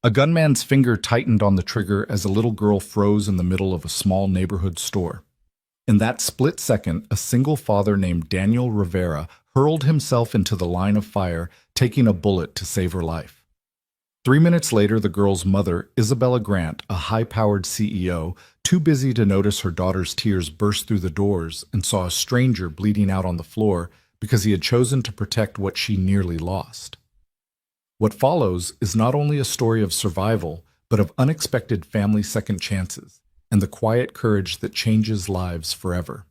A gunman's finger tightened on the trigger as a little girl froze in the middle of a small neighborhood store. In that split second, a single father named Daniel Rivera hurled himself into the line of fire, taking a bullet to save her life. 3 minutes later, the girl's mother, Isabella Grant, a high-powered CEO, too busy to notice her daughter's tears, burst through the doors and saw a stranger bleeding out on the floor because he had chosen to protect what she nearly lost. What follows is not only a story of survival, but of unexpected family second chances and the quiet courage that changes lives forever.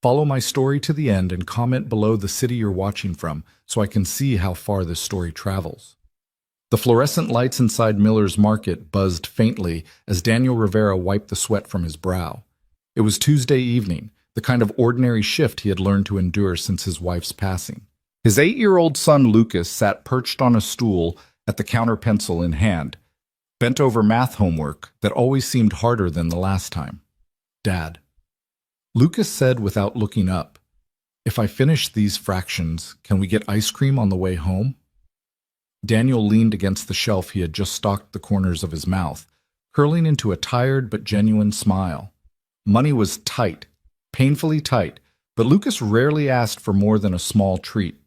Follow my story to the end and comment below the city you're watching from so I can see how far this story travels. The fluorescent lights inside Miller's Market buzzed faintly as Daniel Rivera wiped the sweat from his brow. It was Tuesday evening, the kind of ordinary shift he had learned to endure since his wife's passing. His 8-year-old son Lucas sat perched on a stool at the counter, pencil in hand, bent over math homework that always seemed harder than the last time. "Dad," Lucas said without looking up, "if I finish these fractions, can we get ice cream on the way home?" Daniel leaned against the shelf he had just stocked the corners of his mouth, curling into a tired but genuine smile. Money was tight, painfully tight, but Lucas rarely asked for more than a small treat.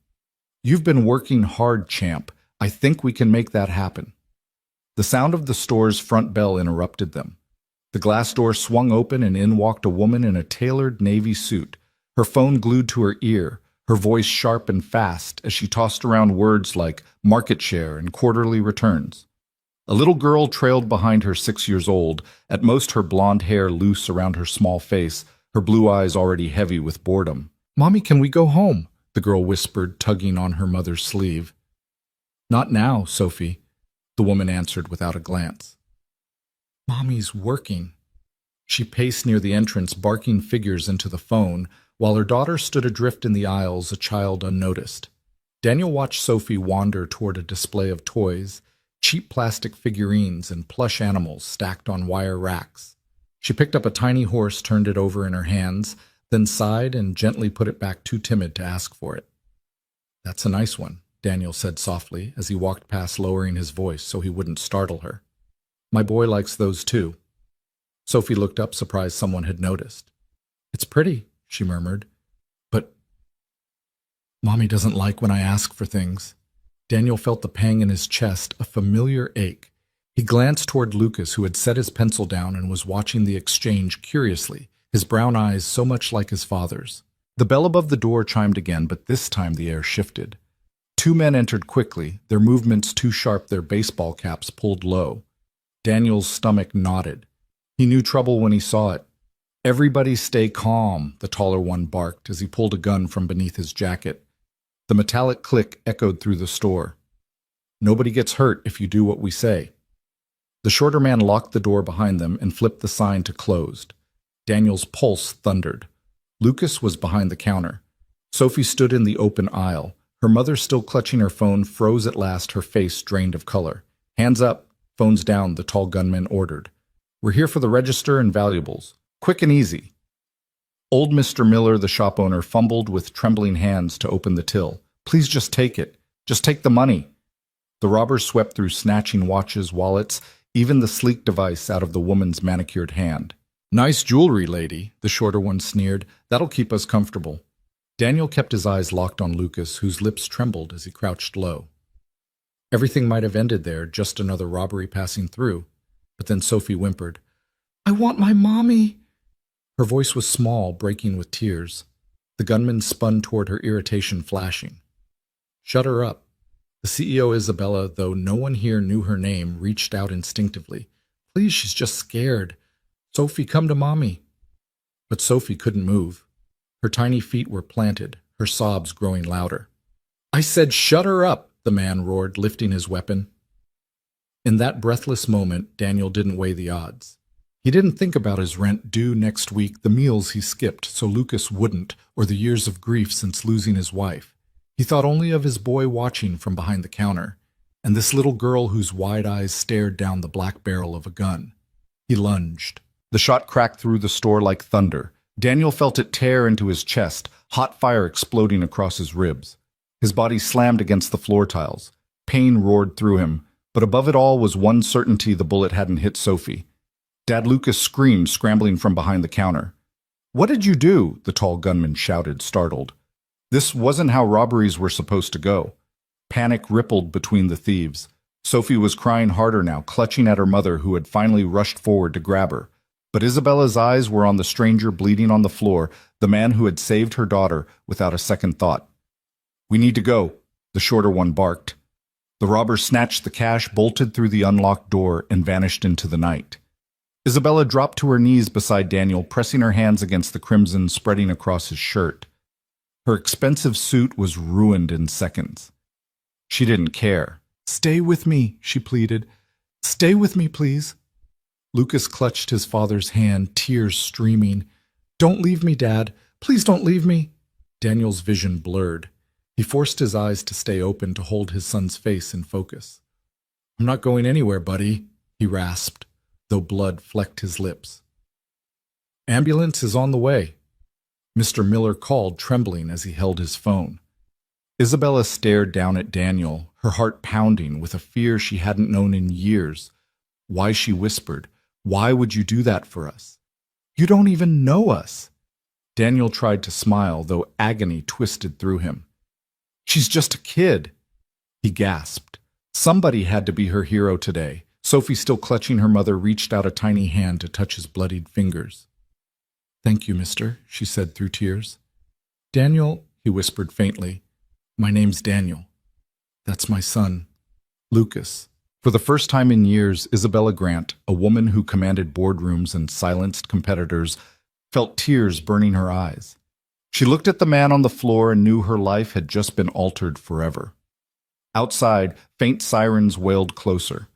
"You've been working hard, champ. I think we can make that happen." The sound of the store's front bell interrupted them. The glass door swung open and in walked a woman in a tailored navy suit, her phone glued to her ear, her voice sharp and fast as she tossed around words like market share and quarterly returns. A little girl trailed behind her, 6 years old, at most her blonde hair loose around her small face, her blue eyes already heavy with boredom. "Mommy, can we go home?" the girl whispered, tugging on her mother's sleeve. "Not now, Sophie," the woman answered without a glance. "Mommy's working." She paced near the entrance, barking figures into the phone, while her daughter stood adrift in the aisles, a child unnoticed. Daniel watched Sophie wander toward a display of toys, cheap plastic figurines and plush animals stacked on wire racks. She picked up a tiny horse, turned it over in her hands, then sighed and gently put it back, too timid to ask for it. "That's a nice one," Daniel said softly as he walked past, lowering his voice so he wouldn't startle her. "My boy likes those too." Sophie looked up, surprised someone had noticed. "It's pretty," she murmured, "but Mommy doesn't like when I ask for things." Daniel felt the pang in his chest, a familiar ache. He glanced toward Lucas, who had set his pencil down and was watching the exchange curiously, his brown eyes so much like his father's. The bell above the door chimed again, but this time the air shifted. 2 men entered quickly, their movements too sharp, their baseball caps pulled low. Daniel's stomach knotted. He knew trouble when he saw it. "Everybody stay calm," the taller one barked as he pulled a gun from beneath his jacket. The metallic click echoed through the store. "Nobody gets hurt if you do what we say." The shorter man locked the door behind them and flipped the sign to closed. Daniel's pulse thundered. Lucas was behind the counter. Sophie stood in the open aisle. Her mother, still clutching her phone, froze at last, her face drained of color. "Hands up, phones down," the tall gunman ordered. "We're here for the register and valuables. Quick and easy." Old Mr. Miller, the shop owner, fumbled with trembling hands to open the till. "Please just take it. Just take the money." The robbers swept through, snatching watches, wallets, even the sleek device out of the woman's manicured hand. "Nice jewelry, lady," the shorter one sneered. "That'll keep us comfortable." Daniel kept his eyes locked on Lucas, whose lips trembled as he crouched low. Everything might have ended there, just another robbery passing through. But then Sophie whimpered, "I want my mommy." Her voice was small, breaking with tears. The gunman spun toward her, irritation flashing. "Shut her up." The CEO, Isabella, though no one here knew her name, reached out instinctively. "Please, she's just scared. Sophie, come to Mommy." But Sophie couldn't move. Her tiny feet were planted, her sobs growing louder. "I said shut her up," the man roared, lifting his weapon. In that breathless moment, Daniel didn't weigh the odds. He didn't think about his rent due next week, the meals he skipped so Lucas wouldn't, or the years of grief since losing his wife. He thought only of his boy watching from behind the counter, and this little girl whose wide eyes stared down the black barrel of a gun. He lunged. The shot cracked through the store like thunder. Daniel felt it tear into his chest, hot fire exploding across his ribs. His body slammed against the floor tiles. Pain roared through him. But above it all was one certainty: the bullet hadn't hit Sophie. Dad Lucas screamed, scrambling from behind the counter. "What did you do?" the tall gunman shouted, startled. This wasn't how robberies were supposed to go. Panic rippled between the thieves. Sophie was crying harder now, clutching at her mother, who had finally rushed forward to grab her. But Isabella's eyes were on the stranger bleeding on the floor, the man who had saved her daughter without a second thought. "We need to go," the shorter one barked. The robber snatched the cash, bolted through the unlocked door, and vanished into the night. Isabella dropped to her knees beside Daniel, pressing her hands against the crimson spreading across his shirt. Her expensive suit was ruined in seconds. She didn't care. "Stay with me," she pleaded. "Stay with me, please." Lucas clutched his father's hand, tears streaming. "Don't leave me, Dad. Please don't leave me." Daniel's vision blurred. He forced his eyes to stay open to hold his son's face in focus. "I'm not going anywhere, buddy," he rasped, though blood flecked his lips. "Ambulance is on the way," Mr. Miller called, trembling as he held his phone. Isabella stared down at Daniel, her heart pounding with a fear she hadn't known in years. Why, she whispered, "why would you do that for us? You don't even know us." Daniel tried to smile, though agony twisted through him. "She's just a kid," he gasped. Somebody had to be her hero today. Sophie, still clutching her mother, reached out a tiny hand to touch his bloodied fingers. "Thank you, mister," she said through tears. "Daniel," he whispered faintly. "My name's Daniel. That's my son, Lucas." For the first time in years, Isabella Grant, a woman who commanded boardrooms and silenced competitors, felt tears burning her eyes. She looked at the man on the floor and knew her life had just been altered forever. Outside, faint sirens wailed closer.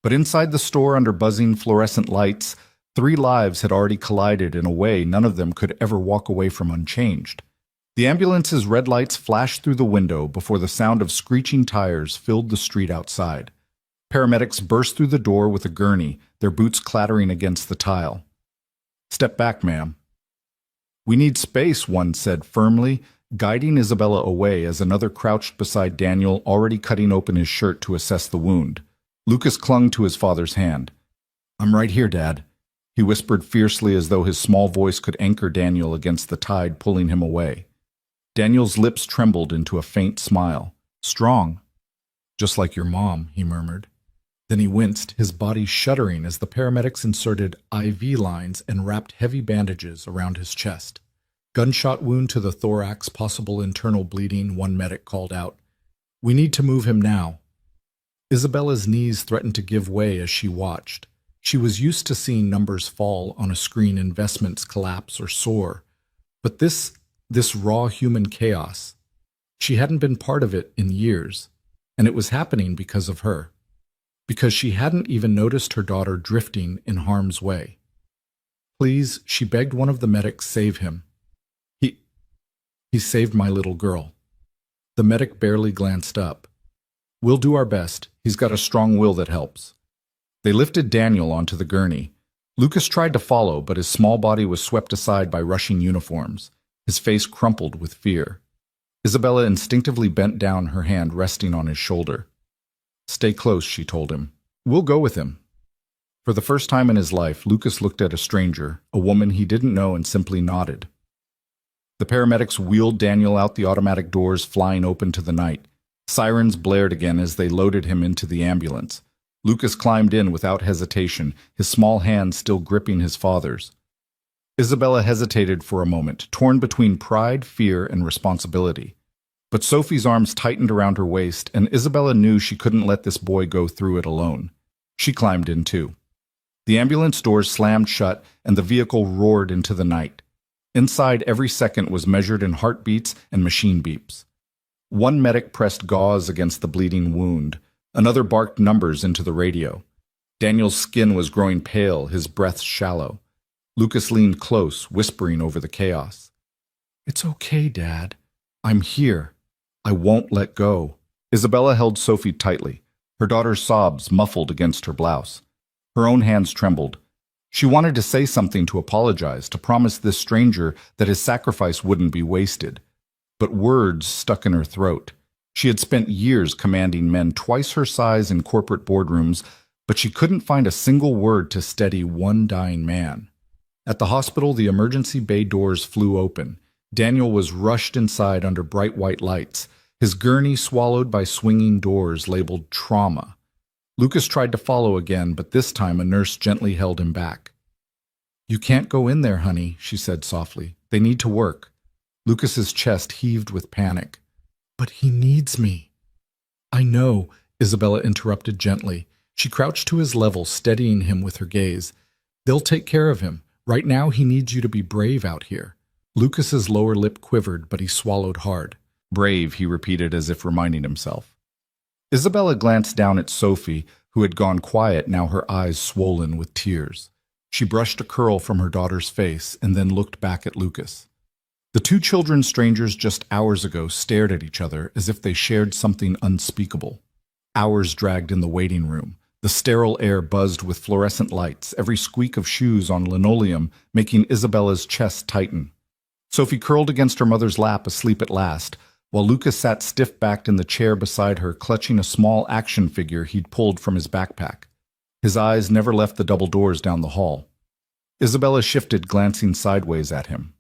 But inside the store, under buzzing fluorescent lights, 3 lives had already collided in a way none of them could ever walk away from unchanged. The ambulance's red lights flashed through the window before the sound of screeching tires filled the street outside. Paramedics burst through the door with a gurney, their boots clattering against the tile. "Step back, ma'am." "We need space," one said firmly, guiding Isabella away as another crouched beside Daniel, already cutting open his shirt to assess the wound. Lucas clung to his father's hand. "I'm right here, Dad," he whispered fiercely, as though his small voice could anchor Daniel against the tide pulling him away. Daniel's lips trembled into a faint smile. "Strong." "Just like your mom," he murmured. Then he winced, his body shuddering as the paramedics inserted IV lines and wrapped heavy bandages around his chest. "Gunshot wound to the thorax, possible internal bleeding," one medic called out. "We need to move him now." Isabella's knees threatened to give way as she watched. She was used to seeing numbers fall on a screen, investments collapse or soar. But this raw human chaos, she hadn't been part of it in years, and it was happening because of her. Because she hadn't even noticed her daughter drifting in harm's way. "Please," she begged one of the medics, "save him. He saved my little girl." The medic barely glanced up. "We'll do our best. He's got a strong will that helps." They lifted Daniel onto the gurney. Lucas tried to follow, but his small body was swept aside by rushing uniforms. His face crumpled with fear. Isabella instinctively bent down, her hand resting on his shoulder. "Stay close," she told him. "We'll go with him." For the first time in his life, Lucas looked at a stranger, a woman he didn't know, and simply nodded. The paramedics wheeled Daniel out, the automatic doors flying open to the night. Sirens blared again as they loaded him into the ambulance. Lucas climbed in without hesitation, his small hand still gripping his father's. Isabella hesitated for a moment, torn between pride, fear, and responsibility. But Sophie's arms tightened around her waist, and Isabella knew she couldn't let this boy go through it alone. She climbed in too. The ambulance doors slammed shut, and the vehicle roared into the night. Inside, every second was measured in heartbeats and machine beeps. One medic pressed gauze against the bleeding wound. Another barked numbers into the radio. Daniel's skin was growing pale, his breath shallow. Lucas leaned close, whispering over the chaos. "It's okay, Dad. I'm here. I won't let go." Isabella held Sophie tightly, her daughter's sobs muffled against her blouse. Her own hands trembled. She wanted to say something, to apologize, to promise this stranger that his sacrifice wouldn't be wasted. But words stuck in her throat. She had spent years commanding men twice her size in corporate boardrooms, but she couldn't find a single word to steady one dying man. At the hospital, the emergency bay doors flew open. Daniel was rushed inside under bright white lights, his gurney swallowed by swinging doors labeled trauma. Lucas tried to follow again, but this time a nurse gently held him back. "You can't go in there, honey," she said softly. "They need to work." Lucas's chest heaved with panic. "But he needs me." "I know," Isabella interrupted gently. She crouched to his level, steadying him with her gaze. "They'll take care of him. Right now he needs you to be brave out here." Lucas's lower lip quivered, but he swallowed hard. "Brave," he repeated as if reminding himself. Isabella glanced down at Sophie, who had gone quiet, now her eyes swollen with tears. She brushed a curl from her daughter's face and then looked back at Lucas. The two children, strangers just hours ago, stared at each other as if they shared something unspeakable. Hours dragged in the waiting room. The sterile air buzzed with fluorescent lights, every squeak of shoes on linoleum making Isabella's chest tighten. Sophie curled against her mother's lap, asleep at last, while Lucas sat stiff-backed in the chair beside her, clutching a small action figure he'd pulled from his backpack. His eyes never left the double doors down the hall. Isabella shifted, glancing sideways at him.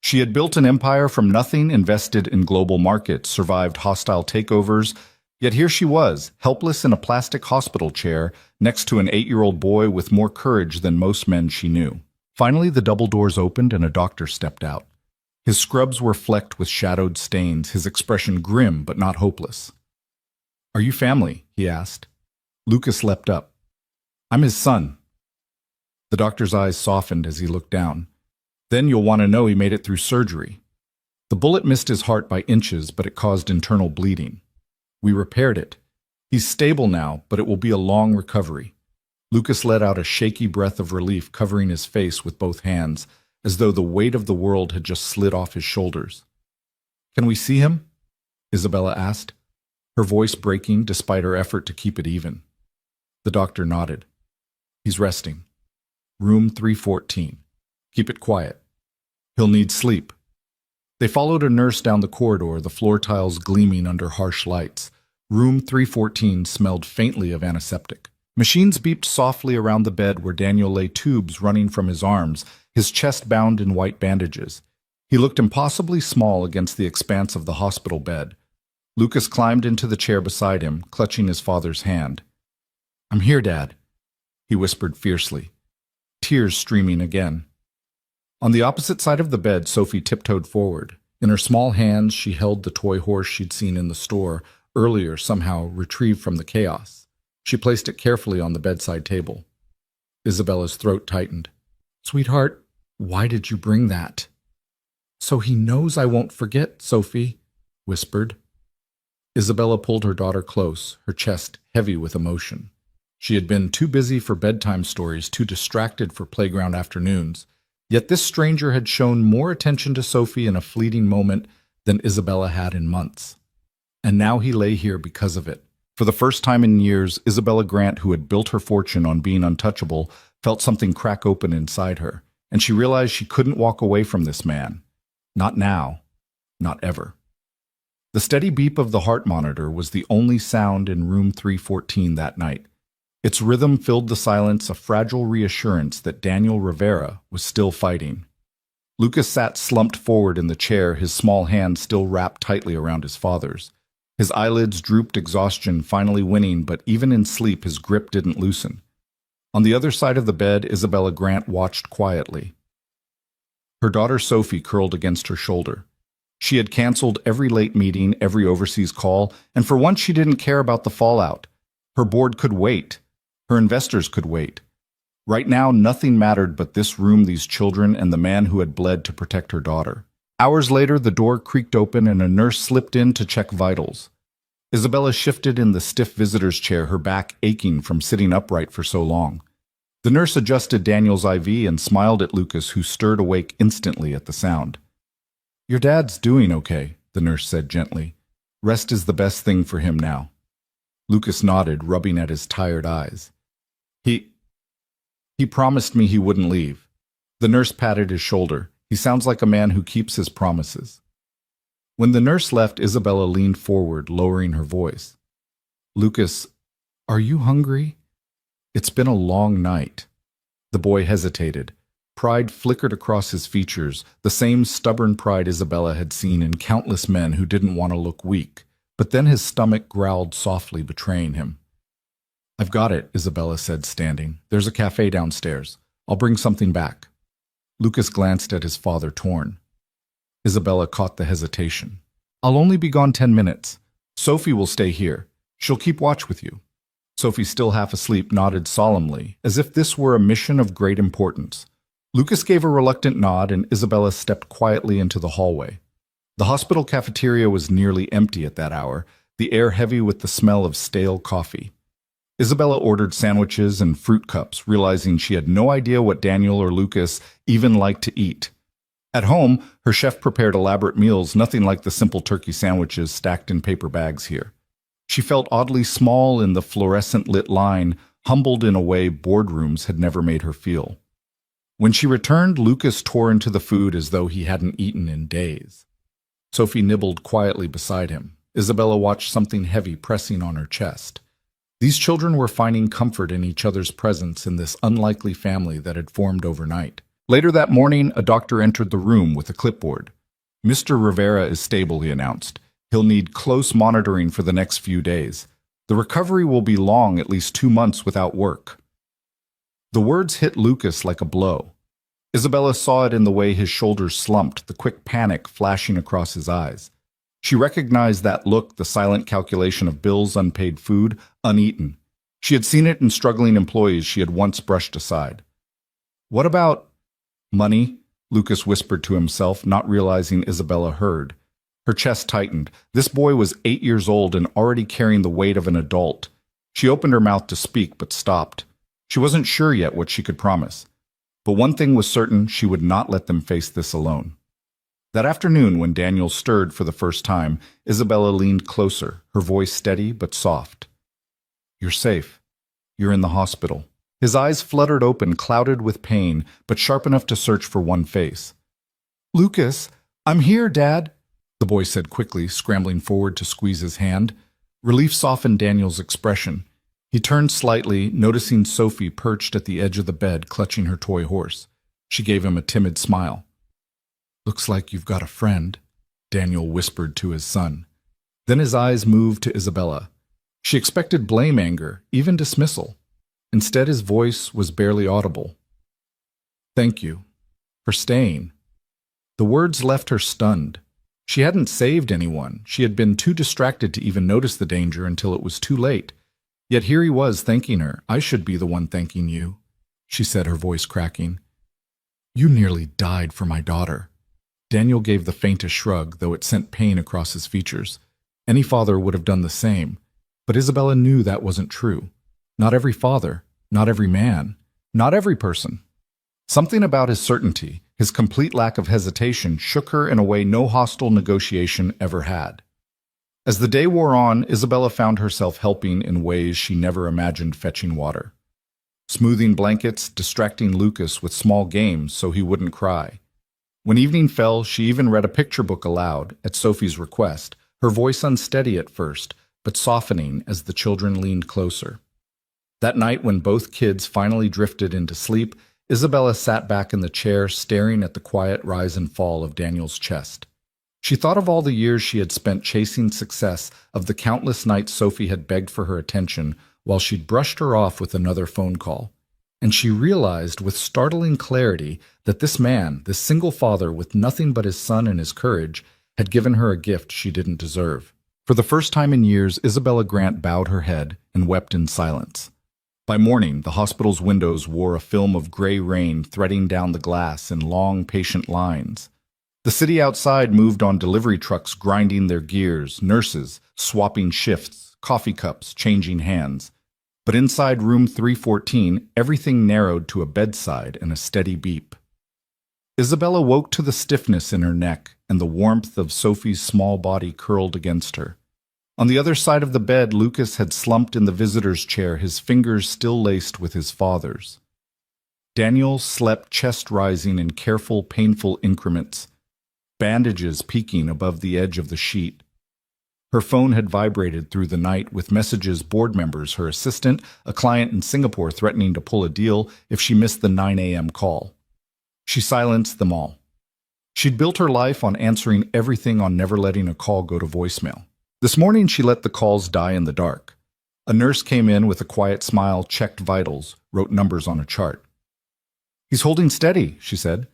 She had built an empire from nothing, invested in global markets, survived hostile takeovers, yet here she was, helpless in a plastic hospital chair, next to an 8-year-old boy with more courage than most men she knew. Finally, the double doors opened and a doctor stepped out. His scrubs were flecked with shadowed stains, his expression grim but not hopeless. "Are you family?" he asked. Lucas leapt up. "I'm his son." The doctor's eyes softened as he looked down. "Then you'll want to know he made it through surgery. The bullet missed his heart by inches, but it caused internal bleeding. We repaired it. He's stable now, but it will be a long recovery." Lucas let out a shaky breath of relief, covering his face with both hands, as though the weight of the world had just slid off his shoulders. "Can we see him?" Isabella asked, her voice breaking despite her effort to keep it even. The doctor nodded. "He's resting. Room 314. Keep it quiet. He'll need sleep." They followed a nurse down the corridor, the floor tiles gleaming under harsh lights. Room 314 smelled faintly of antiseptic. Machines beeped softly around the bed where Daniel lay, tubes running from his arms, his chest bound in white bandages. He looked impossibly small against the expanse of the hospital bed. Lucas climbed into the chair beside him, clutching his father's hand. "I'm here, Dad," he whispered fiercely, tears streaming again. On the opposite side of the bed, Sophie tiptoed forward. In her small hands, she held the toy horse she'd seen in the store, earlier somehow retrieved from the chaos. She placed it carefully on the bedside table. Isabella's throat tightened. "Sweetheart, why did you bring that?" "So he knows I won't forget," Sophie whispered. Isabella pulled her daughter close, her chest heavy with emotion. She had been too busy for bedtime stories, too distracted for playground afternoons. Yet this stranger had shown more attention to Sophie in a fleeting moment than Isabella had in months. And now he lay here because of it. For the first time in years, Isabella Grant, who had built her fortune on being untouchable, felt something crack open inside her, and she realized she couldn't walk away from this man. Not now. Not ever. The steady beep of the heart monitor was the only sound in room 314 that night. Its rhythm filled the silence, a fragile reassurance that Daniel Rivera was still fighting. Lucas sat slumped forward in the chair, his small hand still wrapped tightly around his father's. His eyelids drooped, exhaustion finally winning, but even in sleep his grip didn't loosen. On the other side of the bed, Isabella Grant watched quietly. Her daughter Sophie curled against her shoulder. She had canceled every late meeting, every overseas call, and for once she didn't care about the fallout. Her board could wait. Her investors could wait. Right now, nothing mattered but this room, these children, and the man who had bled to protect her daughter. Hours later, the door creaked open and a nurse slipped in to check vitals. Isabella shifted in the stiff visitor's chair, her back aching from sitting upright for so long. The nurse adjusted Daniel's IV and smiled at Lucas, who stirred awake instantly at the sound. "Your dad's doing okay," the nurse said gently. "Rest is the best thing for him now." Lucas nodded, rubbing at his tired eyes. He promised me he wouldn't leave." The nurse patted his shoulder. "He sounds like a man who keeps his promises." When the nurse left, Isabella leaned forward, lowering her voice. "Lucas, are you hungry? It's been a long night." The boy hesitated. Pride flickered across his features, the same stubborn pride Isabella had seen in countless men who didn't want to look weak. But then his stomach growled softly, betraying him. "I've got it," Isabella said, standing. "There's a cafe downstairs. I'll bring something back." Lucas glanced at his father, torn. Isabella caught the hesitation. "I'll only be gone 10 minutes. Sophie will stay here. She'll keep watch with you." Sophie, still half asleep, nodded solemnly, as if this were a mission of great importance. Lucas gave a reluctant nod, and Isabella stepped quietly into the hallway. The hospital cafeteria was nearly empty at that hour, the air heavy with the smell of stale coffee. Isabella ordered sandwiches and fruit cups, realizing she had no idea what Daniel or Lucas even liked to eat. At home, her chef prepared elaborate meals, nothing like the simple turkey sandwiches stacked in paper bags here. She felt oddly small in the fluorescent-lit line, humbled in a way boardrooms had never made her feel. When she returned, Lucas tore into the food as though he hadn't eaten in days. Sophie nibbled quietly beside him. Isabella watched something heavy pressing on her chest. These children were finding comfort in each other's presence in this unlikely family that had formed overnight. Later that morning, a doctor entered the room with a clipboard. "Mr. Rivera is stable," he announced. "He'll need close monitoring for the next few days. The recovery will be long, at least 2 months without work." The words hit Lucas like a blow. Isabella saw it in the way his shoulders slumped, the quick panic flashing across his eyes. She recognized that look, the silent calculation of bills, unpaid food, uneaten. She had seen it in struggling employees she had once brushed aside. "What about money?" Lucas whispered to himself, not realizing Isabella heard. Her chest tightened. This boy was 8 years old and already carrying the weight of an adult. She opened her mouth to speak, but stopped. She wasn't sure yet what she could promise. But one thing was certain, she would not let them face this alone. That afternoon, when Daniel stirred for the first time, Isabella leaned closer, her voice steady but soft. "You're safe. You're in the hospital." His eyes fluttered open, clouded with pain, but sharp enough to search for one face. "Lucas, I'm here, Dad," the boy said quickly, scrambling forward to squeeze his hand. Relief softened Daniel's expression. He turned slightly, noticing Sophie perched at the edge of the bed, clutching her toy horse. She gave him a timid smile. "Looks like you've got a friend," Daniel whispered to his son. Then his eyes moved to Isabella. She expected blame, anger, even dismissal. Instead, his voice was barely audible. "Thank you for staying." The words left her stunned. She hadn't saved anyone. She had been too distracted to even notice the danger until it was too late. Yet here he was thanking her. "I should be the one thanking you," she said, her voice cracking. "You nearly died for my daughter." Daniel gave the faintest shrug, though it sent pain across his features. Any father would have done the same. But Isabella knew that wasn't true. Not every father, not every man, not every person. Something about his certainty, his complete lack of hesitation, shook her in a way no hostile negotiation ever had. As the day wore on, Isabella found herself helping in ways she never imagined: fetching water, smoothing blankets, distracting Lucas with small games so he wouldn't cry. When evening fell, she even read a picture book aloud, at Sophie's request, her voice unsteady at first, but softening as the children leaned closer. That night, when both kids finally drifted into sleep, Isabella sat back in the chair, staring at the quiet rise and fall of Daniel's chest. She thought of all the years she had spent chasing success, of the countless nights Sophie had begged for her attention, while she'd brushed her off with another phone call. And she realized with startling clarity that this man, this single father with nothing but his son and his courage, had given her a gift she didn't deserve. For the first time in years, Isabella Grant bowed her head and wept in silence. By morning, the hospital's windows wore a film of gray rain threading down the glass in long, patient lines. The city outside moved on delivery trucks grinding their gears, nurses swapping shifts, coffee cups changing hands. But inside room 314, everything narrowed to a bedside and a steady beep. Isabella woke to the stiffness in her neck and the warmth of Sophie's small body curled against her. On the other side of the bed, Lucas had slumped in the visitor's chair, his fingers still laced with his father's. Daniel slept chest rising in careful, painful increments. bandages peeking above the edge of the sheet. Her phone had vibrated through the night with messages board members, her assistant, a client in Singapore threatening to pull a deal if she missed the 9 a.m. call. She silenced them all. She'd built her life on answering everything, on never letting a call go to voicemail. This morning she let the calls die in the dark. A nurse came in with a quiet smile, checked vitals, wrote numbers on a chart. "He's holding steady," she said.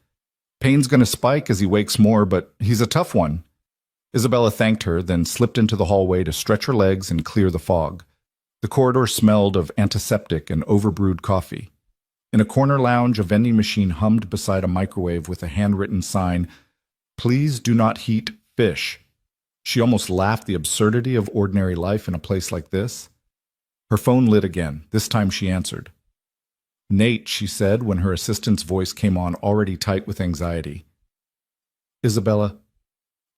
"Pain's going to spike as he wakes more, but he's a tough one." Isabella thanked her, then slipped into the hallway to stretch her legs and clear the fog. The corridor smelled of antiseptic and overbrewed coffee. In a corner lounge, a vending machine hummed beside a microwave with a handwritten sign, "Please do not heat fish." She almost laughed the absurdity of ordinary life in a place like this. Her phone lit again. This time she answered. "Nate," she said when her assistant's voice came on, already tight with anxiety. "Isabella,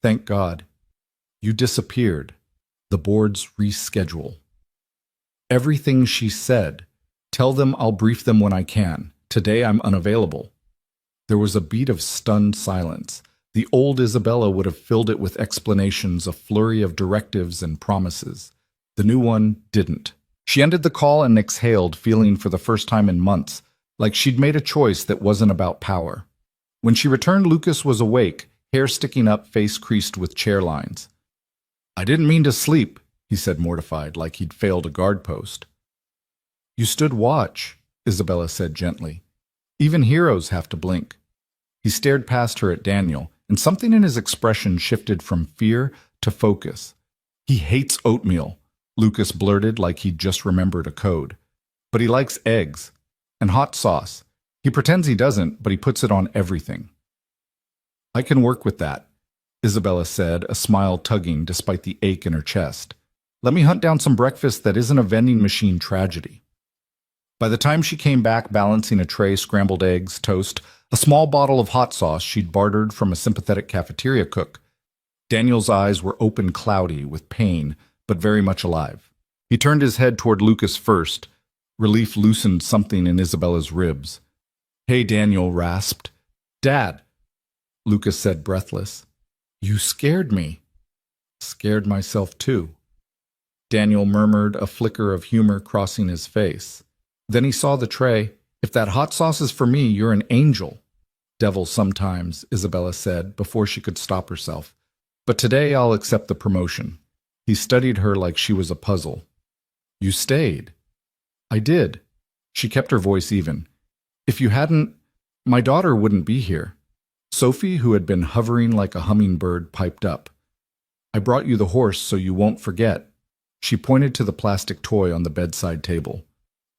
thank God. You disappeared. The board's reschedule." Everything she said. "Tell them I'll brief them when I can. Today I'm unavailable." There was a beat of stunned silence. The old Isabella would have filled it with explanations, a flurry of directives and promises. The new one didn't. She ended the call and exhaled, feeling for the first time in months like she'd made a choice that wasn't about power. When she returned, Lucas was awake, hair sticking up, face creased with chair lines. "I didn't mean to sleep," he said, mortified, like he'd failed a guard post. "You stood watch," Isabella said gently. "Even heroes have to blink." He stared past her at Daniel, and something in his expression shifted from fear to focus. "He hates oatmeal," Lucas blurted like he'd just remembered a code. "But he likes eggs. And hot sauce. He pretends he doesn't, but he puts it on everything." "I can work with that," Isabella said, a smile tugging despite the ache in her chest. "Let me hunt down some breakfast that isn't a vending machine tragedy." By the time she came back balancing a tray, scrambled eggs, toast, a small bottle of hot sauce she'd bartered from a sympathetic cafeteria cook, Daniel's eyes were open, cloudy with pain, but very much alive. He turned his head toward Lucas first. Relief loosened something in Isabella's ribs. "Hey," Daniel rasped. "Dad," Lucas said, breathless. "You scared me." "Scared myself too," Daniel murmured, a flicker of humor crossing his face. Then he saw the tray. "If that hot sauce is for me, you're an angel." "Devil sometimes," Isabella said, before she could stop herself. "But today I'll accept the promotion." He studied her like she was a puzzle. "You stayed." "I did." She kept her voice even. "If you hadn't, my daughter wouldn't be here." Sophie, who had been hovering like a hummingbird, piped up. "I brought you the horse so you won't forget." She pointed to the plastic toy on the bedside table.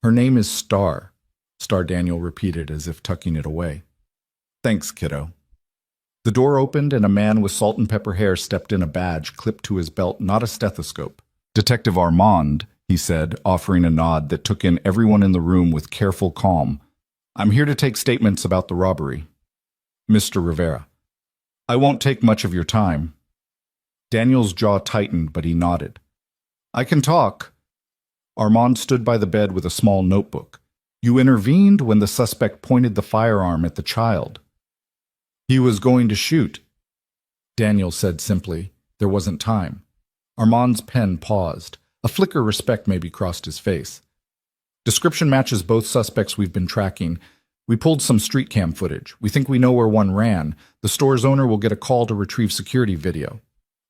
"Her name is Star," Daniel repeated as if tucking it away. "Thanks, kiddo." The door opened and a man with salt and pepper hair stepped in, a badge clipped to his belt, not a stethoscope. "Detective Armand," he said, offering a nod that took in everyone in the room with careful calm. "I'm here to take statements about the robbery." "Mr. Rivera." "I won't take much of your time." Daniel's jaw tightened, but he nodded. "I can talk." Armand stood by the bed with a small notebook. "You intervened when the suspect pointed the firearm at the child." "He was going to shoot," Daniel said simply. There wasn't time. Armand's pen paused. A flicker of respect maybe crossed his face. "Description matches both suspects we've been tracking. We pulled some street cam footage. We think we know where one ran. The store's owner will get a call to retrieve security video."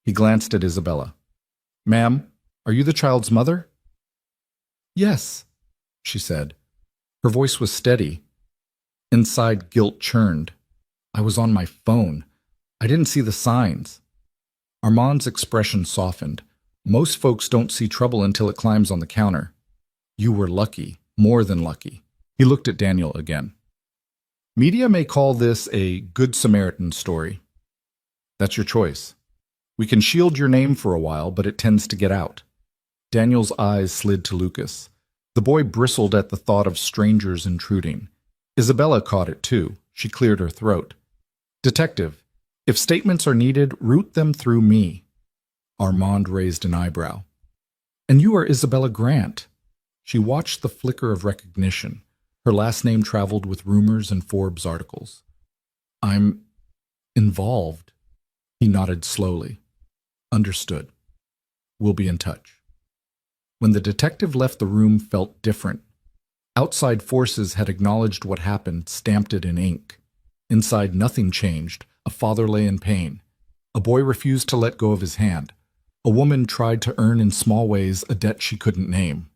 He glanced at Isabella. "Ma'am, are you the child's mother?" "Yes," she said. Her voice was steady. Inside, guilt churned. "I was on my phone. I didn't see the signs." Armand's expression softened. "Most folks don't see trouble until it climbs on the counter. You were lucky, more than lucky." He looked at Daniel again. "Media may call this a Good Samaritan story. That's your choice. We can shield your name for a while, but it tends to get out." Daniel's eyes slid to Lucas. The boy bristled at the thought of strangers intruding. Isabella caught it too. She cleared her throat. "Detective, if statements are needed, route them through me." Armand raised an eyebrow. "And you are Isabella Grant." She watched the flicker of recognition. Her last name traveled with rumors and Forbes articles. "I'm involved." He nodded slowly. Understood. We'll be in touch. When the detective left, the room felt different. Outside forces had acknowledged what happened, stamped it in ink. Inside, nothing changed. A father lay in pain. A boy refused to let go of his hand. A woman tried to earn in small ways a debt she couldn't name.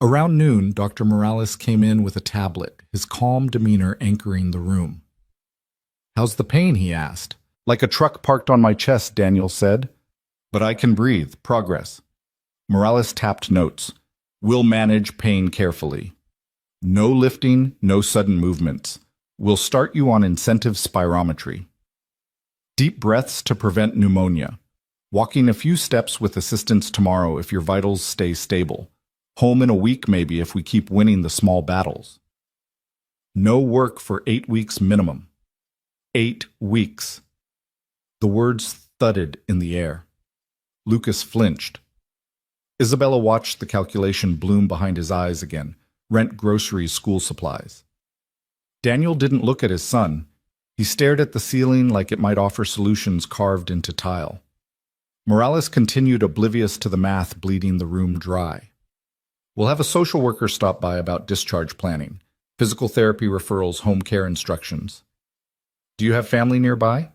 Around noon, Dr. Morales came in with a tablet, his calm demeanor anchoring the room. "How's the pain?" he asked. "Like a truck parked on my chest," Daniel said. "But I can breathe. Progress." Morales tapped notes. "We'll manage pain carefully. No lifting, no sudden movements. We'll start you on incentive spirometry. Deep breaths to prevent pneumonia. Walking a few steps with assistance tomorrow if your vitals stay stable. Home in a week maybe if we keep winning the small battles. No work for 8 weeks minimum." 8 weeks. The words thudded in the air. Lucas flinched. Isabella watched the calculation bloom behind his eyes again. Rent, groceries, school supplies. Daniel didn't look at his son. He stared at the ceiling like it might offer solutions carved into tile. Morales continued, oblivious to the math bleeding the room dry. "We'll have a social worker stop by about discharge planning, physical therapy referrals, home care instructions. Do you have family nearby?"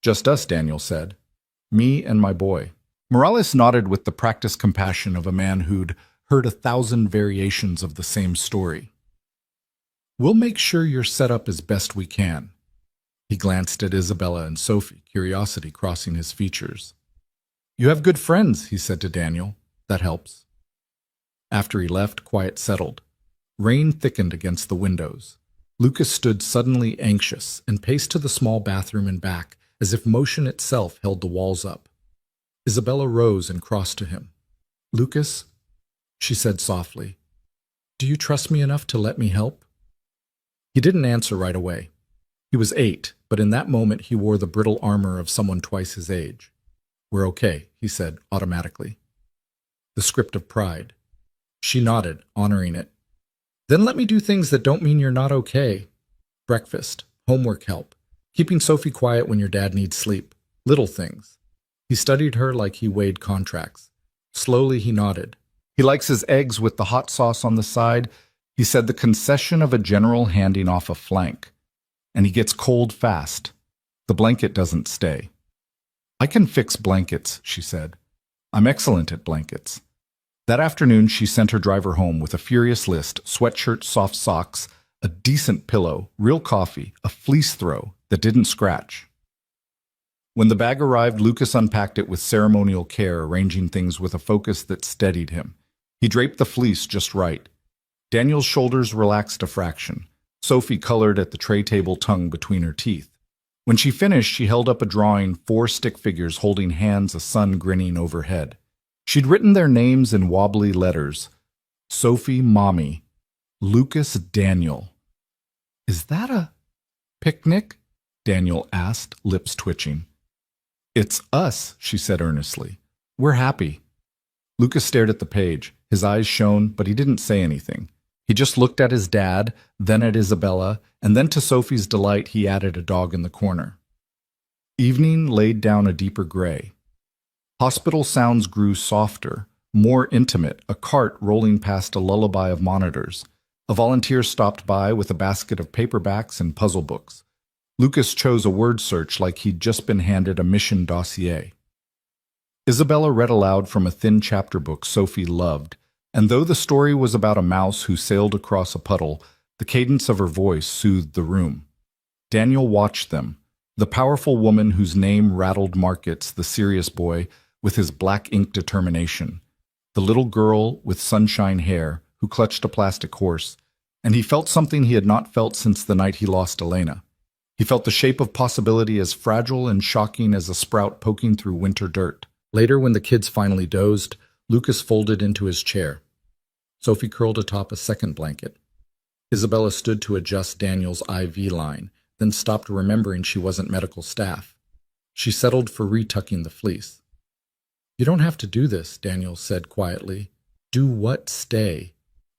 "Just us," Daniel said. "Me and my boy." Morales nodded with the practiced compassion of a man who'd heard 1,000 variations of the same story. "We'll make sure you're set up as best we can." He glanced at Isabella and Sophie, curiosity crossing his features. "You have good friends," he said to Daniel. "That helps." After he left, quiet settled. Rain thickened against the windows. Lucas stood suddenly anxious and paced to the small bathroom and back, as if motion itself held the walls up. Isabella rose and crossed to him. "Lucas," she said softly, "do you trust me enough to let me help?" He didn't answer right away. He was 8, but in that moment he wore the brittle armor of someone twice his age. "We're okay," he said automatically. The script of pride. She nodded, honoring it. "Then let me do things that don't mean you're not okay. Breakfast, homework help, keeping Sophie quiet when your dad needs sleep. Little things." He studied her like he weighed contracts. Slowly he nodded. "He likes his eggs with the hot sauce on the side," he said, the concession of a general handing off a flank. "And he gets cold fast. The blanket doesn't stay." "I can fix blankets," she said. "I'm excellent at blankets." That afternoon she sent her driver home with a furious list: sweatshirt, soft socks, a decent pillow, real coffee, a fleece throw that didn't scratch. When the bag arrived, Lucas unpacked it with ceremonial care, arranging things with a focus that steadied him. He draped the fleece just right. Daniel's shoulders relaxed a fraction. Sophie colored at the tray table, tongue between her teeth. When she finished, she held up a drawing, 4 stick figures holding hands, a sun grinning overhead. She'd written their names in wobbly letters. Sophie, Mommy. Lucas, Daniel. "Is that a picnic?" Daniel asked, lips twitching. "It's us," she said earnestly. "We're happy." Lucas stared at the page. His eyes shone, but he didn't say anything. He just looked at his dad, then at Isabella, and then to Sophie's delight he added a dog in the corner. Evening laid down a deeper gray. Hospital sounds grew softer, more intimate, a cart rolling past a lullaby of monitors. A volunteer stopped by with a basket of paperbacks and puzzle books. Lucas chose a word search like he'd just been handed a mission dossier. Isabella read aloud from a thin chapter book Sophie loved, and though the story was about a mouse who sailed across a puddle, the cadence of her voice soothed the room. Daniel watched them, the powerful woman whose name rattled markets, the serious boy with his black ink determination, the little girl with sunshine hair who clutched a plastic horse, and he felt something he had not felt since the night he lost Elena. He felt the shape of possibility as fragile and shocking as a sprout poking through winter dirt. Later, when the kids finally dozed, Lucas folded into his chair. Sophie curled atop a second blanket. Isabella stood to adjust Daniel's IV line, then stopped, remembering she wasn't medical staff. She settled for retucking the fleece. "You don't have to do this," Daniel said quietly. "Do what? Stay."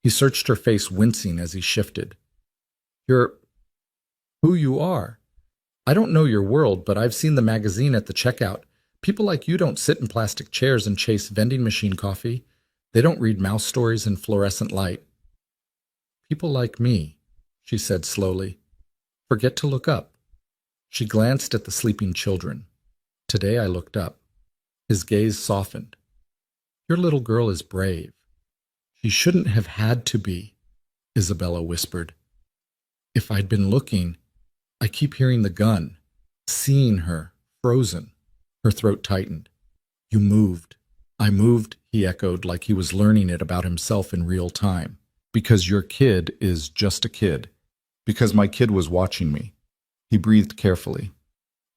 He searched her face, wincing as he shifted. "You're who you are." I don't know your world, but I've seen the magazine at the checkout. People like you don't sit in plastic chairs and chase vending machine coffee. They don't read mouse stories in fluorescent light. People like me, she said slowly, forget to look up. She glanced at the sleeping children. Today I looked up. His gaze softened. Your little girl is brave. She shouldn't have had to be, Isabella whispered. If I'd been looking, I keep hearing the gun, seeing her, frozen. Her throat tightened. You moved. I moved, he echoed like he was learning it about himself in real time. Because your kid is just a kid. Because my kid was watching me. He breathed carefully.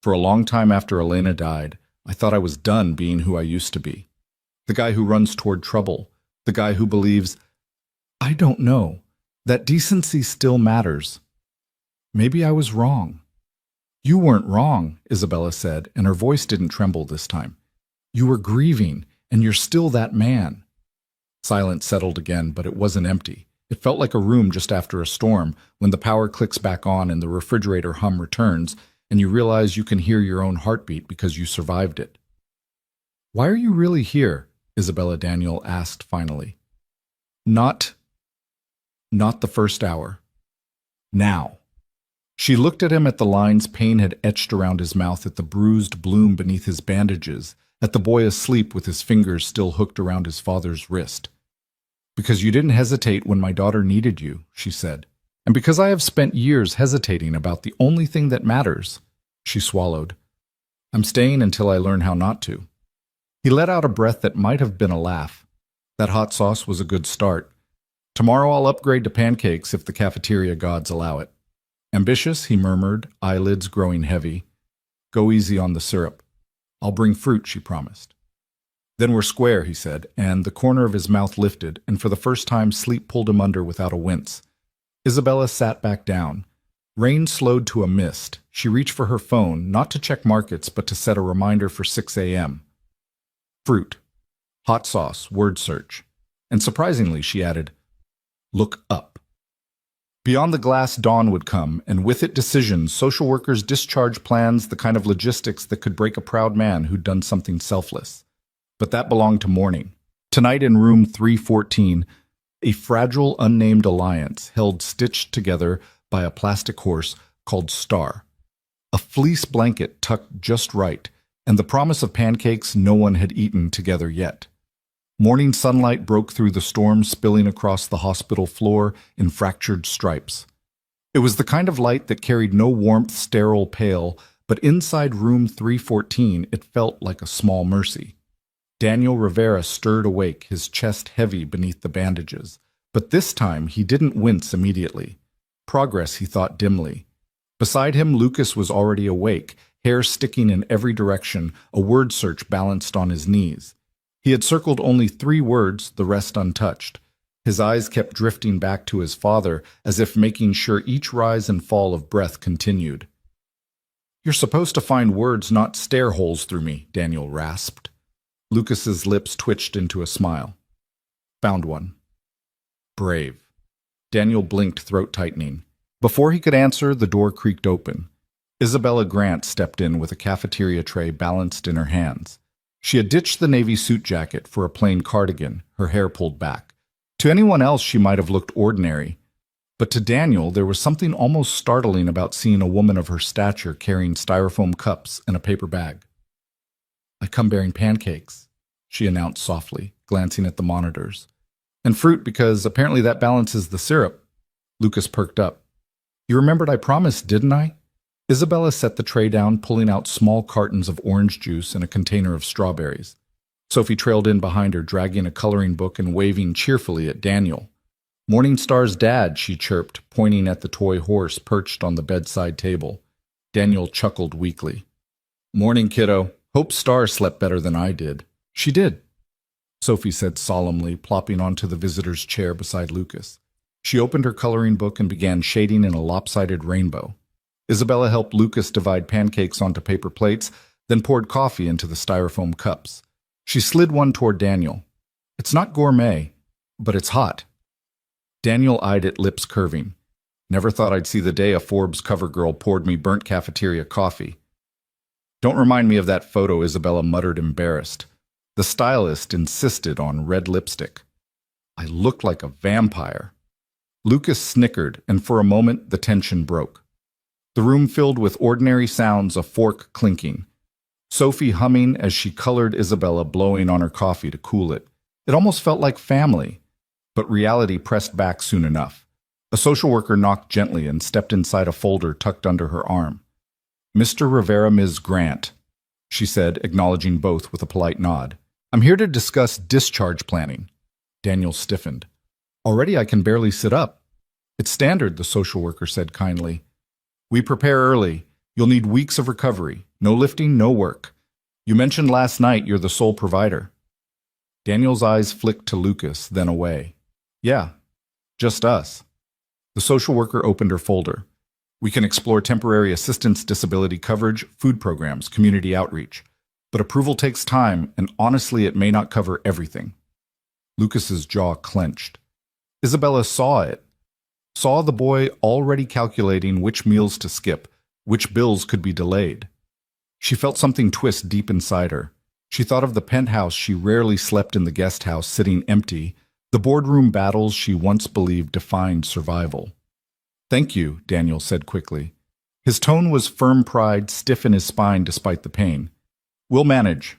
For a long time after Elena died, I thought I was done being who I used to be. The guy who runs toward trouble. The guy who believes, I don't know, that decency still matters. Maybe I was wrong. You weren't wrong, Isabella said, and her voice didn't tremble this time. You were grieving, and you're still that man. Silence settled again, but it wasn't empty. It felt like a room just after a storm, when the power clicks back on and the refrigerator hum returns, and you realize you can hear your own heartbeat because you survived it. Why are you really here? Isabella Daniel asked finally. Not the first hour. Now. She looked at him at the lines pain had etched around his mouth, at the bruised bloom beneath his bandages, at the boy asleep with his fingers still hooked around his father's wrist. Because you didn't hesitate when my daughter needed you, she said. And because I have spent years hesitating about the only thing that matters, she swallowed. I'm staying until I learn how not to. He let out a breath that might have been a laugh. That hot sauce was a good start. Tomorrow I'll upgrade to pancakes if the cafeteria gods allow it. Ambitious, he murmured, eyelids growing heavy. Go easy on the syrup. I'll bring fruit, she promised. Then we're square, he said, and the corner of his mouth lifted, and for the first time sleep pulled him under without a wince. Isabella sat back down. Rain slowed to a mist. She reached for her phone, not to check markets, but to set a reminder for 6 a.m. Fruit. Hot sauce, word search. And surprisingly, she added, look up. Beyond the glass, dawn would come, and with it decisions, social workers' discharge plans, the kind of logistics that could break a proud man who'd done something selfless. But that belonged to morning. Tonight in room 314, a fragile, unnamed alliance held stitched together by a plastic horse called Star. A fleece blanket tucked just right, and the promise of pancakes no one had eaten together yet. Morning sunlight broke through the storm, spilling across the hospital floor in fractured stripes. It was the kind of light that carried no warmth, sterile pale, but inside room 314 it felt like a small mercy. Daniel Rivera stirred awake, his chest heavy beneath the bandages. But this time he didn't wince immediately. Progress, he thought dimly. Beside him, Lucas was already awake, hair sticking in every direction, a word search balanced on his knees. He had circled only 3 words, the rest untouched. His eyes kept drifting back to his father, as if making sure each rise and fall of breath continued. You're supposed to find words, not stare holes through me, Daniel rasped. Lucas's lips twitched into a smile. Found one. Brave. Daniel blinked, throat tightening. Before he could answer, the door creaked open. Isabella Grant stepped in with a cafeteria tray balanced in her hands. She had ditched the navy suit jacket for a plain cardigan, her hair pulled back. To anyone else she might have looked ordinary, but to Daniel there was something almost startling about seeing a woman of her stature carrying styrofoam cups and a paper bag. I come bearing pancakes, she announced softly, glancing at the monitors. And fruit, because apparently that balances the syrup. Lucas perked up. You remembered I promised, didn't I? Isabella set the tray down, pulling out small cartons of orange juice and a container of strawberries. Sophie trailed in behind her, dragging a coloring book and waving cheerfully at Daniel. Morningstar's dad, she chirped, pointing at the toy horse perched on the bedside table. Daniel chuckled weakly. Morning, kiddo. Hope Star slept better than I did. She did, Sophie said solemnly, plopping onto the visitor's chair beside Lucas. She opened her coloring book and began shading in a lopsided rainbow. Isabella helped Lucas divide pancakes onto paper plates, then poured coffee into the styrofoam cups. She slid one toward Daniel. It's not gourmet, but it's hot. Daniel eyed it, lips curving. Never thought I'd see the day a Forbes cover girl poured me burnt cafeteria coffee. Don't remind me of that photo, Isabella muttered, embarrassed. The stylist insisted on red lipstick. I looked like a vampire. Lucas snickered, and for a moment the tension broke. The room filled with ordinary sounds, a fork clinking. Sophie humming as she colored, Isabella blowing on her coffee to cool it. It almost felt like family. But reality pressed back soon enough. A social worker knocked gently and stepped inside a folder tucked under her arm. Mr. Rivera, Ms. Grant, she said, acknowledging both with a polite nod. I'm here to discuss discharge planning. Daniel stiffened. Already I can barely sit up. It's standard, the social worker said kindly. We prepare early. You'll need weeks of recovery. No lifting, no work. You mentioned last night you're the sole provider. Daniel's eyes flicked to Lucas, then away. Yeah, just us. The social worker opened her folder. We can explore temporary assistance, disability coverage, food programs, community outreach. But approval takes time, and honestly, it may not cover everything. Lucas's jaw clenched. Isabella saw it. Saw the boy already calculating which meals to skip, which bills could be delayed. She felt something twist deep inside her. She thought of the penthouse she rarely slept in, the guest house sitting empty, the boardroom battles she once believed defined survival. Thank you, Daniel said quickly. His tone was firm pride, stiff in his spine despite the pain. We'll manage.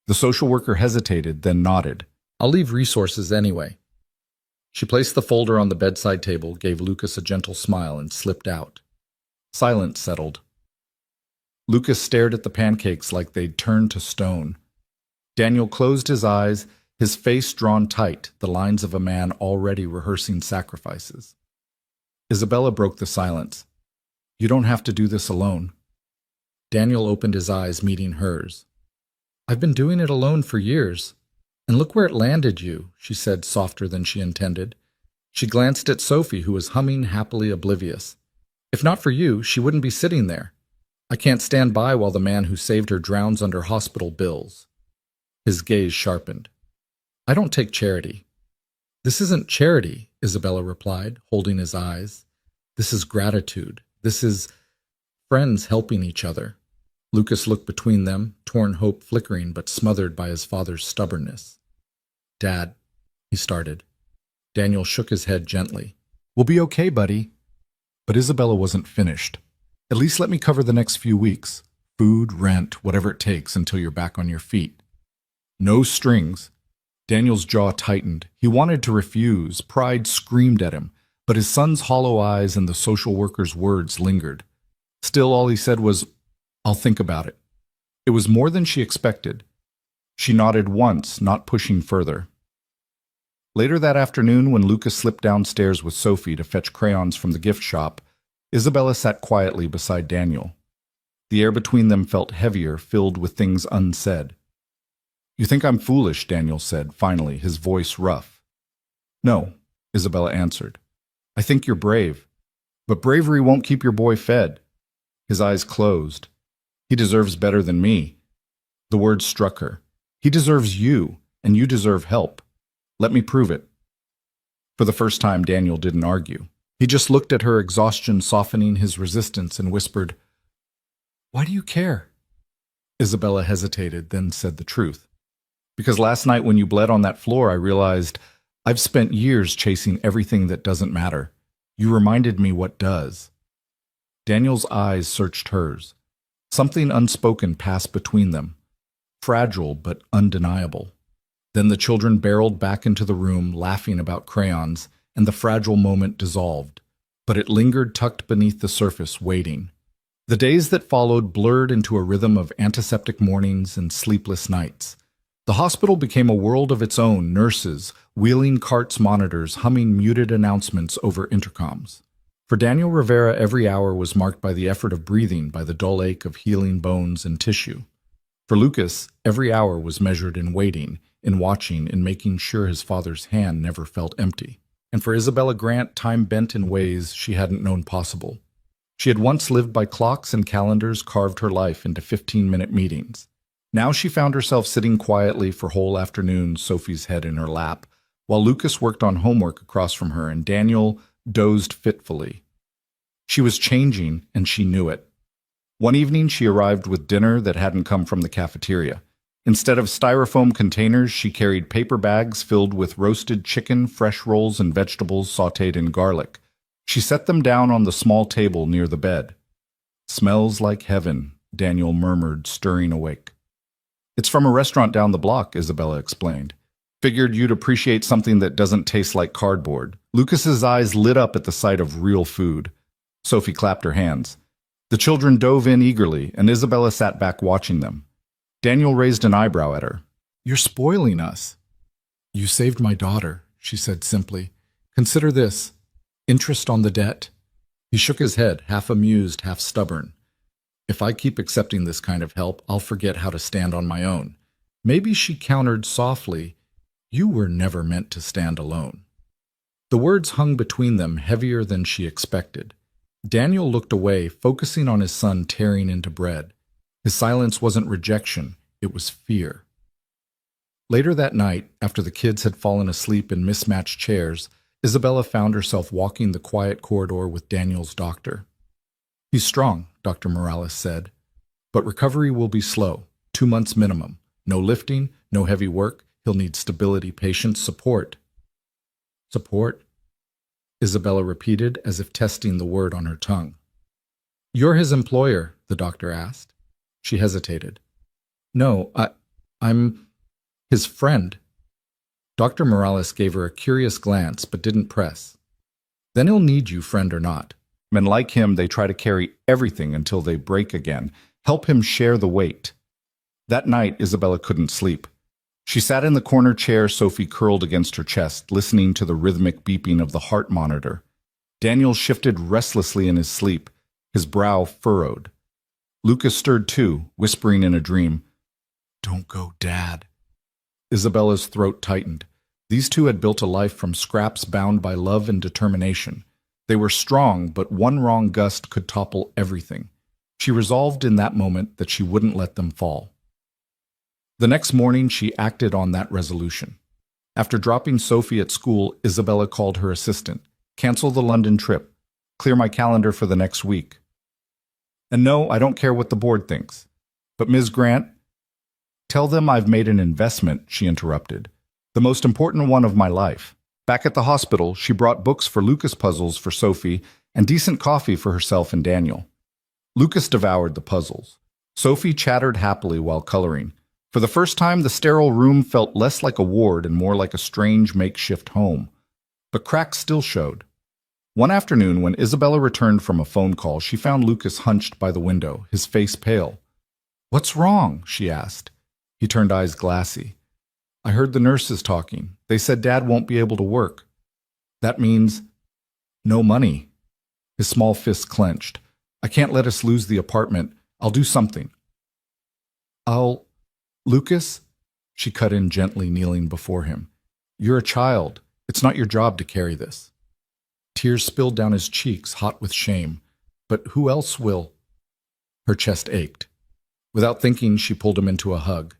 The social worker hesitated, then nodded. I'll leave resources anyway. She placed the folder on the bedside table, gave Lucas a gentle smile, and slipped out. Silence settled. Lucas stared at the pancakes like they'd turned to stone. Daniel closed his eyes, his face drawn tight, the lines of a man already rehearsing sacrifices. Isabella broke the silence. You don't have to do this alone. Daniel opened his eyes, meeting hers. I've been doing it alone for years. And look where it landed you, she said, softer than she intended. She glanced at Sophie, who was humming, happily oblivious. If not for you, she wouldn't be sitting there. I can't stand by while the man who saved her drowns under hospital bills. His gaze sharpened. I don't take charity. This isn't charity, Isabella replied, holding his eyes. This is gratitude. This is friends helping each other. Lucas looked between them, torn hope flickering but smothered by his father's stubbornness. Dad, he started. Daniel shook his head gently. We'll be okay, buddy. But Isabella wasn't finished. At least let me cover the next few weeks. Food, rent, whatever it takes until you're back on your feet. No strings. Daniel's jaw tightened. He wanted to refuse. Pride screamed at him, but his son's hollow eyes and the social worker's words lingered. Still, all he said was, I'll think about it. It was more than she expected. She nodded once, not pushing further. Later that afternoon, when Lucas slipped downstairs with Sophie to fetch crayons from the gift shop, Isabella sat quietly beside Daniel. The air between them felt heavier, filled with things unsaid. You think I'm foolish, Daniel said, finally, his voice rough. No, Isabella answered. I think you're brave. But bravery won't keep your boy fed. His eyes closed. He deserves better than me. The words struck her. He deserves you, and you deserve help. Let me prove it. For the first time, Daniel didn't argue. He just looked at her, exhaustion softening his resistance, and whispered, Why do you care? Isabella hesitated, then said the truth. Because last night when you bled on that floor, I realized I've spent years chasing everything that doesn't matter. You reminded me what does. Daniel's eyes searched hers. Something unspoken passed between them, fragile but undeniable. Then the children barreled back into the room, laughing about crayons, and the fragile moment dissolved. But it lingered tucked beneath the surface, waiting. The days that followed blurred into a rhythm of antiseptic mornings and sleepless nights. The hospital became a world of its own, nurses, wheeling carts, monitors, humming muted announcements over intercoms. For Daniel Rivera, every hour was marked by the effort of breathing, by the dull ache of healing bones and tissue. For Lucas, every hour was measured in waiting, in watching, in making sure his father's hand never felt empty. And for Isabella Grant, time bent in ways she hadn't known possible. She had once lived by clocks and calendars, carved her life into 15-minute meetings. Now she found herself sitting quietly for whole afternoons, Sophie's head in her lap, while Lucas worked on homework across from her and Daniel dozed fitfully. She was changing, and she knew it. One evening, she arrived with dinner that hadn't come from the cafeteria. Instead of styrofoam containers, she carried paper bags filled with roasted chicken, fresh rolls, and vegetables sautéed in garlic. She set them down on the small table near the bed. "Smells like heaven," Daniel murmured, stirring awake. "It's from a restaurant down the block," Isabella explained. "Figured you'd appreciate something that doesn't taste like cardboard." Lucas's eyes lit up at the sight of real food. Sophie clapped her hands. The children dove in eagerly, and Isabella sat back watching them. Daniel raised an eyebrow at her. "You're spoiling us." "You saved my daughter," she said simply. "Consider this. Interest on the debt." He shook his head, half amused, half stubborn. "If I keep accepting this kind of help, I'll forget how to stand on my own." Maybe she countered softly, "You were never meant to stand alone." The words hung between them heavier than she expected. Daniel looked away, focusing on his son tearing into bread. His silence wasn't rejection, it was fear. Later that night, after the kids had fallen asleep in mismatched chairs, Isabella found herself walking the quiet corridor with Daniel's doctor. "He's strong," Dr. Morales said, "but recovery will be slow, 2 months minimum. No lifting, no heavy work. He'll need stability, patience, support." "Support?" Isabella repeated, as if testing the word on her tongue. "You're his employer?" the doctor asked. She hesitated. "No, I'm his friend." Dr. Morales gave her a curious glance, but didn't press. "Then he'll need you, friend or not. Men like him, they try to carry everything until they break again. Help him share the weight." That night, Isabella couldn't sleep. She sat in the corner chair Sophie curled against her chest, listening to the rhythmic beeping of the heart monitor. Daniel shifted restlessly in his sleep, his brow furrowed. Lucas stirred too, whispering in a dream, "Don't go, Dad." Isabella's throat tightened. These two had built a life from scraps bound by love and determination. They were strong, but one wrong gust could topple everything. She resolved in that moment that she wouldn't let them fall. The next morning, she acted on that resolution. After dropping Sophie at school, Isabella called her assistant. "Cancel the London trip. Clear my calendar for the next week. And no, I don't care what the board thinks. But Ms. Grant—" "Tell them I've made an investment," she interrupted. "The most important one of my life." Back at the hospital, she brought books for Lucas puzzles for Sophie and decent coffee for herself and Daniel. Lucas devoured the puzzles. Sophie chattered happily while coloring. For the first time, the sterile room felt less like a ward and more like a strange makeshift home. But cracks still showed. One afternoon, when Isabella returned from a phone call, she found Lucas hunched by the window, his face pale. "What's wrong?" she asked. He turned eyes glassy. "I heard the nurses talking. They said Dad won't be able to work." "That means no money." His small fist clenched. "I can't let us lose the apartment. I'll do something." "Lucas?" She cut in gently, kneeling before him. "You're a child. It's not your job to carry this." Tears spilled down his cheeks, hot with shame. "But who else will?" Her chest ached. Without thinking, she pulled him into a hug.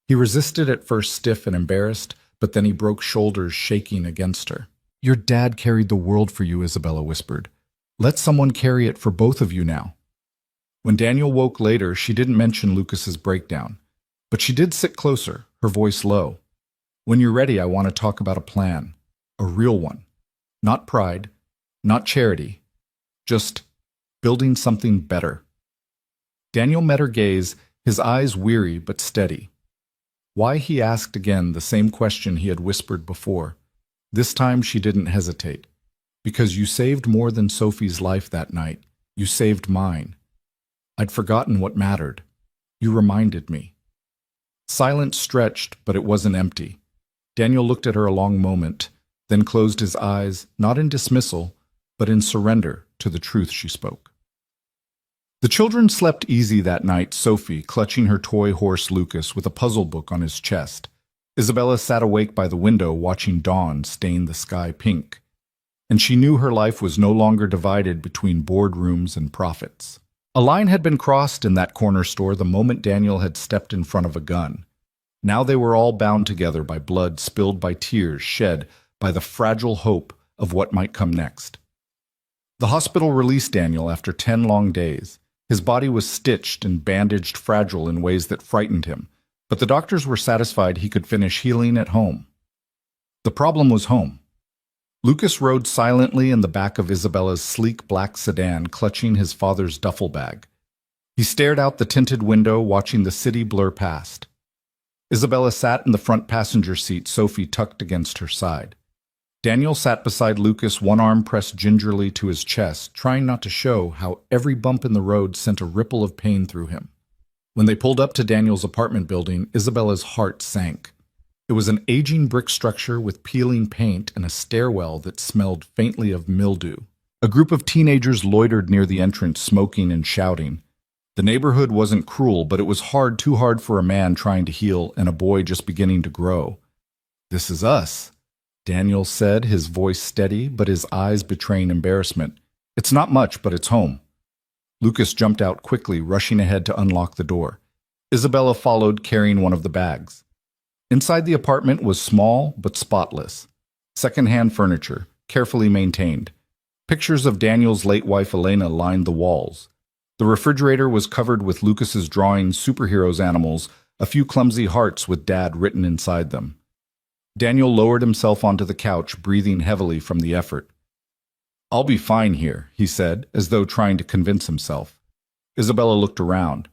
He resisted at first, stiff and embarrassed, but then he broke shoulders, shaking against her. "Your dad carried the world for you," Isabella whispered. "Let someone carry it for both of you now." When Daniel woke later, she didn't mention Lucas's breakdown. But she did sit closer, her voice low. "When you're ready, I want to talk about a plan. A real one. Not pride. Not charity. Just building something better." Daniel met her gaze, his eyes weary but steady. Why, he asked again the same question he had whispered before. This time she didn't hesitate. "Because you saved more than Sophie's life that night. You saved mine. I'd forgotten what mattered. You reminded me." Silence stretched, but it wasn't empty. Daniel looked at her a long moment, then closed his eyes, not in dismissal, but in surrender to the truth she spoke. The children slept easy that night, Sophie clutching her toy horse Lucas with a puzzle book on his chest. Isabella sat awake by the window watching dawn stain the sky pink. And she knew her life was no longer divided between boardrooms and profits. A line had been crossed in that corner store the moment Daniel had stepped in front of a gun. Now they were all bound together by blood spilled by tears shed by the fragile hope of what might come next. The hospital released Daniel after 10 long days. His body was stitched and bandaged fragile in ways that frightened him, but the doctors were satisfied he could finish healing at home. The problem was home. Lucas rode silently in the back of Isabella's sleek black sedan, clutching his father's duffel bag. He stared out the tinted window, watching the city blur past. Isabella sat in the front passenger seat, Sophie tucked against her side. Daniel sat beside Lucas, one arm pressed gingerly to his chest, trying not to show how every bump in the road sent a ripple of pain through him. When they pulled up to Daniel's apartment building, Isabella's heart sank. It was an aging brick structure with peeling paint and a stairwell that smelled faintly of mildew. A group of teenagers loitered near the entrance, smoking and shouting. The neighborhood wasn't cruel, but it was too hard for a man trying to heal and a boy just beginning to grow. "This is us," Daniel said, his voice steady, but his eyes betraying embarrassment. "It's not much, but it's home." Lucas jumped out quickly, rushing ahead to unlock the door. Isabella followed, carrying one of the bags. Inside the apartment was small but spotless. Second-hand furniture, carefully maintained. Pictures of Daniel's late wife Elena lined the walls. The refrigerator was covered with Lucas's drawing superheroes animals, a few clumsy hearts with Dad written inside them. Daniel lowered himself onto the couch, breathing heavily from the effort. "I'll be fine here," he said, as though trying to convince himself. Isabella looked around.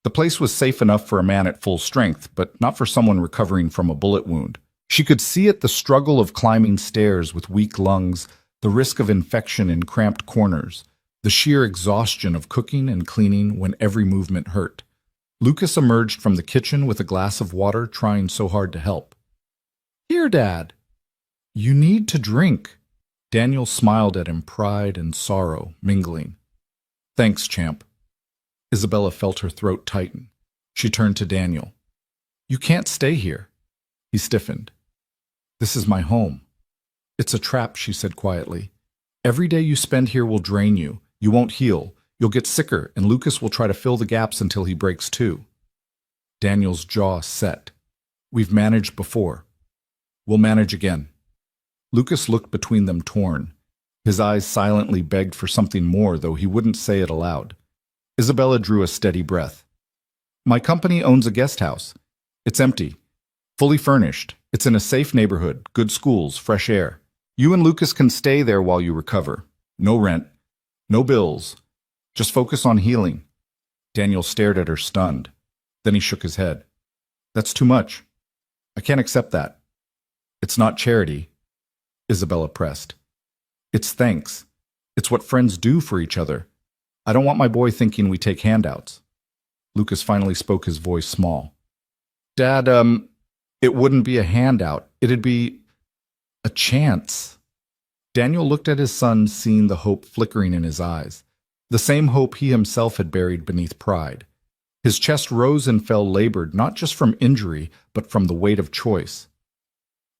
The place was safe enough for a man at full strength, but not for someone recovering from a bullet wound. She could see it, the struggle of climbing stairs with weak lungs, the risk of infection in cramped corners, the sheer exhaustion of cooking and cleaning when every movement hurt. Lucas emerged from the kitchen with a glass of water, trying so hard to help. "Here, Dad. You need to drink." Daniel smiled at him, pride and sorrow mingling. "Thanks, champ." Isabella felt her throat tighten. She turned to Daniel. "You can't stay here." He stiffened. "This is my home." "It's a trap," she said quietly. "Every day you spend here will drain you. You won't heal. You'll get sicker, and Lucas will try to fill the gaps until he breaks too." Daniel's jaw set. "We've managed before. We'll manage again." Lucas looked between them, torn. His eyes silently begged for something more, though he wouldn't say it aloud. Isabella drew a steady breath. "My company owns a guest house. It's empty. Fully furnished. It's in a safe neighborhood, good schools, fresh air. You and Lucas can stay there while you recover. No rent. No bills. Just focus on healing." Daniel stared at her, stunned. Then he shook his head. "That's too much. I can't accept that." "It's not charity," Isabella pressed. "It's thanks. It's what friends do for each other. I don't want my boy thinking we take handouts." Lucas finally spoke, his voice small. "Dad, it wouldn't be a handout. It'd be a chance." Daniel looked at his son, seeing the hope flickering in his eyes, the same hope he himself had buried beneath pride. His chest rose and fell, labored, not just from injury, but from the weight of choice.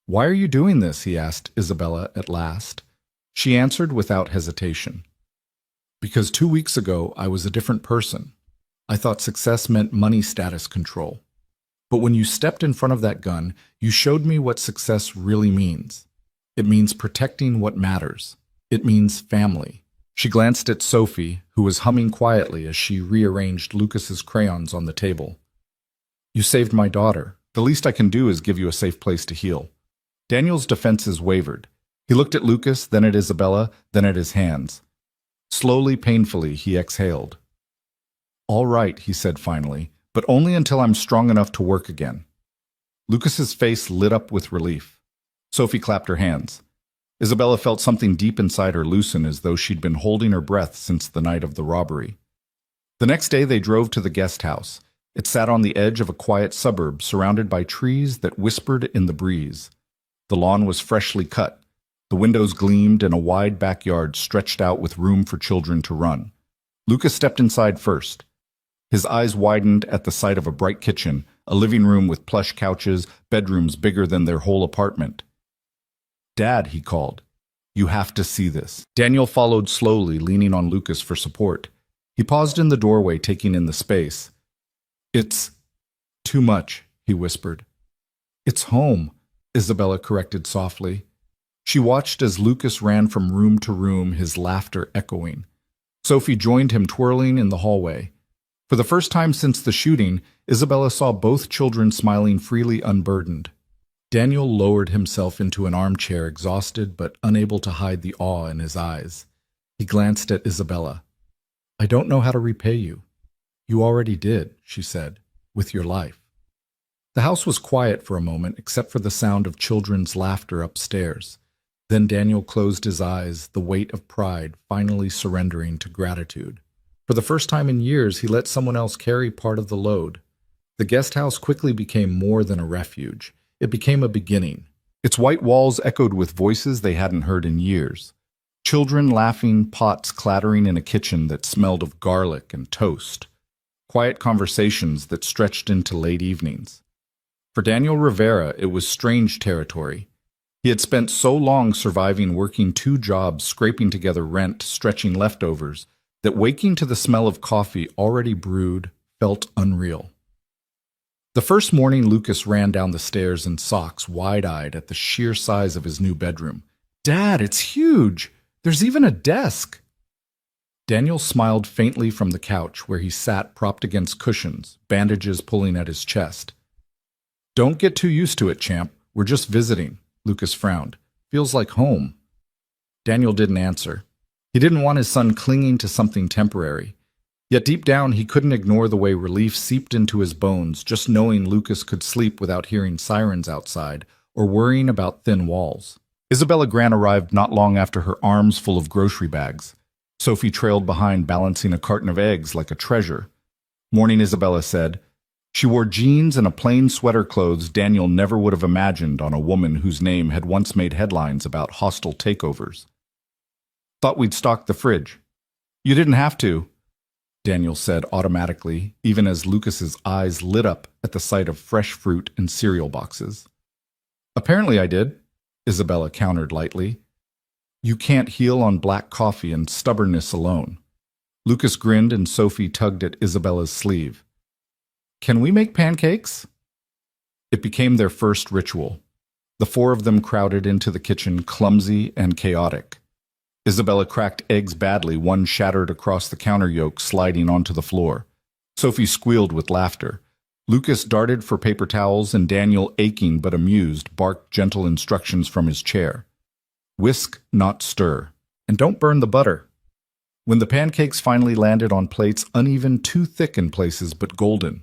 "Why are you doing this?" he asked Isabella at last. She answered without hesitation. "Because 2 weeks ago I was a different person. I thought success meant money, status, control. But when you stepped in front of that gun, you showed me what success really means. It means protecting what matters. It means family." She glanced at Sophie, who was humming quietly as she rearranged Lucas's crayons on the table. "You saved my daughter. The least I can do is give you a safe place to heal." Daniel's defenses wavered. He looked at Lucas, then at Isabella, then at his hands. Slowly, painfully, he exhaled. "All right," he said finally, "but only until I'm strong enough to work again." Lucas's face lit up with relief. Sophie clapped her hands. Isabella felt something deep inside her loosen, as though she'd been holding her breath since the night of the robbery. The next day they drove to the guest house. It sat on the edge of a quiet suburb, surrounded by trees that whispered in the breeze. The lawn was freshly cut. The windows gleamed, and a wide backyard stretched out with room for children to run. Lucas stepped inside first. His eyes widened at the sight of a bright kitchen, a living room with plush couches, bedrooms bigger than their whole apartment. "Dad," he called, "you have to see this." Daniel followed slowly, leaning on Lucas for support. He paused in the doorway, taking in the space. "It's too much," he whispered. "It's home," Isabella corrected softly. She watched as Lucas ran from room to room, his laughter echoing. Sophie joined him, twirling in the hallway. For the first time since the shooting, Isabella saw both children smiling freely, unburdened. Daniel lowered himself into an armchair, exhausted but unable to hide the awe in his eyes. He glanced at Isabella. "I don't know how to repay you." "You already did," she said, "with your life." The house was quiet for a moment, except for the sound of children's laughter upstairs. Then Daniel closed his eyes, the weight of pride finally surrendering to gratitude. For the first time in years, he let someone else carry part of the load. The guest house quickly became more than a refuge. It became a beginning. Its white walls echoed with voices they hadn't heard in years. Children laughing, pots clattering in a kitchen that smelled of garlic and toast. Quiet conversations that stretched into late evenings. For Daniel Rivera, it was strange territory. He had spent so long surviving, working 2 jobs, scraping together rent, stretching leftovers, that waking to the smell of coffee already brewed felt unreal. The first morning, Lucas ran down the stairs in socks, wide-eyed at the sheer size of his new bedroom. "Dad, it's huge! There's even a desk!" Daniel smiled faintly from the couch where he sat propped against cushions, bandages pulling at his chest. "Don't get too used to it, champ. We're just visiting." Lucas frowned. "Feels like home." Daniel didn't answer. He didn't want his son clinging to something temporary. Yet deep down, he couldn't ignore the way relief seeped into his bones, just knowing Lucas could sleep without hearing sirens outside or worrying about thin walls. Isabella Grant arrived not long after, her arms full of grocery bags. Sophie trailed behind, balancing a carton of eggs like a treasure. "Morning," Isabella said. She wore jeans and a plain sweater, clothes Daniel never would have imagined on a woman whose name had once made headlines about hostile takeovers. "Thought we'd stock the fridge." "You didn't have to," Daniel said automatically, even as Lucas's eyes lit up at the sight of fresh fruit and cereal boxes. "Apparently I did," Isabella countered lightly. "You can't heal on black coffee and stubbornness alone." Lucas grinned and Sophie tugged at Isabella's sleeve. "Can we make pancakes?" It became their first ritual. The 4 of them crowded into the kitchen, clumsy and chaotic. Isabella cracked eggs badly, one shattered across the counter yolk, sliding onto the floor. Sophie squealed with laughter. Lucas darted for paper towels, and Daniel, aching but amused, barked gentle instructions from his chair. "Whisk, not stir. And don't burn the butter." When the pancakes finally landed on plates, uneven, too thick in places, but golden,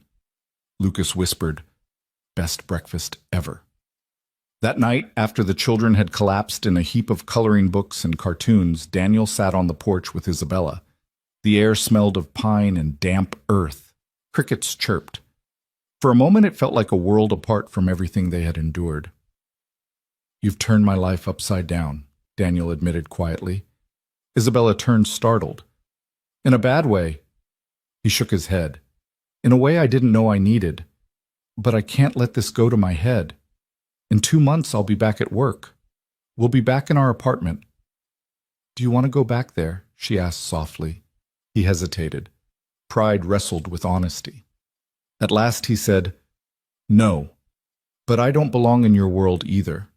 Lucas whispered, "Best breakfast ever." That night, after the children had collapsed in a heap of coloring books and cartoons, Daniel sat on the porch with Isabella. The air smelled of pine and damp earth. Crickets chirped. For a moment, it felt like a world apart from everything they had endured. "You've turned my life upside down," Daniel admitted quietly. Isabella turned, startled. "In a bad way." He shook his head. "In a way I didn't know I needed. But I can't let this go to my head. In 2 months, I'll be back at work. We'll be back in our apartment." "Do you want to go back there?" she asked softly. He hesitated. Pride wrestled with honesty. At last he said, "No, but I don't belong in your world either."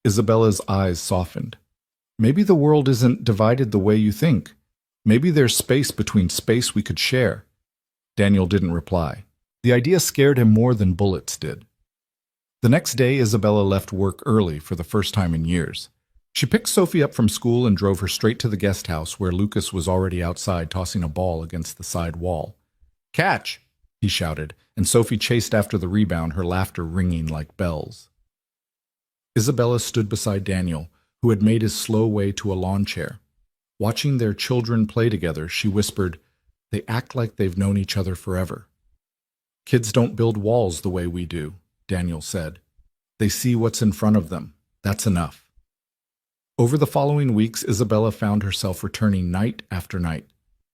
Isabella's eyes softened. "Maybe the world isn't divided the way you think. Maybe there's space between space we could share." Daniel didn't reply. The idea scared him more than bullets did. The next day, Isabella left work early for the first time in years. She picked Sophie up from school and drove her straight to the guest house where Lucas was already outside tossing a ball against the side wall. "Catch!" he shouted, and Sophie chased after the rebound, her laughter ringing like bells. Isabella stood beside Daniel, who had made his slow way to a lawn chair. Watching their children play together, she whispered, "They act like they've known each other forever." "Kids don't build walls the way we do," Daniel said. "They see what's in front of them. That's enough." Over the following weeks, Isabella found herself returning night after night.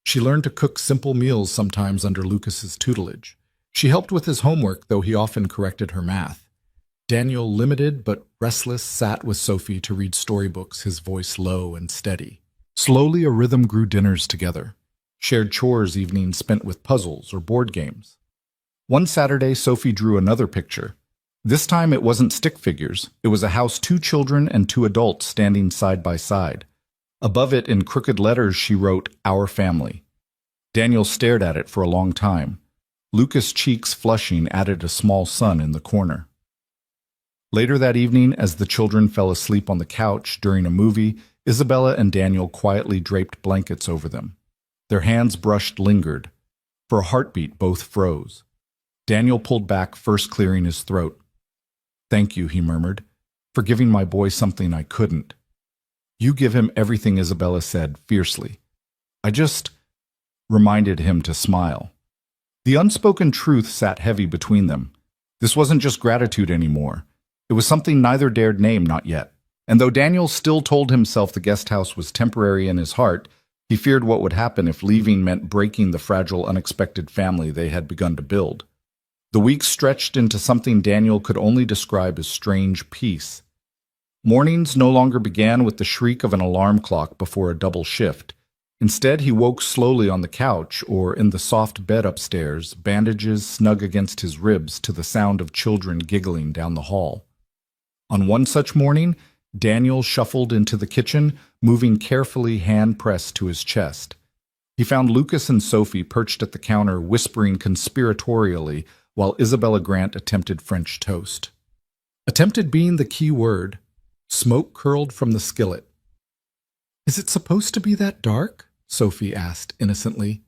She learned to cook simple meals, sometimes under Lucas's tutelage. She helped with his homework, though he often corrected her math. Daniel, limited but restless, sat with Sophie to read storybooks, his voice low and steady. Slowly, a rhythm grew. Dinners together, shared chores, evenings spent with puzzles or board games. One Saturday, Sophie drew another picture. This time it wasn't stick figures. It was a house, two children and two adults standing side by side. Above it, in crooked letters, she wrote, "Our family." Daniel stared at it for a long time. Lucas' cheeks flushing added a small sun in the corner. Later that evening, as the children fell asleep on the couch during a movie, Isabella and Daniel quietly draped blankets over them. Their hands brushed lingered. For a heartbeat, both froze. Daniel pulled back, first clearing his throat. "Thank you," he murmured, "for giving my boy something I couldn't." "You give him everything," Isabella said, fiercely. "I just—" reminded him to smile. The unspoken truth sat heavy between them. This wasn't just gratitude anymore. It was something neither dared name, not yet. And though Daniel still told himself the guest house was temporary in his heart, he feared what would happen if leaving meant breaking the fragile, unexpected family they had begun to build. The weeks stretched into something Daniel could only describe as strange peace. Mornings no longer began with the shriek of an alarm clock before a double shift. Instead, he woke slowly on the couch or in the soft bed upstairs, bandages snug against his ribs to the sound of children giggling down the hall. On one such morning, Daniel shuffled into the kitchen, moving carefully, hand pressed to his chest. He found Lucas and Sophie perched at the counter, whispering conspiratorially, while Isabella Grant attempted French toast. Attempted being the key word. Smoke curled from the skillet. "Is it supposed to be that dark?" Sophie asked innocently.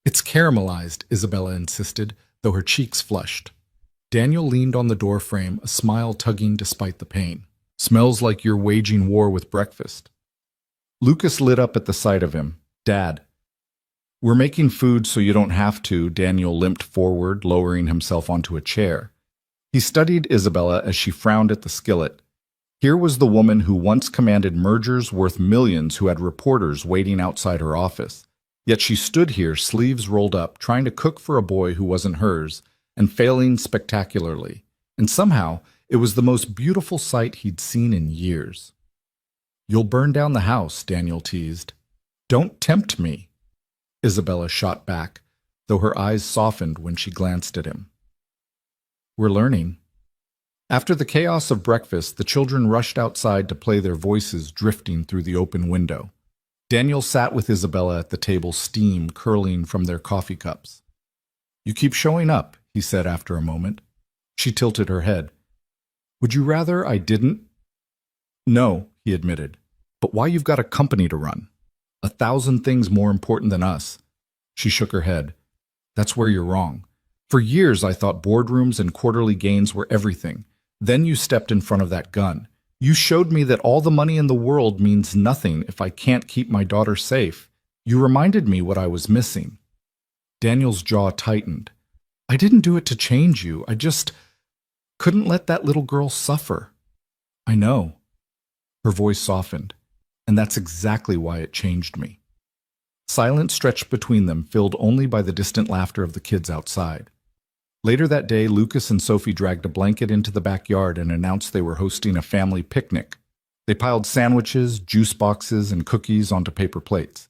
"It's caramelized," Isabella insisted, though her cheeks flushed. Daniel leaned on the doorframe, a smile tugging despite the pain. "Smells like you're waging war with breakfast." Lucas lit up at the sight of him. "Dad." "We're making food so you don't have to." Daniel limped forward, lowering himself onto a chair. He studied Isabella as she frowned at the skillet. Here was the woman who once commanded mergers worth millions, who had reporters waiting outside her office. Yet she stood here, sleeves rolled up, trying to cook for a boy who wasn't hers, and failing spectacularly. And somehow, it was the most beautiful sight he'd seen in years. "You'll burn down the house," Daniel teased. "Don't tempt me," Isabella shot back, though her eyes softened when she glanced at him. "We're learning." After the chaos of breakfast, the children rushed outside to play, their voices drifting through the open window. Daniel sat with Isabella at the table, steam curling from their coffee cups. "You keep showing up," he said after a moment. She tilted her head. "Would you rather I didn't?" "No," he admitted. "But why? You've got a company to run. 1,000 things more important than us." She shook her head. "That's where you're wrong. For years I thought boardrooms and quarterly gains were everything. Then you stepped in front of that gun. You showed me that all the money in the world means nothing if I can't keep my daughter safe. You reminded me what I was missing." Daniel's jaw tightened. "I didn't do it to change you. I just couldn't let that little girl suffer." "I know." Her voice softened. "And that's exactly why it changed me." Silence stretched between them, filled only by the distant laughter of the kids outside. Later that day, Lucas and Sophie dragged a blanket into the backyard and announced they were hosting a family picnic. They piled sandwiches, juice boxes, and cookies onto paper plates.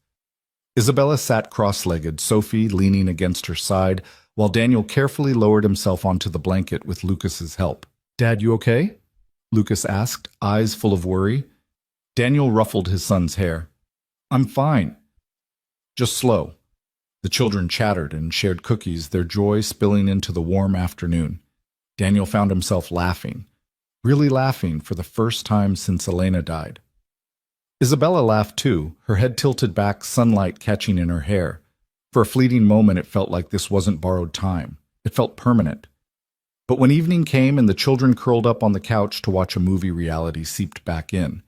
Isabella sat cross-legged, Sophie leaning against her side, while Daniel carefully lowered himself onto the blanket with Lucas's help. "Dad, you okay?" Lucas asked, eyes full of worry. Daniel ruffled his son's hair. "I'm fine. Just slow." The children chattered and shared cookies, their joy spilling into the warm afternoon. Daniel found himself laughing, really laughing for the first time since Elena died. Isabella laughed too, her head tilted back, sunlight catching in her hair. For a fleeting moment it felt like this wasn't borrowed time. It felt permanent. But when evening came and the children curled up on the couch to watch a movie, reality seeped back in.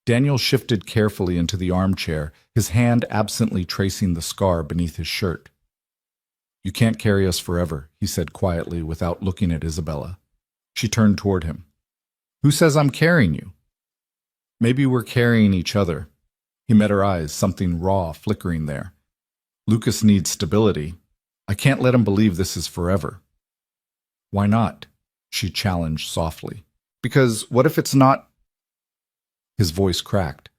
Daniel shifted carefully into the armchair, his hand absently tracing the scar beneath his shirt. "You can't carry us forever," he said quietly without looking at Isabella. She turned toward him. "Who says I'm carrying you?" "Maybe we're carrying each other." He met her eyes, something raw flickering there. "Lucas needs stability. I can't let him believe this is forever." "Why not?" she challenged softly. "Because what if it's not—" His voice cracked.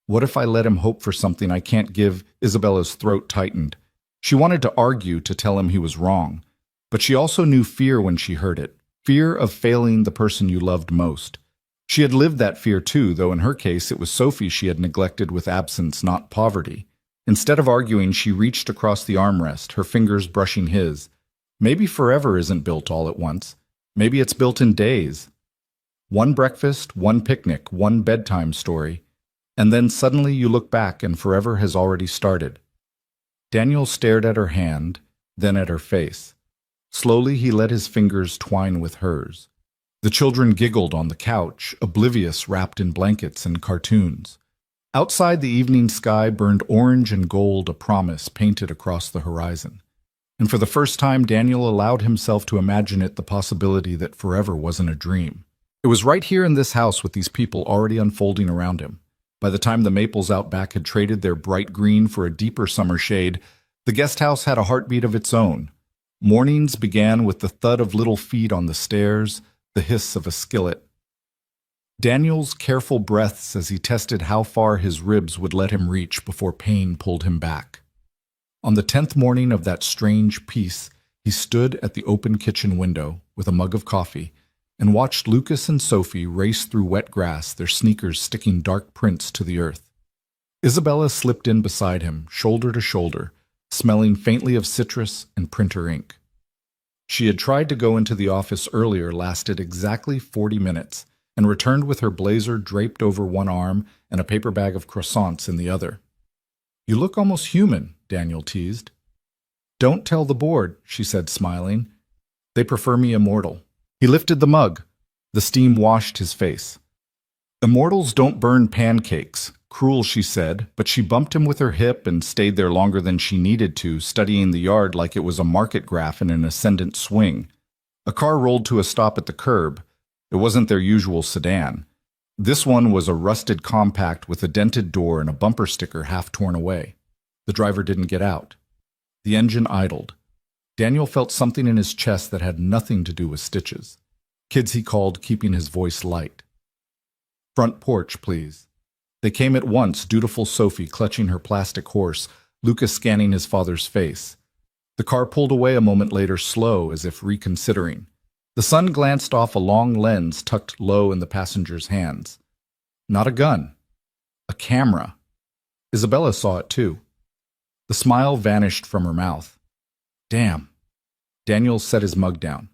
"What if I let him hope for something I can't give?" Isabella's throat tightened. She wanted to argue, to tell him he was wrong. But she also knew fear when she heard it. Fear of failing the person you loved most. She had lived that fear too, though in her case it was Sophie she had neglected with absence, not poverty. Instead of arguing, she reached across the armrest, her fingers brushing his. Maybe forever isn't built all at once. Maybe it's built in days. One breakfast, one picnic, one bedtime story. And then suddenly you look back and forever has already started. Daniel stared at her hand, then at her face. Slowly he let his fingers twine with hers. The children giggled on the couch, oblivious, wrapped in blankets and cartoons. Outside, the evening sky burned orange and gold, a promise painted across the horizon. And for the first time, Daniel allowed himself to imagine it, the possibility that forever wasn't a dream. It was right here in this house with these people already unfolding around him. By the time the maples out back had traded their bright green for a deeper summer shade, the guest house had a heartbeat of its own. Mornings began with the thud of little feet on the stairs, the hiss of a skillet. Daniel's careful breaths as he tested how far his ribs would let him reach before pain pulled him back. On the 10th morning of that strange peace, he stood at the open kitchen window with a mug of coffee and watched Lucas and Sophie race through wet grass, their sneakers sticking dark prints to the earth. Isabella slipped in beside him, shoulder to shoulder, smelling faintly of citrus and printer ink. She had tried to go into the office earlier, lasted exactly 40 minutes, and returned with her blazer draped over one arm and a paper bag of croissants in the other. "You look almost human," Daniel teased. "Don't tell the board," she said, smiling. "They prefer me immortal." He lifted the mug. The steam washed his face. "Immortals don't burn pancakes." Cruel, she said, but she bumped him with her hip and stayed there longer than she needed to, studying the yard like it was a market graph in an ascendant swing. A car rolled to a stop at the curb. It wasn't their usual sedan. This one was a rusted compact with a dented door and a bumper sticker half torn away. The driver didn't get out. The engine idled. Daniel felt something in his chest that had nothing to do with stitches. "Kids," he called, keeping his voice light. "Front porch, please." They came at once, dutiful Sophie clutching her plastic horse, Lucas scanning his father's face. The car pulled away a moment later, slow, as if reconsidering. The sun glanced off a long lens tucked low in the passenger's hands. Not a gun. A camera. Isabella saw it too. The smile vanished from her mouth. "Damn." Daniel set his mug down.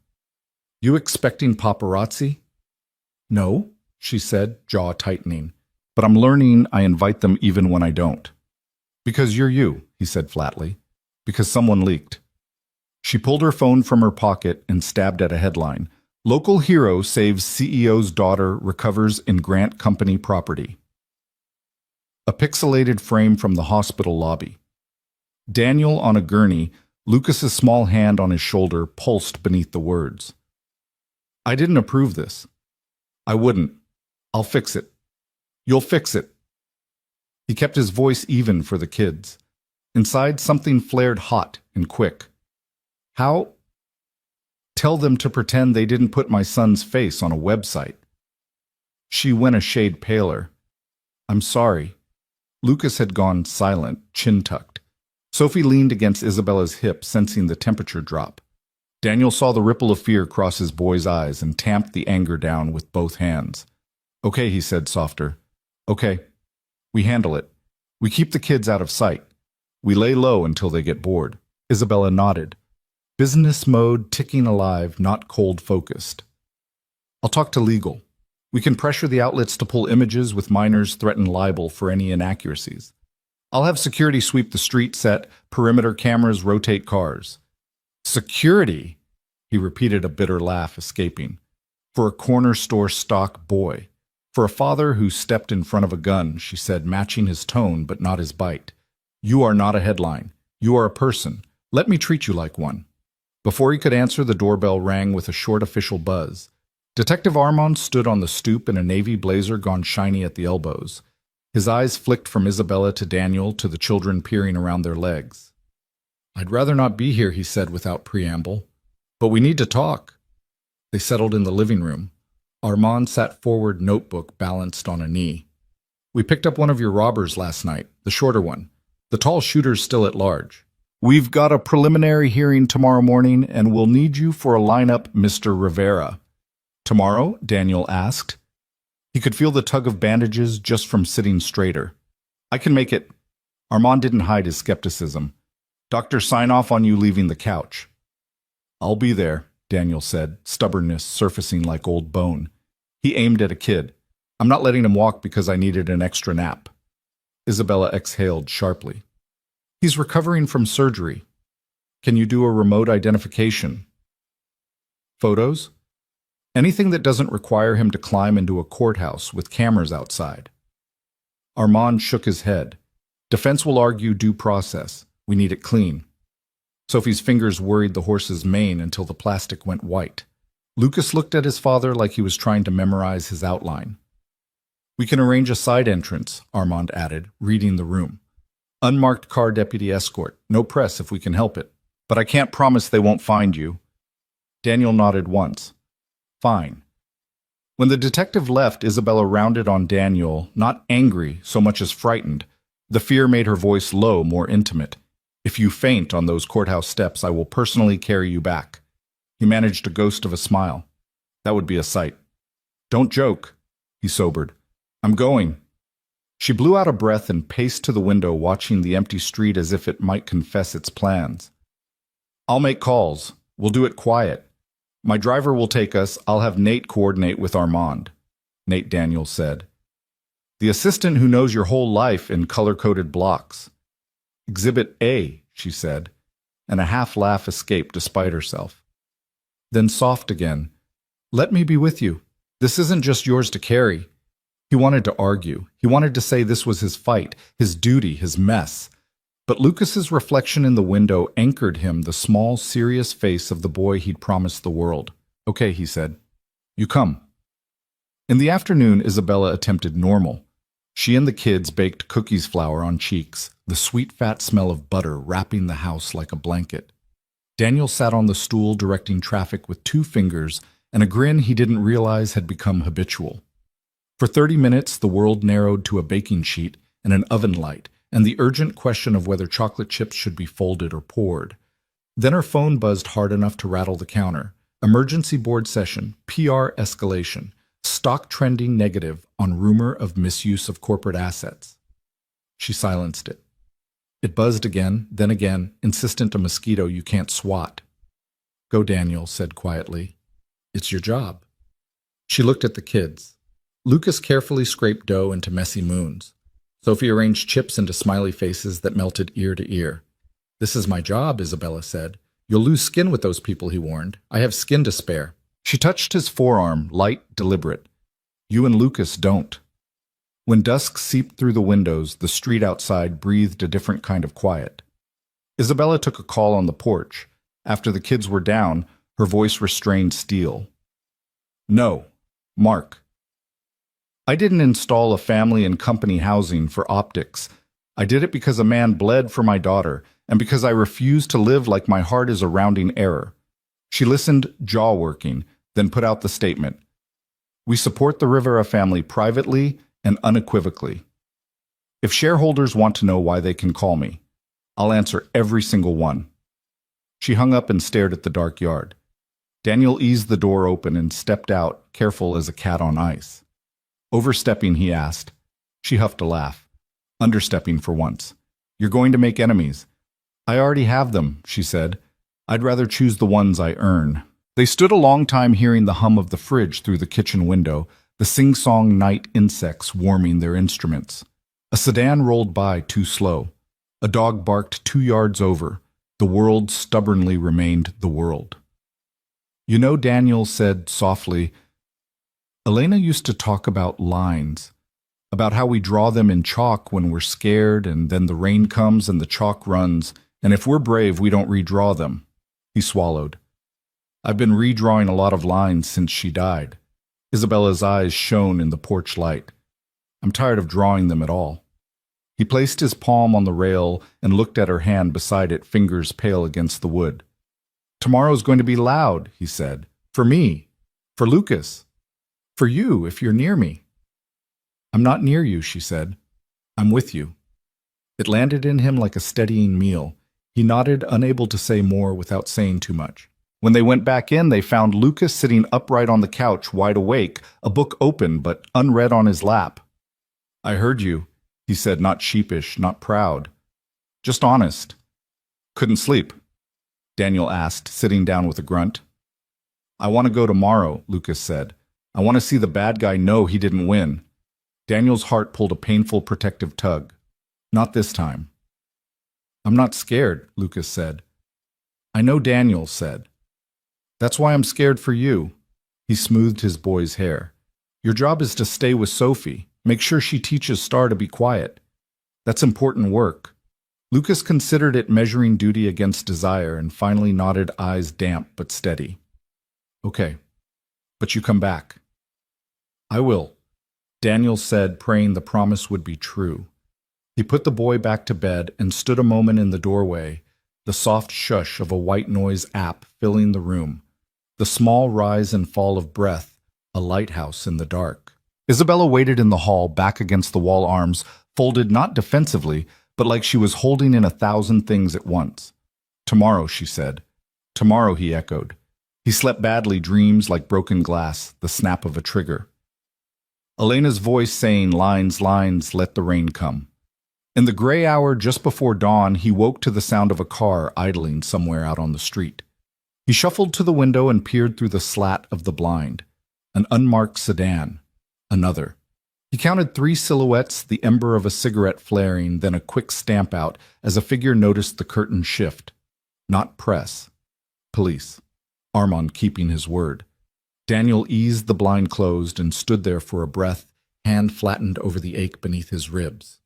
"You expecting paparazzi?" "No," she said, jaw tightening. "But I'm learning I invite them even when I don't." "Because you're you," he said flatly. "Because someone leaked." She pulled her phone from her pocket and stabbed at a headline. "Local hero saves CEO's daughter, recovers in Grant Company property." A pixelated frame from the hospital lobby. Daniel on a gurney, Lucas's small hand on his shoulder, pulsed beneath the words. "I didn't approve this." "I wouldn't. I'll fix it." "You'll fix it." He kept his voice even for the kids. Inside, something flared hot and quick. "How?" "Tell them to pretend they didn't put my son's face on a website." She went a shade paler. "I'm sorry." Lucas had gone silent, chin tucked. Sophie leaned against Isabella's hip, sensing the temperature drop. Daniel saw the ripple of fear cross his boy's eyes and tamped the anger down with both hands. "Okay," he said softer. "Okay. We handle it. We keep the kids out of sight. We lay low until they get bored." Isabella nodded. Business mode ticking alive, not cold-focused. "I'll talk to legal. We can pressure the outlets to pull images with minors, threaten libel for any inaccuracies. I'll have security sweep the street set, perimeter cameras rotate cars." "Security?" He repeated, a bitter laugh escaping. "For a corner store stock boy. For a father who stepped in front of a gun," she said, matching his tone but not his bite. "You are not a headline. You are a person. Let me treat you like one." Before he could answer, the doorbell rang with a short official buzz. Detective Armand stood on the stoop in a navy blazer gone shiny at the elbows. His eyes flicked from Isabella to Daniel to the children peering around their legs. "I'd rather not be here," he said without preamble. "But we need to talk." They settled in the living room. Armand sat forward, notebook balanced on a knee. "We picked up one of your robbers last night, the shorter one. The tall shooter's still at large." We've got a preliminary hearing tomorrow morning, and we'll need you for a lineup, Mr. Rivera. Tomorrow? Daniel asked. He could feel the tug of bandages just from sitting straighter. I can make it. Armand didn't hide his skepticism. Doctor, sign off on you leaving the couch. I'll be there, Daniel said, stubbornness surfacing like old bone. He aimed at a kid. I'm not letting him walk because I needed an extra nap. Isabella exhaled sharply. He's recovering from surgery. Can you do a remote identification? Photos? Anything that doesn't require him to climb into a courthouse with cameras outside. Armand shook his head. Defense will argue due process. We need it clean. Sophie's fingers worried the horse's mane until the plastic went white. Lucas looked at his father like he was trying to memorize his outline. We can arrange a side entrance, Armand added, reading the room. Unmarked car deputy escort. No press if we can help it. But I can't promise they won't find you. Daniel nodded once. Fine. When the detective left, Isabella rounded on Daniel, not angry so much as frightened. The fear made her voice low, more intimate. If you faint on those courthouse steps, I will personally carry you back. He managed a ghost of a smile. That would be a sight. Don't joke. He sobered. I'm going. She blew out a breath and paced to the window, watching the empty street as if it might confess its plans. I'll make calls. We'll do it quiet. My driver will take us. I'll have Nate coordinate with Armand, Nate Daniels said. The assistant who knows your whole life in color-coded blocks. Exhibit A, she said, and a half-laugh escaped despite herself. Then soft again. Let me be with you. This isn't just yours to carry. He wanted to argue. He wanted to say this was his fight, his duty, his mess. But Lucas's reflection in the window anchored him the small, serious face of the boy he'd promised the world. Okay, he said. You come. In the afternoon, Isabella attempted normal. She and the kids baked cookies flour on cheeks, the sweet fat smell of butter wrapping the house like a blanket. Daniel sat on the stool directing traffic with 2 fingers and a grin he didn't realize had become habitual. For 30 minutes, the world narrowed to a baking sheet and an oven light, and the urgent question of whether chocolate chips should be folded or poured. Then her phone buzzed hard enough to rattle the counter. Emergency board session, PR escalation, stock trending negative on rumor of misuse of corporate assets. She silenced it. It buzzed again, then again, insistent a mosquito you can't swat. Go, Daniel said quietly. It's your job. She looked at the kids. Lucas carefully scraped dough into messy moons. Sophie arranged chips into smiley faces that melted ear to ear. This is my job, Isabella said. You'll lose skin with those people, he warned. I have skin to spare. She touched his forearm, light, deliberate. You and Lucas don't. When dusk seeped through the windows, the street outside breathed a different kind of quiet. Isabella took a call on the porch. After the kids were down, her voice restrained steel. No. Mark. I didn't install a family and company housing for optics. I did it because a man bled for my daughter, and because I refused to live like my heart is a rounding error. She listened, jaw-working, then put out the statement. We support the Rivera family privately and unequivocally. If shareholders want to know why they can call me, I'll answer every single one. She hung up and stared at the dark yard. Daniel eased the door open and stepped out, careful as a cat on ice. Overstepping, he asked. She huffed a laugh. Understepping for once. You're going to make enemies. I already have them, she said. I'd rather choose the ones I earn. They stood a long time hearing the hum of the fridge through the kitchen window, the sing-song night insects warming their instruments. A sedan rolled by too slow. A dog barked 2 yards over. The world stubbornly remained the world. You know, Daniel said softly, Elena used to talk about lines, about how we draw them in chalk when we're scared, and then the rain comes and the chalk runs, and if we're brave, we don't redraw them. He swallowed. I've been redrawing a lot of lines since she died. Isabella's eyes shone in the porch light. I'm tired of drawing them at all. He placed his palm on the rail and looked at her hand beside it, fingers pale against the wood. Tomorrow's going to be loud, he said. For me. For Lucas. For you, if you're near me. I'm not near you, she said. I'm with you. It landed in him like a steadying meal. He nodded, unable to say more without saying too much. When they went back in, they found Lucas sitting upright on the couch, wide awake, a book open but unread on his lap. "I heard you," he said, not sheepish, not proud. "Just honest." "Couldn't sleep?" Daniel asked, sitting down with a grunt. "I want to go tomorrow," Lucas said. "I want to see the bad guy know he didn't win." Daniel's heart pulled a painful protective tug. "Not this time." "I'm not scared," Lucas said. "I know," Daniel said. "That's why I'm scared for you." He smoothed his boy's hair. "Your job is to stay with Sophie. Make sure she teaches Star to be quiet. That's important work." Lucas considered it, measuring duty against desire, and finally nodded, eyes damp but steady. "Okay, but you come back." "I will," Daniel said, praying the promise would be true. He put the boy back to bed and stood a moment in the doorway, the soft shush of a white noise app filling the room, the small rise and fall of breath, a lighthouse in the dark. Isabella waited in the hall, back against the wall, arms folded not defensively, but like she was holding in 1,000 things at once. "Tomorrow," she said. "Tomorrow," he echoed. He slept badly, dreams like broken glass, the snap of a trigger. Elena's voice saying, "Lines, lines, let the rain come." In the gray hour just before dawn, he woke to the sound of a car idling somewhere out on the street. He shuffled to the window and peered through the slat of the blind. An unmarked sedan. Another. He counted 3 silhouettes, the ember of a cigarette flaring, then a quick stamp out as a figure noticed the curtain shift. Not press. Police. Armand keeping his word. Daniel eased the blind closed and stood there for a breath, hand flattened over the ache beneath his ribs.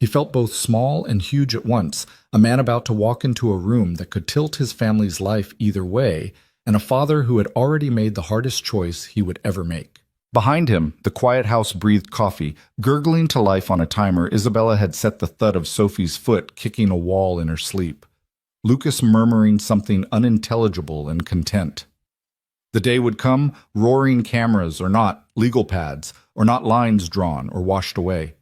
He felt both small and huge at once, a man about to walk into a room that could tilt his family's life either way, and a father who had already made the hardest choice he would ever make. Behind him, the quiet house breathed coffee. Gurgling to life on a timer, Isabella had set the thud of Sophie's foot kicking a wall in her sleep. Lucas murmuring something unintelligible and content. The day would come, roaring cameras or not, legal pads, or not lines drawn or washed away.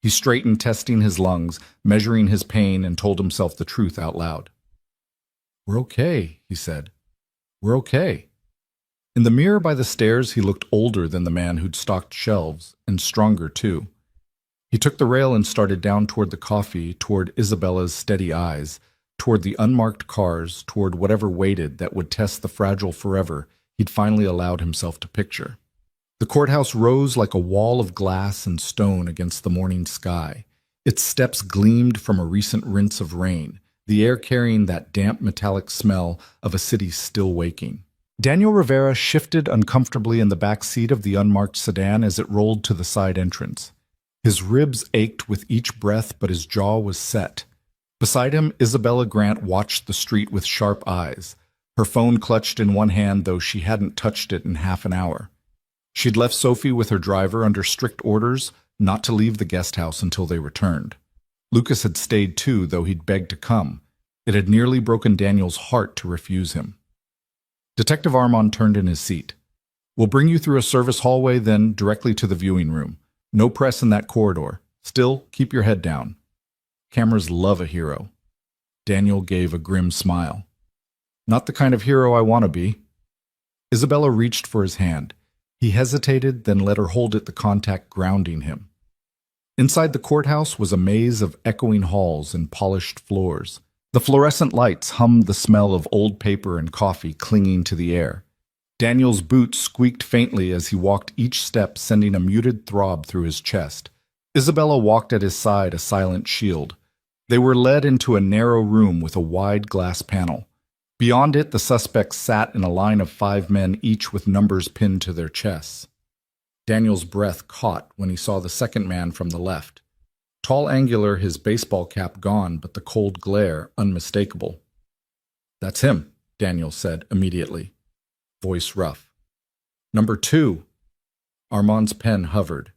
He straightened, testing his lungs, measuring his pain, and told himself the truth out loud. "We're okay," he said. "We're okay." In the mirror by the stairs, he looked older than the man who'd stocked shelves, and stronger too. He took the rail and started down toward the coffee, toward Isabella's steady eyes, toward the unmarked cars, toward whatever waited that would test the fragile forever he'd finally allowed himself to picture. The courthouse rose like a wall of glass and stone against the morning sky. Its steps gleamed from a recent rinse of rain, the air carrying that damp metallic smell of a city still waking. Daniel Rivera shifted uncomfortably in the back seat of the unmarked sedan as it rolled to the side entrance. His ribs ached with each breath, but his jaw was set. Beside him, Isabella Grant watched the street with sharp eyes, her phone clutched in one hand, though she hadn't touched it in half an hour. She'd left Sophie with her driver under strict orders not to leave the guest house until they returned. Lucas had stayed too, though he'd begged to come. It had nearly broken Daniel's heart to refuse him. Detective Armand turned in his seat. "We'll bring you through a service hallway, then directly to the viewing room. No press in that corridor. Still, keep your head down. Cameras love a hero." Daniel gave a grim smile. "Not the kind of hero I want to be." Isabella reached for his hand. He hesitated, then let her hold it, the contact grounding him. Inside the courthouse was a maze of echoing halls and polished floors. The fluorescent lights hummed the smell of old paper and coffee clinging to the air. Daniel's boots squeaked faintly as he walked each step, sending a muted throb through his chest. Isabella walked at his side, a silent shield. They were led into a narrow room with a wide glass panel. Beyond it, the suspects sat in a line of 5 men, each with numbers pinned to their chests. Daniel's breath caught when he saw the second man from the left. Tall, angular, his baseball cap gone, but the cold glare unmistakable. "That's him," Daniel said immediately, voice rough. "Number 2. Armand's pen hovered.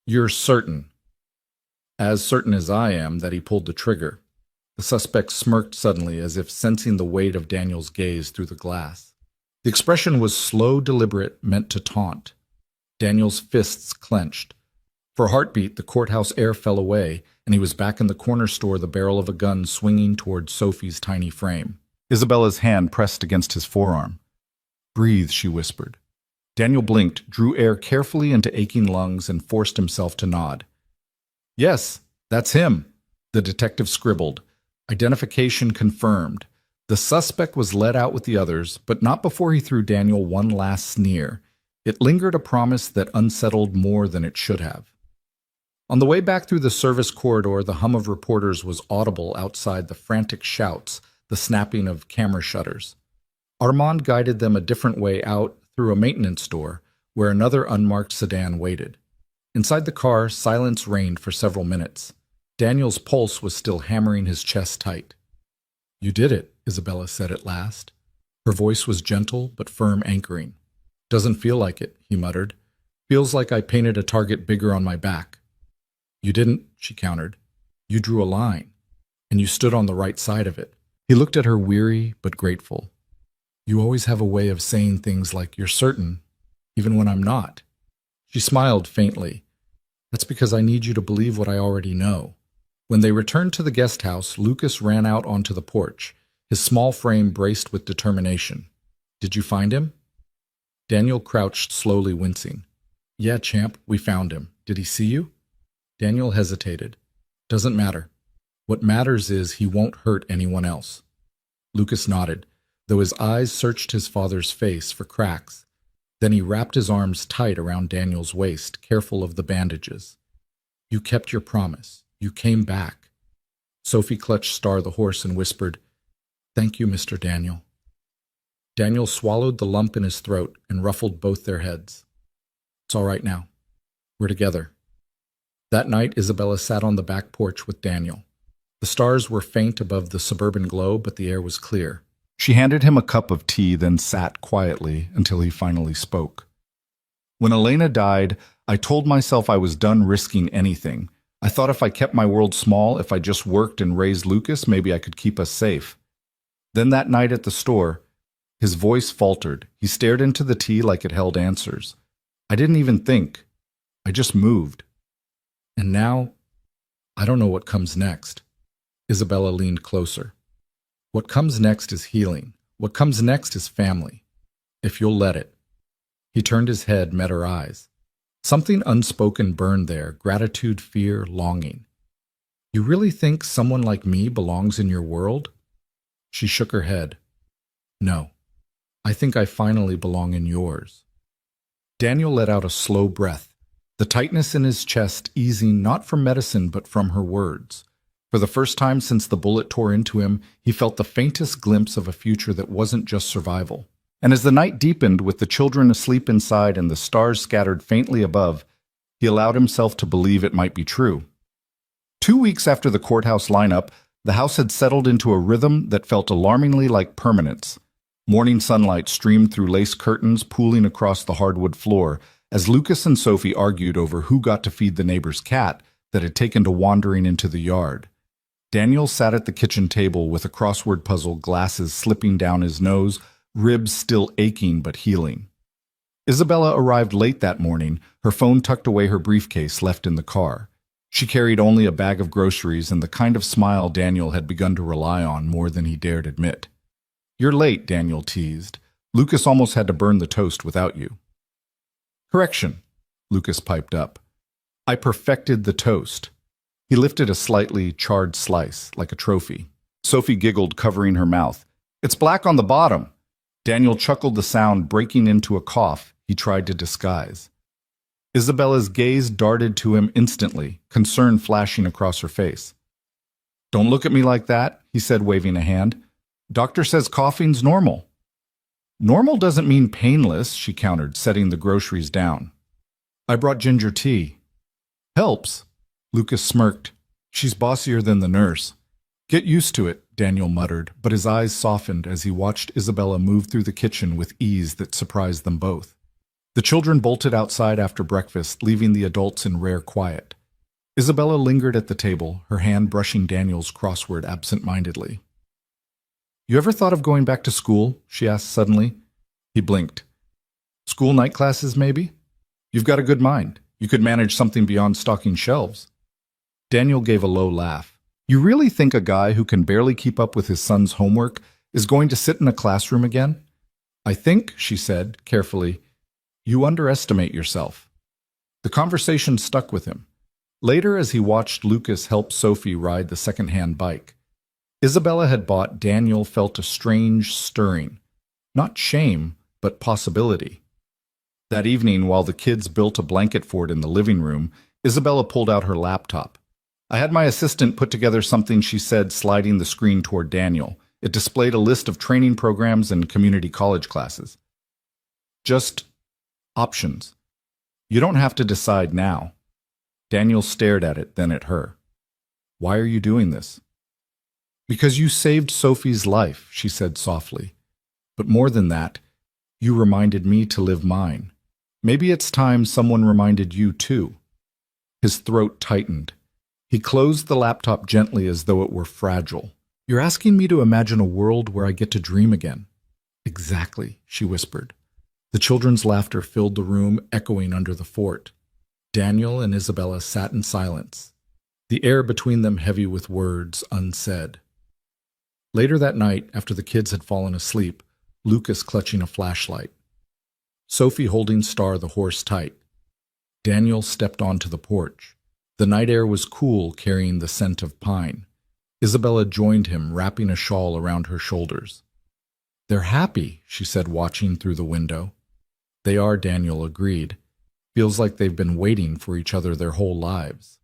"You're certain?" "As certain as I am that he pulled the trigger." The suspect smirked suddenly, as if sensing the weight of Daniel's gaze through the glass. The expression was slow, deliberate, meant to taunt. Daniel's fists clenched. For a heartbeat, the courthouse air fell away, and he was back in the corner store, the barrel of a gun swinging toward Sophie's tiny frame. Isabella's hand pressed against his forearm. "Breathe," she whispered. Daniel blinked, drew air carefully into aching lungs, and forced himself to nod. "Yes, that's him," the detective scribbled. "Identification confirmed." The suspect was led out with the others, but not before he threw Daniel one last sneer. It lingered a promise that unsettled more than it should have. On the way back through the service corridor, the hum of reporters was audible outside, the frantic shouts, the snapping of camera shutters. Armand guided them a different way out through a maintenance door, where another unmarked sedan waited. Inside the car, silence reigned for several minutes. Daniel's pulse was still hammering his chest tight. "You did it," Isabella said at last. Her voice was gentle but firm, anchoring. "Doesn't feel like it," he muttered. "Feels like I painted a target bigger on my back." "You didn't," she countered. "You drew a line, and you stood on the right side of it." He looked at her, weary but grateful. "You always have a way of saying things like you're certain, even when I'm not." She smiled faintly. "That's because I need you to believe what I already know." When they returned to the guest house, Lucas ran out onto the porch, his small frame braced with determination. "Did you find him?" Daniel crouched, slowly wincing. "Yeah, champ, we found him. Did he see you?" Daniel hesitated. "Doesn't matter. What matters is he won't hurt anyone else." Lucas nodded, though his eyes searched his father's face for cracks. Then he wrapped his arms tight around Daniel's waist, careful of the bandages. "You kept your promise. You came back." Sophie clutched Star the horse and whispered, "Thank you, Mr. Daniel." Daniel swallowed the lump in his throat and ruffled both their heads. "It's all right now. We're together." That night, Isabella sat on the back porch with Daniel. The stars were faint above the suburban glow, but the air was clear. She handed him a cup of tea, then sat quietly until he finally spoke. "When Elena died, I told myself I was done risking anything. I thought if I kept my world small, if I just worked and raised Lucas, maybe I could keep us safe. Then that night at the store," his voice faltered. He stared into the tea like it held answers. "I didn't even think. I just moved. And now, I don't know what comes next." Isabella leaned closer. "What comes next is healing. What comes next is family. If you'll let it." He turned his head, met her eyes. Something unspoken burned there, gratitude, fear, longing. "You really think someone like me belongs in your world?" She shook her head. "No. I think I finally belong in yours." Daniel let out a slow breath, the tightness in his chest easing not from medicine but from her words. For the first time since the bullet tore into him, he felt the faintest glimpse of a future that wasn't just survival. And as the night deepened, with the children asleep inside and the stars scattered faintly above, he allowed himself to believe it might be true. 2 weeks after the courthouse lineup, the house had settled into a rhythm that felt alarmingly like permanence. Morning sunlight streamed through lace curtains, pooling across the hardwood floor, as Lucas and Sophie argued over who got to feed the neighbor's cat that had taken to wandering into the yard. Daniel sat at the kitchen table with a crossword puzzle, glasses slipping down his nose, ribs still aching but healing. Isabella arrived late that morning, her phone tucked away her briefcase left in the car. She carried only a bag of groceries and the kind of smile Daniel had begun to rely on more than he dared admit. "You're late," Daniel teased. "Lucas almost had to burn the toast without you." "Correction," Lucas piped up. "I perfected the toast." He lifted a slightly charred slice, like a trophy. Sophie giggled, covering her mouth. "It's black on the bottom." Daniel chuckled, the sound breaking into a cough he tried to disguise. Isabella's gaze darted to him instantly, concern flashing across her face. "Don't look at me like that," he said, waving a hand. "Doctor says coughing's normal." "Normal doesn't mean painless," she countered, setting the groceries down. "I brought ginger tea." "Helps." Lucas smirked. "She's bossier than the nurse." "Get used to it," Daniel muttered, but his eyes softened as he watched Isabella move through the kitchen with ease that surprised them both. The children bolted outside after breakfast, leaving the adults in rare quiet. Isabella lingered at the table, her hand brushing Daniel's crossword absent-mindedly. "You ever thought of going back to school?" she asked suddenly. He blinked. "School night classes, maybe? You've got a good mind. You could manage something beyond stocking shelves." Daniel gave a low laugh. You really think a guy who can barely keep up with his son's homework is going to sit in a classroom again? I think, she said, carefully, you underestimate yourself. The conversation stuck with him. Later, as he watched Lucas help Sophie ride the second-hand bike, Isabella had bought, Daniel felt a strange stirring. Not shame, but possibility. That evening, while the kids built a blanket fort in the living room, Isabella pulled out her laptop. I had my assistant put together something, she said, sliding the screen toward Daniel. It displayed a list of training programs and community college classes. Just options. You don't have to decide now. Daniel stared at it, then at her. Why are you doing this? Because you saved Sophie's life, she said softly. But more than that, you reminded me to live mine. Maybe it's time someone reminded you too. His throat tightened. He closed the laptop gently as though it were fragile. You're asking me to imagine a world where I get to dream again. Exactly, she whispered. The children's laughter filled the room, echoing under the fort. Daniel and Isabella sat in silence, the air between them heavy with words unsaid. Later that night, after the kids had fallen asleep, Lucas clutching a flashlight, Sophie holding Star the horse tight, Daniel stepped onto the porch. The night air was cool, carrying the scent of pine. Isabella joined him, wrapping a shawl around her shoulders. They're happy, she said, watching through the window. They are, Daniel agreed. Feels like they've been waiting for each other their whole lives.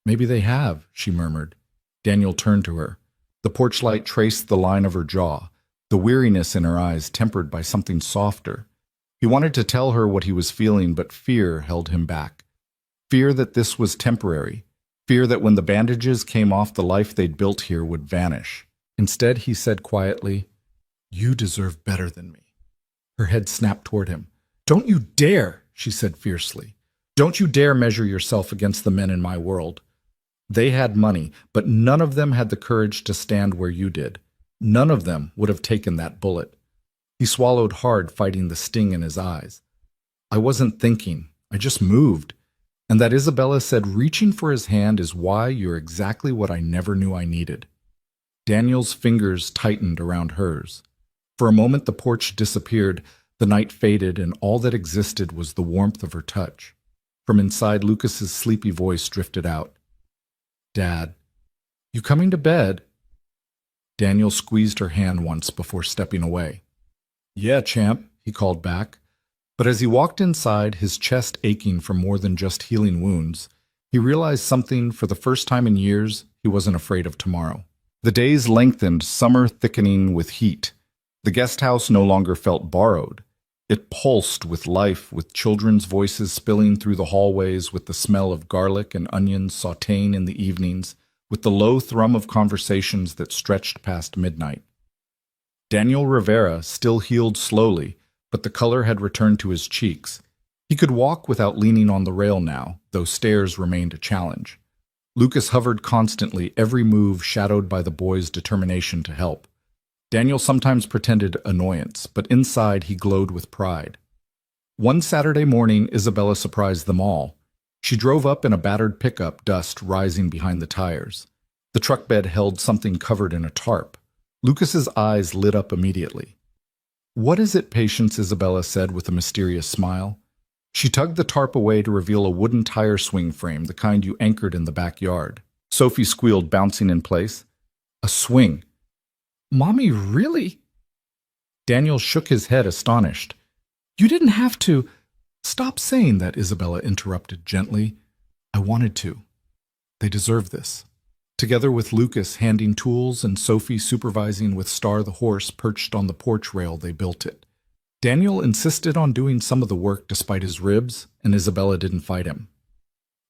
Maybe they have, she murmured. Daniel turned to her. The porch light traced the line of her jaw, the weariness in her eyes tempered by something softer. He wanted to tell her what he was feeling, but fear held him back. Fear that this was temporary. Fear that when the bandages came off, the life they'd built here would vanish. Instead, he said quietly, You deserve better than me. Her head snapped toward him. Don't you dare, she said fiercely. Don't you dare measure yourself against the men in my world. They had money, but none of them had the courage to stand where you did. None of them would have taken that bullet. He swallowed hard, fighting the sting in his eyes. I wasn't thinking. I just moved. And that Isabella said reaching for his hand is why you're exactly what I never knew I needed. Daniel's fingers tightened around hers. For a moment the porch disappeared, the night faded, and all that existed was the warmth of her touch. From inside, Lucas's sleepy voice drifted out. Dad, you coming to bed? Daniel squeezed her hand once before stepping away. Yeah, champ, he called back. But as he walked inside, his chest aching from more than just healing wounds, he realized something. For the first time in years, he wasn't afraid of tomorrow. The days lengthened, summer thickening with heat. The guest house no longer felt borrowed. It pulsed with life, with children's voices spilling through the hallways, with the smell of garlic and onions sautéing in the evenings, with the low thrum of conversations that stretched past midnight. Daniel Rivera still healed slowly, but the color had returned to his cheeks. He could walk without leaning on the rail now, though stairs remained a challenge. Lucas hovered constantly, every move shadowed by the boy's determination to help. Daniel sometimes pretended annoyance, but inside he glowed with pride. One Saturday morning, Isabella surprised them all. She drove up in a battered pickup, dust rising behind the tires. The truck bed held something covered in a tarp. Lucas's eyes lit up immediately. What is it, Patience? Isabella said with a mysterious smile. She tugged the tarp away to reveal a wooden tire swing frame, the kind you anchored in the backyard. Sophie squealed, bouncing in place. A swing. Mommy, really? Daniel shook his head, astonished. You didn't have to. Stop saying that, Isabella interrupted gently. I wanted to. They deserve this. Together with Lucas handing tools and Sophie supervising with Star the horse perched on the porch rail, they built it. Daniel insisted on doing some of the work despite his ribs, and Isabella didn't fight him.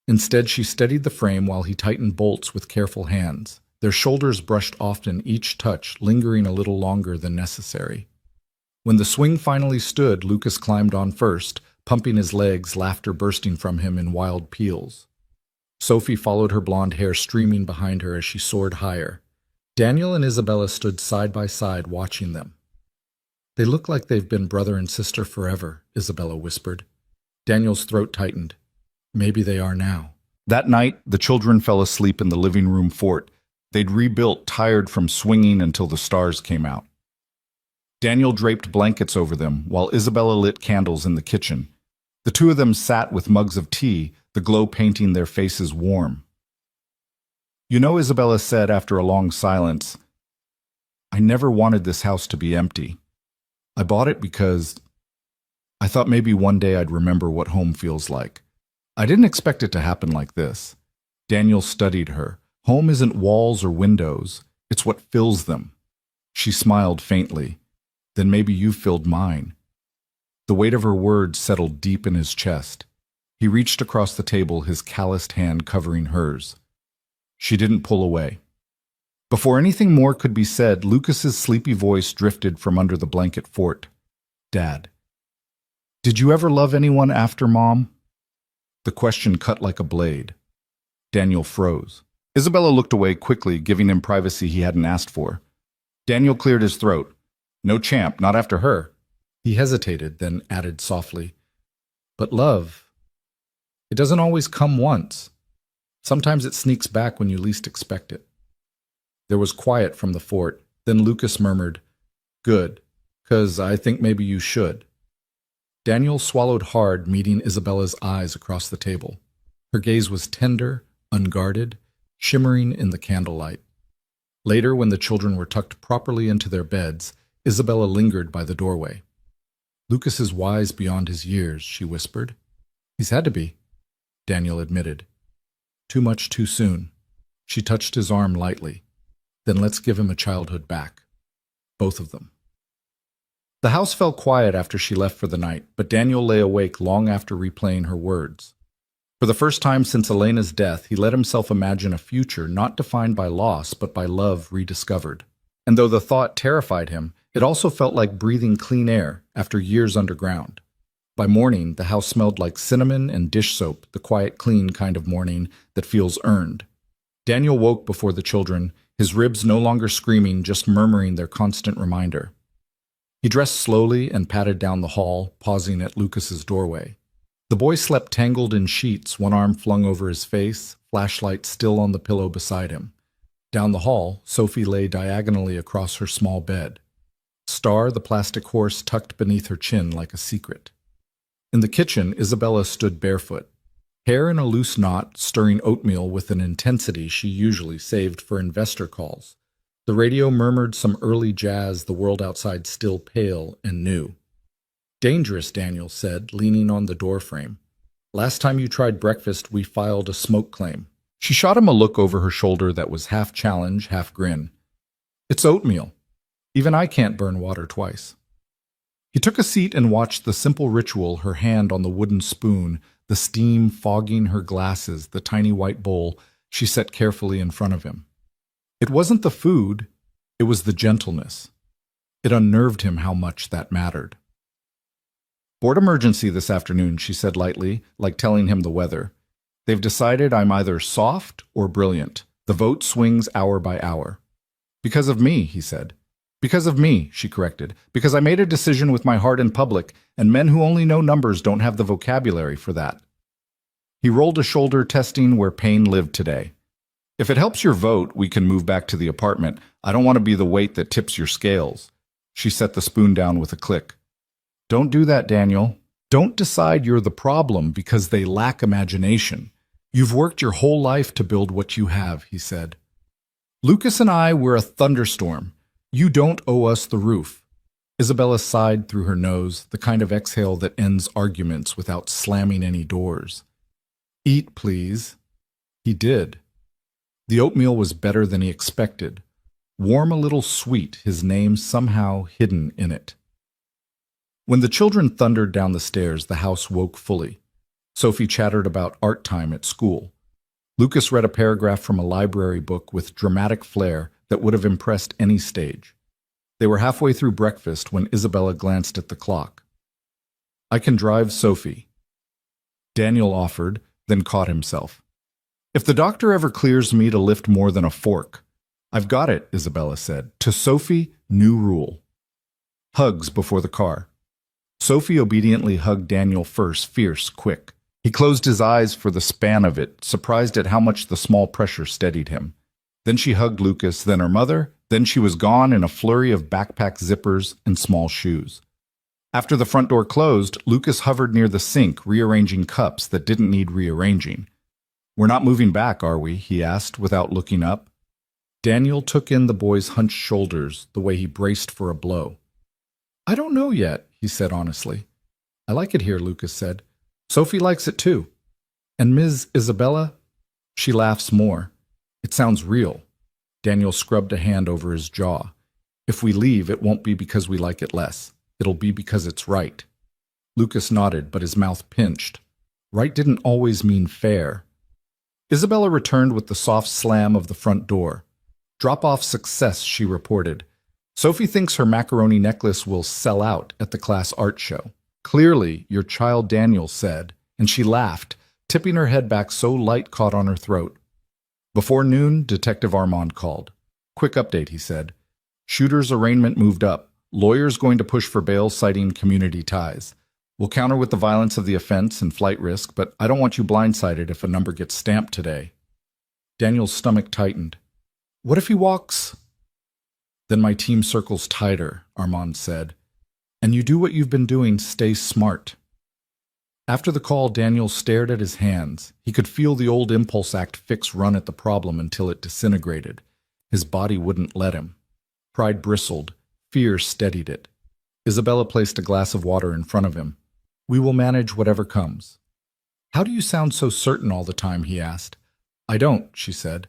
Instead, she steadied the frame while he tightened bolts with careful hands. Their shoulders brushed often, each touch lingering a little longer than necessary. When the swing finally stood, Lucas climbed on first, pumping his legs, laughter bursting from him in wild peals. Sophie followed, her blonde hair streaming behind her as she soared higher. Daniel and Isabella stood side by side, watching them. They look like they've been brother and sister forever, Isabella whispered. Daniel's throat tightened. Maybe they are now. That night, the children fell asleep in the living room fort they'd rebuilt, tired from swinging until the stars came out. Daniel draped blankets over them while Isabella lit candles in the kitchen. The two of them sat with mugs of tea, the glow painting their faces warm. "You know," Isabella said after a long silence, "I never wanted this house to be empty. I bought it because I thought maybe one day I'd remember what home feels like. I didn't expect it to happen like this." Daniel studied her. Home isn't walls or windows, it's what fills them. She smiled faintly. "Then maybe you filled mine." The weight of her words settled deep in his chest. He reached across the table, his calloused hand covering hers. She didn't pull away. Before anything more could be said, Lucas's sleepy voice drifted from under the blanket fort. "Dad, did you ever love anyone after Mom?" The question cut like a blade. Daniel froze. Isabella looked away quickly, giving him privacy he hadn't asked for. Daniel cleared his throat. "No, champ, not after her." He hesitated, then added softly, "But love, it doesn't always come once. Sometimes it sneaks back when you least expect it." There was quiet from the fort. Then Lucas murmured, "Good, 'cause I think maybe you should." Daniel swallowed hard, meeting Isabella's eyes across the table. Her gaze was tender, unguarded, shimmering in the candlelight. Later, when the children were tucked properly into their beds, Isabella lingered by the doorway. "Lucas is wise beyond his years," she whispered. "He's had to be," Daniel admitted. "Too much too soon." She touched his arm lightly. "Then let's give him a childhood back. Both of them." The house fell quiet after she left for the night, but Daniel lay awake long after replaying her words. For the first time since Elena's death, he let himself imagine a future not defined by loss but by love rediscovered. And though the thought terrified him, it also felt like breathing clean air after years underground. By morning, the house smelled like cinnamon and dish soap, the quiet, clean kind of morning that feels earned. Daniel woke before the children, his ribs no longer screaming, just murmuring their constant reminder. He dressed slowly and padded down the hall, pausing at Lucas's doorway. The boy slept tangled in sheets, one arm flung over his face, flashlight still on the pillow beside him. Down the hall, Sophie lay diagonally across her small bed. Star, the plastic horse, tucked beneath her chin like a secret. In the kitchen, Isabella stood barefoot, hair in a loose knot, stirring oatmeal with an intensity she usually saved for investor calls. The radio murmured some early jazz, the world outside still pale and new. "Dangerous," Daniel said, leaning on the doorframe. "Last time you tried breakfast, we filed a smoke claim." She shot him a look over her shoulder that was half challenge, half grin. "It's oatmeal. Even I can't burn water twice." He took a seat and watched the simple ritual, her hand on the wooden spoon, the steam fogging her glasses, the tiny white bowl she set carefully in front of him. It wasn't the food, it was the gentleness. It unnerved him how much that mattered. "Board emergency this afternoon," she said lightly, like telling him the weather. "They've decided I'm either soft or brilliant. The vote swings hour by hour." "Because of me," he said. "Because of me," she corrected. "Because I made a decision with my heart in public, and men who only know numbers don't have the vocabulary for that." He rolled a shoulder, testing where pain lived today. "If it helps your vote, we can move back to the apartment. I don't want to be the weight that tips your scales." She set the spoon down with a click. "Don't do that, Daniel. Don't decide you're the problem because they lack imagination. You've worked your whole life to build what you have," he said. "Lucas and I were a thunderstorm. You don't owe us the roof." Isabella sighed through her nose, the kind of exhale that ends arguments without slamming any doors. "Eat, please." He did. The oatmeal was better than he expected. Warm, a little sweet, his name somehow hidden in it. When the children thundered down the stairs, the house woke fully. Sophie chattered about art time at school. Lucas read a paragraph from a library book with dramatic flair that would have impressed any stage. They were halfway through breakfast when Isabella glanced at the clock. "I can drive Sophie," Daniel offered, then caught himself. "If the doctor ever clears me to lift more than a fork." "I've got it," Isabella said. To Sophie, new rule. Hugs before the car. Sophie obediently hugged Daniel first, fierce, quick. He closed his eyes for the span of it, surprised at how much the small pressure steadied him. Then she hugged Lucas, then her mother, then she was gone in a flurry of backpack zippers and small shoes. After the front door closed, Lucas hovered near the sink, rearranging cups that didn't need rearranging. "We're not moving back, are we?" he asked without looking up. Daniel took in the boy's hunched shoulders, the way he braced for a blow. "I don't know yet," he said honestly. "I like it here," Lucas said. "Sophie likes it too. And Ms. Isabella? She laughs more. It sounds real." Daniel scrubbed a hand over his jaw. "If we leave, it won't be because we like it less. It'll be because it's right." Lucas nodded, but his mouth pinched. Right didn't always mean fair. Isabella returned with the soft slam of the front door. "Drop-off success," she reported. "Sophie thinks her macaroni necklace will sell out at the class art show." "Clearly, your child," Daniel said, and she laughed, tipping her head back so light caught on her throat. Before noon, Detective Armand called. "Quick update," he said. "Shooter's arraignment moved up. Lawyers going to push for bail citing community ties. We'll counter with the violence of the offense and flight risk, but I don't want you blindsided if a number gets stamped today." Daniel's stomach tightened. "What if he walks?" "Then my team circles tighter," Armand said. "And you do what you've been doing, stay smart." After the call, Daniel stared at his hands. He could feel the old Impulse Act fix run at the problem until it disintegrated. His body wouldn't let him. Pride bristled. Fear steadied it. Isabella placed a glass of water in front of him. "We will manage whatever comes." "How do you sound so certain all the time?" he asked. "I don't," she said.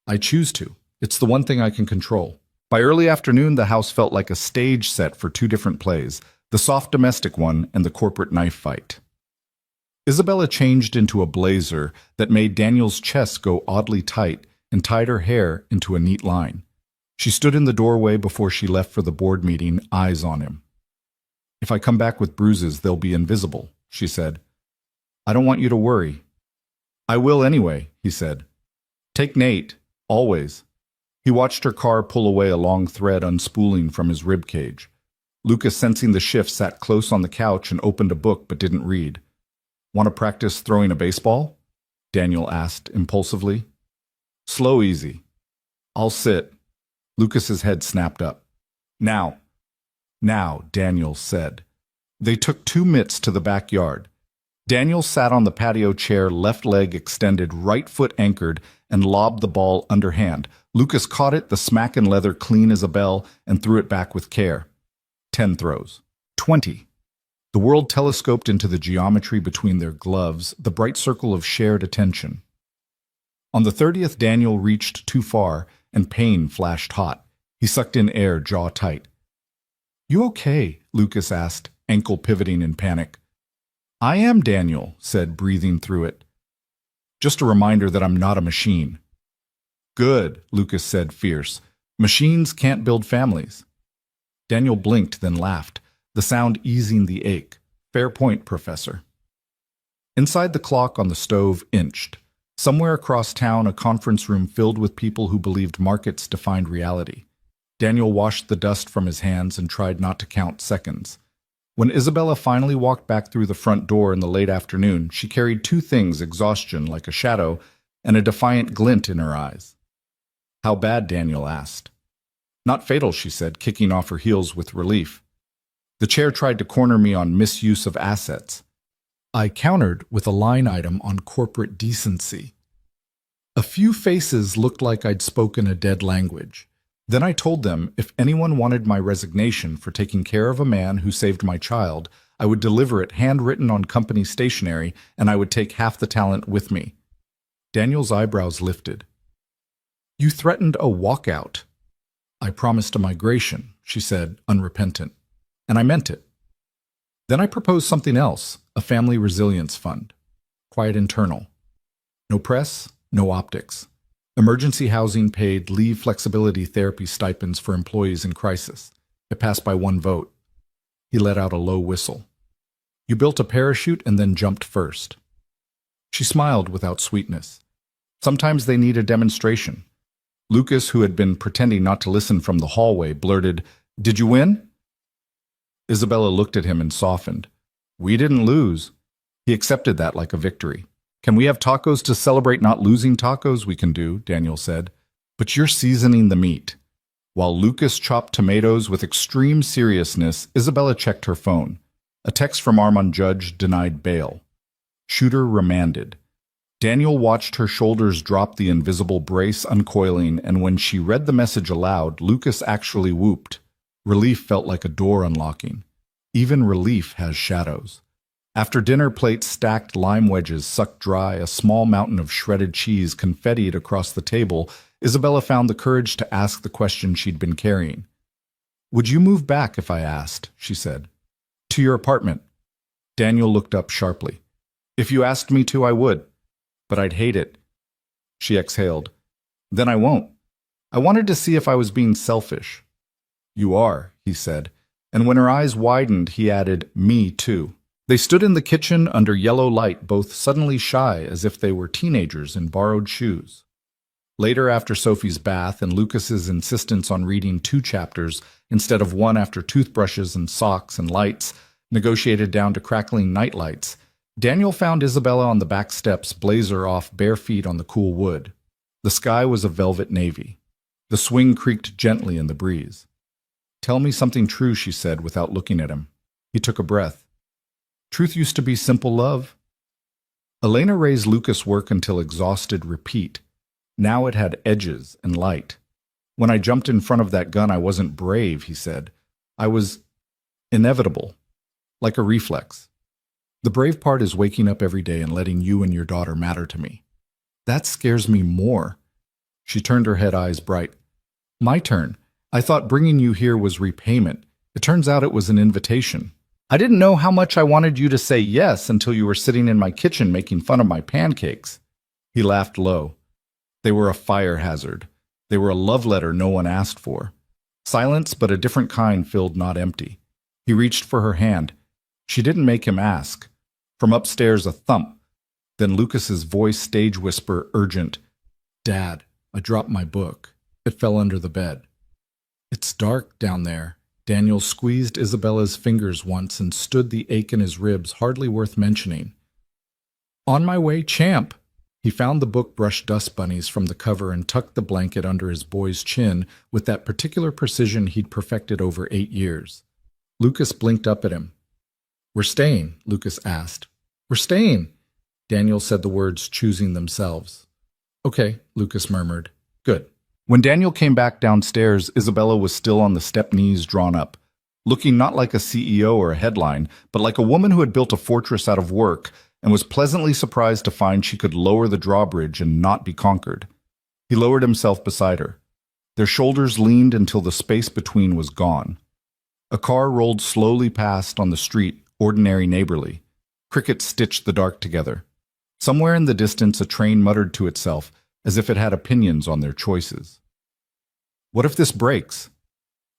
"I choose to. It's the one thing I can control." By early afternoon, the house felt like a stage set for two different plays, the soft domestic one and the corporate knife fight. Isabella changed into a blazer that made Daniel's chest go oddly tight and tied her hair into a neat line. She stood in the doorway before she left for the board meeting, eyes on him. "If I come back with bruises, they'll be invisible," she said. "I don't want you to worry." "I will anyway," he said. "Take Nate, always." He watched her car pull away, a long thread unspooling from his rib cage. Lucas, sensing the shift, sat close on the couch and opened a book but didn't read. "Want to practice throwing a baseball?" Daniel asked impulsively. "Slow, easy." "I'll sit." Lucas's head snapped up. Now, Daniel said. They took 2 mitts to the backyard. Daniel sat on the patio chair, left leg extended, right foot anchored, and lobbed the ball underhand. Lucas caught it, the smack and leather clean as a bell, and threw it back with care. 10 throws. 20. The world telescoped into the geometry between their gloves, the bright circle of shared attention. On the 30th, Daniel reached too far, and pain flashed hot. He sucked in air, jaw tight. "You okay?" Lucas asked, ankle pivoting in panic. "I am," Daniel said, breathing through it. "Just a reminder that I'm not a machine." "Good," Lucas said, fierce. "Machines can't build families." Daniel blinked, then laughed, the sound easing the ache. "Fair point, Professor." Inside, the clock on the stove inched. Somewhere across town, a conference room filled with people who believed markets defined reality. Daniel washed the dust from his hands and tried not to count seconds. When Isabella finally walked back through the front door in the late afternoon, she carried 2 things: exhaustion like a shadow and a defiant glint in her eyes. "How bad?" Daniel asked. "Not fatal," she said, kicking off her heels with relief. "The chair tried to corner me on misuse of assets." I countered with a line item on corporate decency. A few faces looked like I'd spoken a dead language. Then I told them if anyone wanted my resignation for taking care of a man who saved my child, I would deliver it handwritten on company stationery, and I would take half the talent with me. Daniel's eyebrows lifted. "You threatened a walkout." "I promised a migration," she said, unrepentant. "And I meant it." Then I proposed something else, a family resilience fund. Quiet internal. No press, no optics. Emergency housing paid, leave flexibility therapy stipends for employees in crisis. It passed by 1 vote. He let out a low whistle. "You built a parachute and then jumped first." She smiled without sweetness. Sometimes they need a demonstration. Lucas, who had been pretending not to listen from the hallway, blurted, "Did you win?" Isabella looked at him and softened. "We didn't lose." He accepted that like a victory. Can we have tacos to celebrate not losing tacos? We can do, Daniel said. But you're seasoning the meat. While Lucas chopped tomatoes with extreme seriousness, Isabella checked her phone. A text from Armand Judge denied bail. Shooter remanded. Daniel watched her shoulders drop, the invisible brace uncoiling, and when she read the message aloud, Lucas actually whooped. Relief felt like a door unlocking. Even relief has shadows. After dinner, plates stacked, lime wedges sucked dry, a small mountain of shredded cheese confettied across the table, Isabella found the courage to ask the question she'd been carrying. "Would you move back if I asked?" she said. "To your apartment." Daniel looked up sharply. "If you asked me to, I would. But I'd hate it." She exhaled. "Then I won't. I wanted to see if I was being selfish." "You are," he said, and when her eyes widened, he added, "Me too." They stood in the kitchen under yellow light, both suddenly shy, as if they were teenagers in borrowed shoes. Later, after Sophie's bath and Lucas's insistence on reading 2 chapters instead of 1 after toothbrushes and socks and lights, negotiated down to crackling nightlights, Daniel found Isabella on the back steps, blazer off, bare feet on the cool wood. The sky was a velvet navy. The swing creaked gently in the breeze. "Tell me something true," she said without looking at him. He took a breath. "Truth used to be simple, love." Elena raised Lucas' work until exhausted repeat. Now it had edges and light. "When I jumped in front of that gun, I wasn't brave," he said. "I was inevitable, like a reflex. The brave part is waking up every day and letting you and your daughter matter to me. That scares me more." She turned her head, eyes bright. "My turn. I thought bringing you here was repayment. It turns out it was an invitation. I didn't know how much I wanted you to say yes until you were sitting in my kitchen making fun of my pancakes." He laughed low. They were a fire hazard. They were a love letter no one asked for. Silence, but a different kind, filled, not empty. He reached for her hand. She didn't make him ask. From upstairs, a thump. Then Lucas's voice, stage whisper, urgent. "Dad, I dropped my book. It fell under the bed." "It's dark down there." Daniel squeezed Isabella's fingers once and stood the ache in his ribs, hardly worth mentioning. "On my way, champ." He found the book, brushed dust bunnies from the cover, and tucked the blanket under his boy's chin with that particular precision he'd perfected over 8 years. Lucas blinked up at him. "We're staying?" Lucas asked. "We're staying." Daniel said the words, choosing themselves. "Okay," Lucas murmured. "Good." When Daniel came back downstairs, Isabella was still on the step, knees drawn up, looking not like a CEO or a headline, but like a woman who had built a fortress out of work and was pleasantly surprised to find she could lower the drawbridge and not be conquered. He lowered himself beside her. Their shoulders leaned until the space between was gone. A car rolled slowly past on the street, ordinary, neighborly. Crickets stitched the dark together. Somewhere in the distance, a train muttered to itself, as if it had opinions on their choices. "What if this breaks?"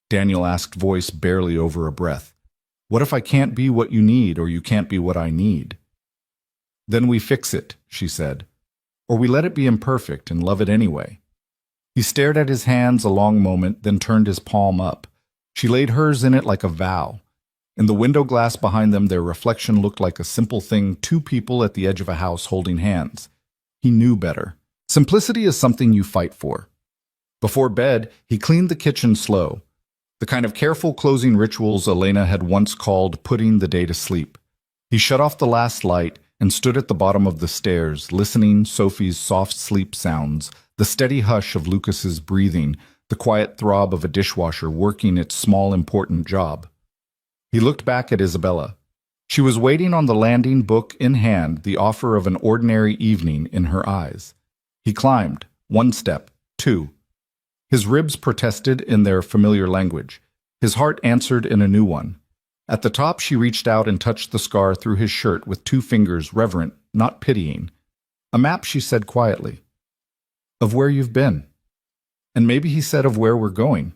Daniel asked, voice barely over a breath. "What if I can't be what you need, or you can't be what I need?" "Then we fix it," she said. "Or we let it be imperfect and love it anyway." He stared at his hands a long moment, then turned his palm up. She laid hers in it like a vow. In the window glass behind them, their reflection looked like a simple thing, 2 people at the edge of a house holding hands. He knew better. Simplicity is something you fight for. Before bed, he cleaned the kitchen slow, the kind of careful closing rituals Elena had once called putting the day to sleep. He shut off the last light and stood at the bottom of the stairs, listening Sophie's soft sleep sounds, the steady hush of Lucas's breathing, the quiet throb of a dishwasher working its small, important job. He looked back at Isabella. She was waiting on the landing, book in hand, the offer of an ordinary evening in her eyes. He climbed, 1 step, 2. His ribs protested in their familiar language. His heart answered in a new one. At the top, she reached out and touched the scar through his shirt with 2 fingers, reverent, not pitying. "A map," she said quietly. "Of where you've been." And maybe he said of where we're going.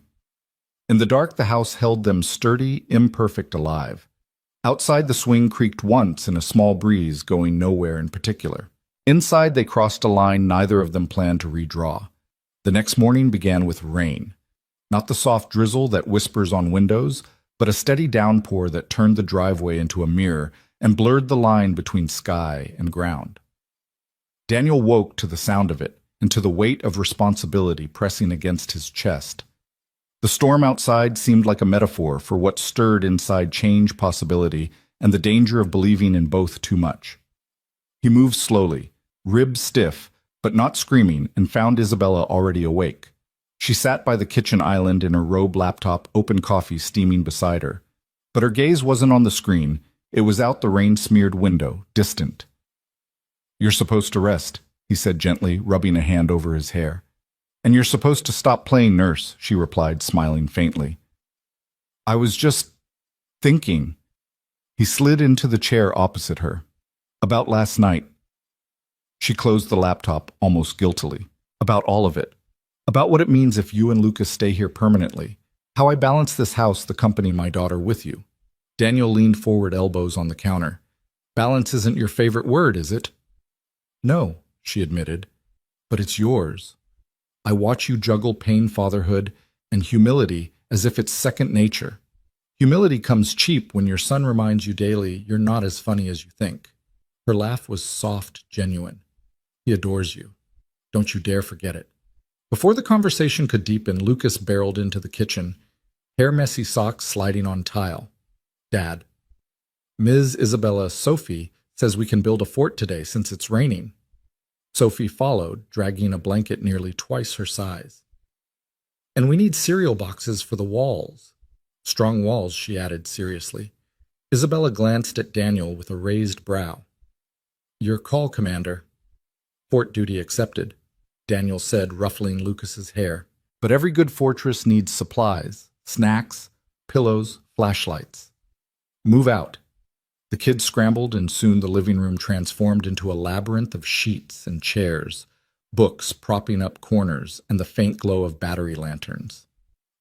In the dark, the house held them sturdy, imperfect, alive. Outside, the swing creaked once in a small breeze, going nowhere in particular. Inside, they crossed a line neither of them planned to redraw. The next morning began with rain. Not the soft drizzle that whispers on windows, but a steady downpour that turned the driveway into a mirror and blurred the line between sky and ground. Daniel woke to the sound of it and to the weight of responsibility pressing against his chest. The storm outside seemed like a metaphor for what stirred inside change possibility and the danger of believing in both too much. He moved slowly, ribs stiff, but not screaming, and found Isabella already awake. She sat by the kitchen island in her robe laptop, open coffee steaming beside her. But her gaze wasn't on the screen. It was out the rain-smeared window, distant. "You're supposed to rest," he said gently, rubbing a hand over his hair. "And you're supposed to stop playing nurse," she replied, smiling faintly. "I was just thinking." He slid into the chair opposite her. "About last night." She closed the laptop almost guiltily. "About all of it. About what it means if you and Lucas stay here permanently. How I balance this house, the company, my daughter with you." Daniel leaned forward, elbows on the counter. "Balance isn't your favorite word, is it?" "No," she admitted, "but it's yours. I watch you juggle pain, fatherhood, and humility as if it's second nature. Humility comes cheap when your son reminds you daily you're not as funny as you think." Her laugh was soft, genuine. "He adores you. Don't you dare forget it." Before the conversation could deepen, Lucas barreled into the kitchen, hair-messy socks sliding on tile. "Dad, Ms. Isabella Sophie says we can build a fort today since it's raining." Sophie followed, dragging a blanket nearly twice her size. "And we need cereal boxes for the walls." "Strong walls," she added seriously. Isabella glanced at Daniel with a raised brow. "Your call, Commander." "Fort duty accepted," Daniel said, ruffling Lucas's hair. "But every good fortress needs supplies, snacks, pillows, flashlights. Move out." The kids scrambled, and soon the living room transformed into a labyrinth of sheets and chairs, books propping up corners, and the faint glow of battery lanterns.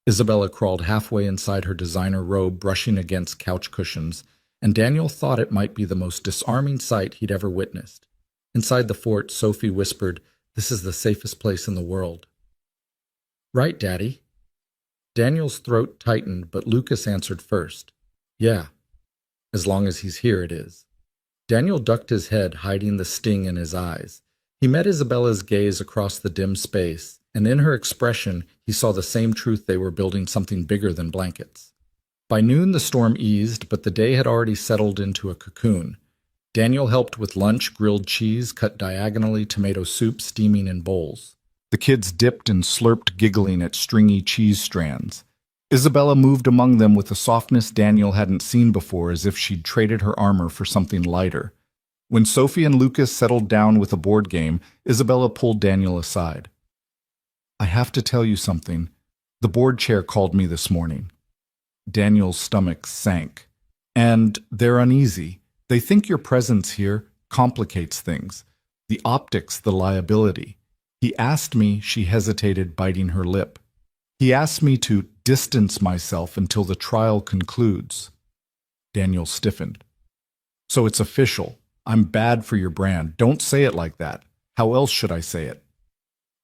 Isabella crawled halfway inside her designer robe, brushing against couch cushions, and Daniel thought it might be the most disarming sight he'd ever witnessed. Inside the fort, Sophie whispered, "This is the safest place in the world." "Right, Daddy." Daniel's throat tightened, but Lucas answered first. "Yeah. As long as he's here, it is." Daniel ducked his head, hiding the sting in his eyes. He met Isabella's gaze across the dim space, and in her expression he saw the same truth: they were building something bigger than blankets. By noon the storm eased, but the day had already settled into a cocoon. Daniel helped with lunch, grilled cheese, cut diagonally, tomato soup steaming in bowls. The kids dipped and slurped, giggling at stringy cheese strands. Isabella moved among them with a softness Daniel hadn't seen before, as if she'd traded her armor for something lighter. When Sophie and Lucas settled down with a board game, Isabella pulled Daniel aside. "I have to tell you something. The board chair called me this morning." Daniel's stomach sank. "And they're uneasy. They think your presence here complicates things. The optics, the liability. He asked me," she hesitated, biting her lip. "He asked me to distance myself until the trial concludes." Daniel stiffened. "So it's official. I'm bad for your brand. Don't say it like that. How else should I say it?"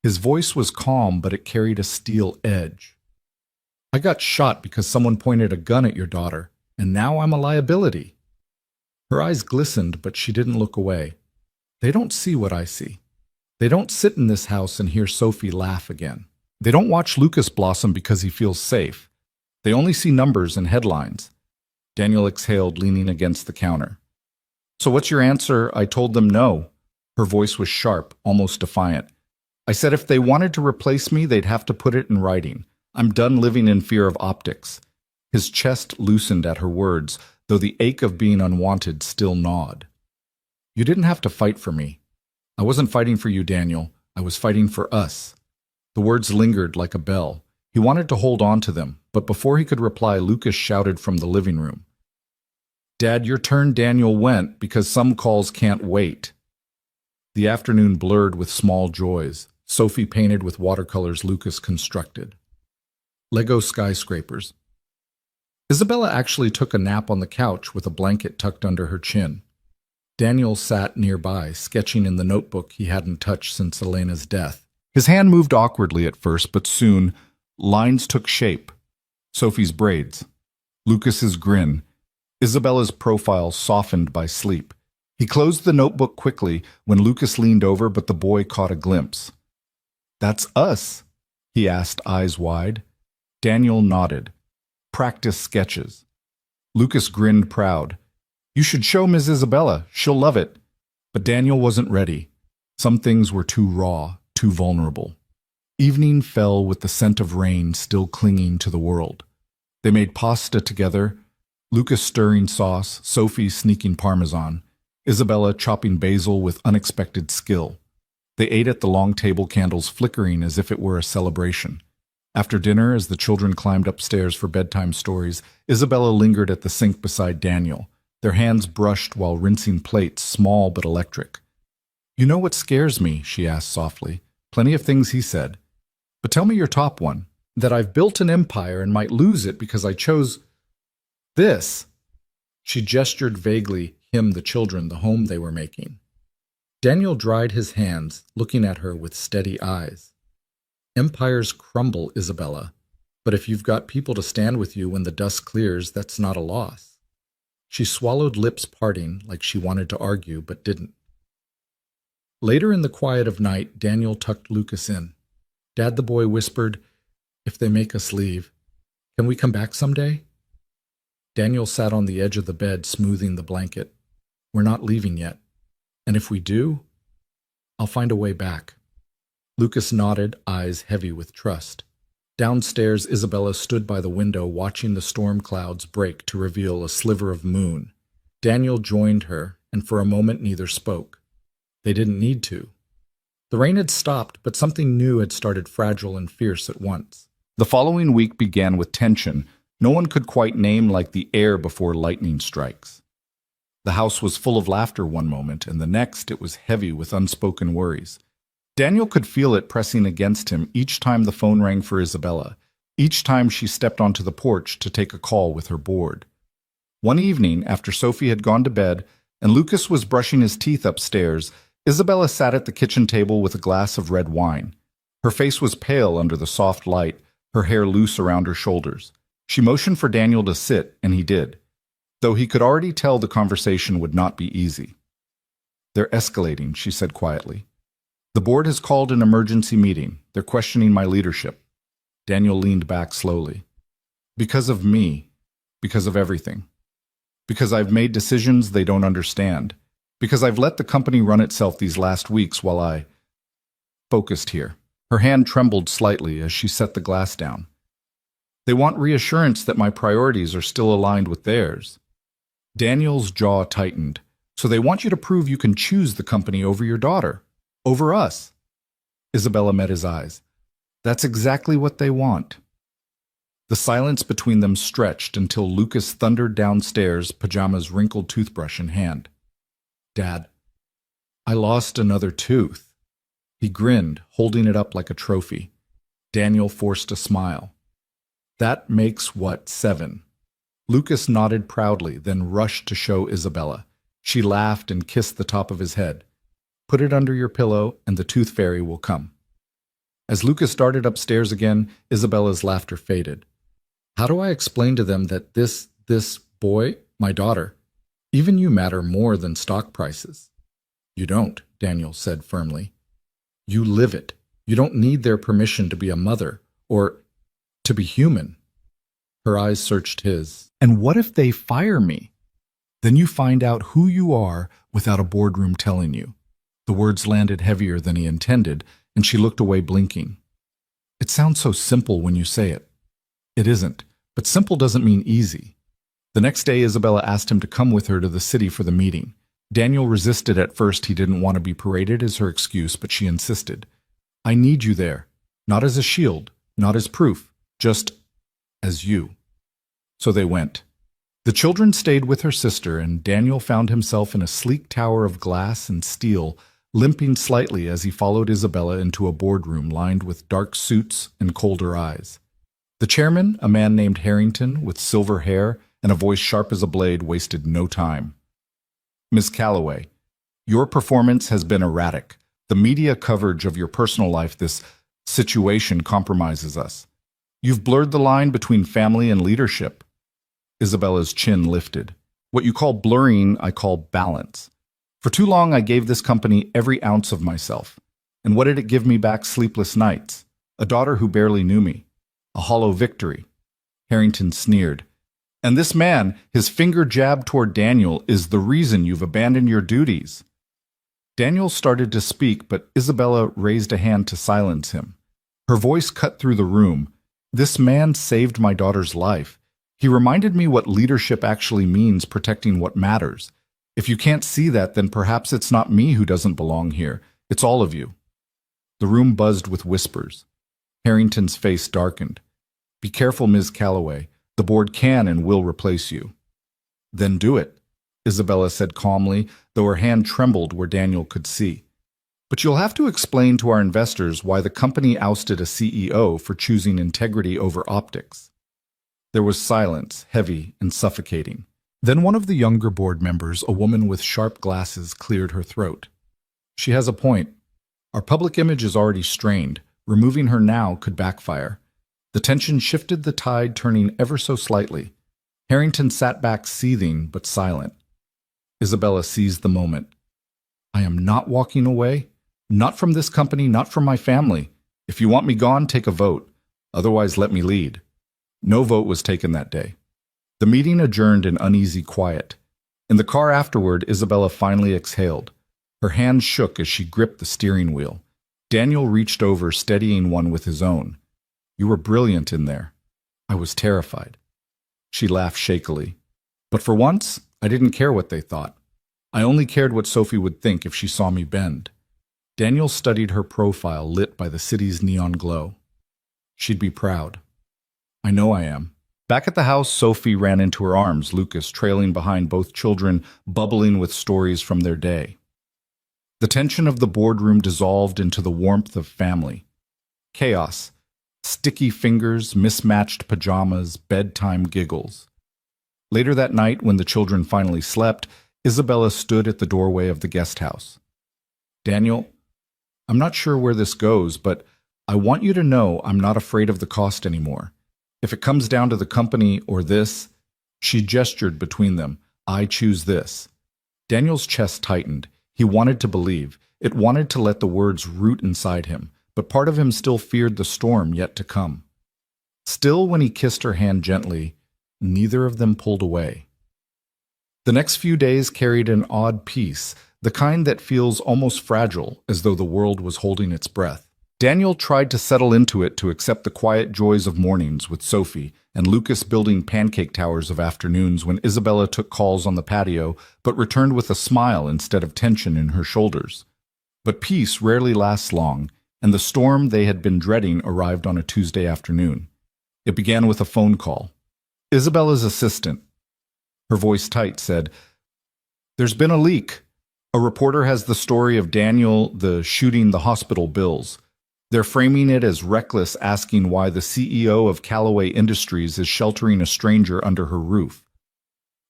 His voice was calm, but it carried a steel edge. "I got shot because someone pointed a gun at your daughter, and now I'm a liability." Her eyes glistened, but she didn't look away. "They don't see what I see. They don't sit in this house and hear Sophie laugh again. They don't watch Lucas blossom because he feels safe. They only see numbers and headlines." Daniel exhaled, leaning against the counter. "So what's your answer?" I told them no. Her voice was sharp, almost defiant. "I said if they wanted to replace me, they'd have to put it in writing. I'm done living in fear of optics." His chest loosened at her words, though the ache of being unwanted still gnawed. "You didn't have to fight for me. I wasn't fighting for you, Daniel. I was fighting for us." The words lingered like a bell. He wanted to hold on to them, but before he could reply, Lucas shouted from the living room. "Dad, your turn." Daniel went, because some calls can't wait. The afternoon blurred with small joys. Sophie painted with watercolors Lucas constructed. Lego skyscrapers. Isabella actually took a nap on the couch with a blanket tucked under her chin. Daniel sat nearby, sketching in the notebook he hadn't touched since Elena's death. His hand moved awkwardly at first, but soon lines took shape. Sophie's braids, Lucas's grin, Isabella's profile softened by sleep. He closed the notebook quickly when Lucas leaned over, but the boy caught a glimpse. "That's us?" he asked, eyes wide. Daniel nodded. "Practice sketches." Lucas grinned proud. "You should show Miss Isabella. She'll love it." But Daniel wasn't ready. Some things were too raw, too vulnerable. Evening fell with the scent of rain still clinging to the world. They made pasta together, Lucas stirring sauce, Sophie sneaking parmesan, Isabella chopping basil with unexpected skill. They ate at the long table, candles flickering as if it were a celebration. After dinner, as the children climbed upstairs for bedtime stories, Isabella lingered at the sink beside Daniel. Their hands brushed while rinsing plates, small but electric. "You know what scares me?" she asked softly. "Plenty of things," he said. "But tell me your top one. That I've built an empire and might lose it because I chose this." She gestured vaguely, him, the children, the home they were making. Daniel dried his hands, looking at her with steady eyes. "Empires crumble, Isabella, but if you've got people to stand with you when the dust clears, that's not a loss." She swallowed, lips parting, like she wanted to argue, but didn't. Later in the quiet of night, Daniel tucked Lucas in. "Dad," the boy whispered, "if they make us leave, can we come back someday?" Daniel sat on the edge of the bed, smoothing the blanket. "We're not leaving yet. And if we do, I'll find a way back." Lucas nodded, eyes heavy with trust. Downstairs, Isabella stood by the window watching the storm clouds break to reveal a sliver of moon. Daniel joined her, and for a moment neither spoke. They didn't need to. The rain had stopped, but something new had started, fragile and fierce at once. The following week began with tension no one could quite name, like the air before lightning strikes. The house was full of laughter one moment, and the next it was heavy with unspoken worries. Daniel could feel it pressing against him each time the phone rang for Isabella, each time she stepped onto the porch to take a call with her board. One evening, after Sophie had gone to bed and Lucas was brushing his teeth upstairs, Isabella sat at the kitchen table with a glass of red wine. Her face was pale under the soft light, her hair loose around her shoulders. She motioned for Daniel to sit, and he did, though he could already tell the conversation would not be easy. "They're escalating," she said quietly. "The board has called an emergency meeting. They're questioning my leadership." Daniel leaned back slowly. "Because of me. Because of everything. Because I've made decisions they don't understand. Because I've let the company run itself these last weeks while I focused here." Her hand trembled slightly as she set the glass down. "They want reassurance that my priorities are still aligned with theirs." Daniel's jaw tightened. "So they want you to prove you can choose the company over your daughter, over us." Isabella met his eyes. "That's exactly what they want." The silence between them stretched until Lucas thundered downstairs, pajamas, wrinkled toothbrush in hand. "Dad, I lost another tooth." He grinned, holding it up like a trophy. Daniel forced a smile. "That makes what, 7?" Lucas nodded proudly, then rushed to show Isabella. She laughed and kissed the top of his head. "Put it under your pillow, and the tooth fairy will come." As Lucas darted upstairs again, Isabella's laughter faded. "How do I explain to them that this boy, my daughter, even you matter more than stock prices?" "You don't," Daniel said firmly. "You live it. You don't need their permission to be a mother, or to be human." Her eyes searched his. "And what if they fire me? Then you find out who you are without a boardroom telling you." The words landed heavier than he intended, and she looked away, blinking. "It sounds so simple when you say it." "It isn't, but simple doesn't mean easy." The next day, Isabella asked him to come with her to the city for the meeting. Daniel resisted at first. He didn't want to be paraded as her excuse, but she insisted. "I need you there, not as a shield, not as proof, just as you." So they went. The children stayed with her sister, and Daniel found himself in a sleek tower of glass and steel, limping slightly as he followed Isabella into a boardroom lined with dark suits and colder eyes. The chairman, a man named Harrington with silver hair and a voice sharp as a blade, wasted no time. "Miss Calloway, your performance has been erratic. The media coverage of your personal life, this situation, compromises us. You've blurred the line between family and leadership." Isabella's chin lifted. What you call blurring, I call balance. For too long, I gave this company every ounce of myself. And what did it give me back? Sleepless nights. A daughter who barely knew me. A hollow victory. Harrington sneered. And this man, his finger jabbed toward Daniel, is the reason you've abandoned your duties. Daniel started to speak, but Isabella raised a hand to silence him. Her voice cut through the room. This man saved my daughter's life. He reminded me what leadership actually means, protecting what matters. If you can't see that, then perhaps it's not me who doesn't belong here. It's all of you. The room buzzed with whispers. Harrington's face darkened. Be careful, Ms. Calloway. The board can and will replace you. Then do it, Isabella said calmly, though her hand trembled where Daniel could see. But you'll have to explain to our investors why the company ousted a CEO for choosing integrity over optics. There was silence, heavy and suffocating. Then one of the younger board members, a woman with sharp glasses, cleared her throat. She has a point. Our public image is already strained. Removing her now could backfire. The tension shifted, the tide turning ever so slightly. Harrington sat back, seething but silent. Isabella seized the moment. I am not walking away. Not from this company, not from my family. If you want me gone, take a vote. Otherwise, let me lead. No vote was taken that day. The meeting adjourned in uneasy quiet. In the car afterward, Isabella finally exhaled. Her hand shook as she gripped the steering wheel. Daniel reached over, steadying one with his own. You were brilliant in there. I was terrified. She laughed shakily. But for once, I didn't care what they thought. I only cared what Sophie would think if she saw me bend. Daniel studied her profile lit by the city's neon glow. She'd be proud. I know I am. Back at the house, Sophie ran into her arms, Lucas trailing behind, both children bubbling with stories from their day. The tension of the boardroom dissolved into the warmth of family. Chaos. Sticky fingers, mismatched pajamas, bedtime giggles. Later that night, when the children finally slept, Isabella stood at the doorway of the guest house. Daniel, I'm not sure where this goes, but I want you to know I'm not afraid of the cost anymore. If it comes down to the company or this, she gestured between them, I choose this. Daniel's chest tightened. He wanted to believe. It wanted to let the words root inside him, but part of him still feared the storm yet to come. Still, when he kissed her hand gently, neither of them pulled away. The next few days carried an odd peace, the kind that feels almost fragile, as though the world was holding its breath. Daniel tried to settle into it, to accept the quiet joys of mornings with Sophie, and Lucas building pancake towers of afternoons when Isabella took calls on the patio, but returned with a smile instead of tension in her shoulders. But peace rarely lasts long, and the storm they had been dreading arrived on a Tuesday afternoon. It began with a phone call. Isabella's assistant, her voice tight, said, There's been a leak. A reporter has the story of Daniel shooting the hospital bills. They're framing it as reckless, asking why the CEO of Calloway Industries is sheltering a stranger under her roof.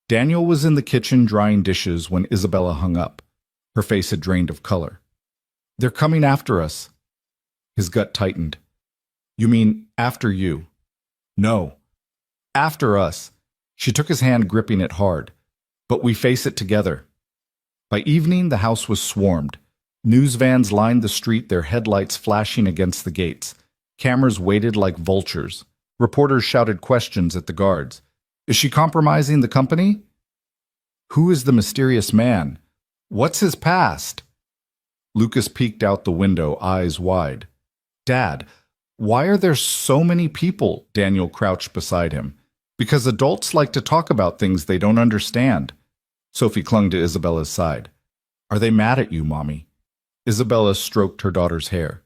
Daniel was in the kitchen drying dishes when Isabella hung up. Her face had drained of color. They're coming after us. His gut tightened. You mean after you? No. After us. She took his hand, gripping it hard. But we face it together. By evening, the house was swarmed. News vans lined the street, their headlights flashing against the gates. Cameras waited like vultures. Reporters shouted questions at the guards. Is she compromising the company? Who is the mysterious man? What's his past? Lucas peeked out the window, eyes wide. Dad, why are there so many people? Daniel crouched beside him. Because adults like to talk about things they don't understand. Sophie clung to Isabella's side. Are they mad at you, Mommy? Isabella stroked her daughter's hair.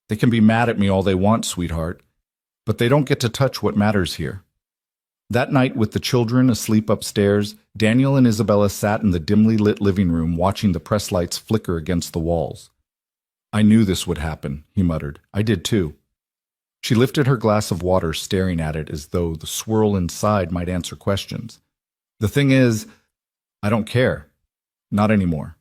They can be mad at me all they want, sweetheart, but they don't get to touch what matters here. That night, with the children asleep upstairs, Daniel and Isabella sat in the dimly lit living room watching the press lights flicker against the walls. I knew this would happen, he muttered. I did too. She lifted her glass of water, staring at it as though the swirl inside might answer questions. The thing is, I don't care. Not anymore.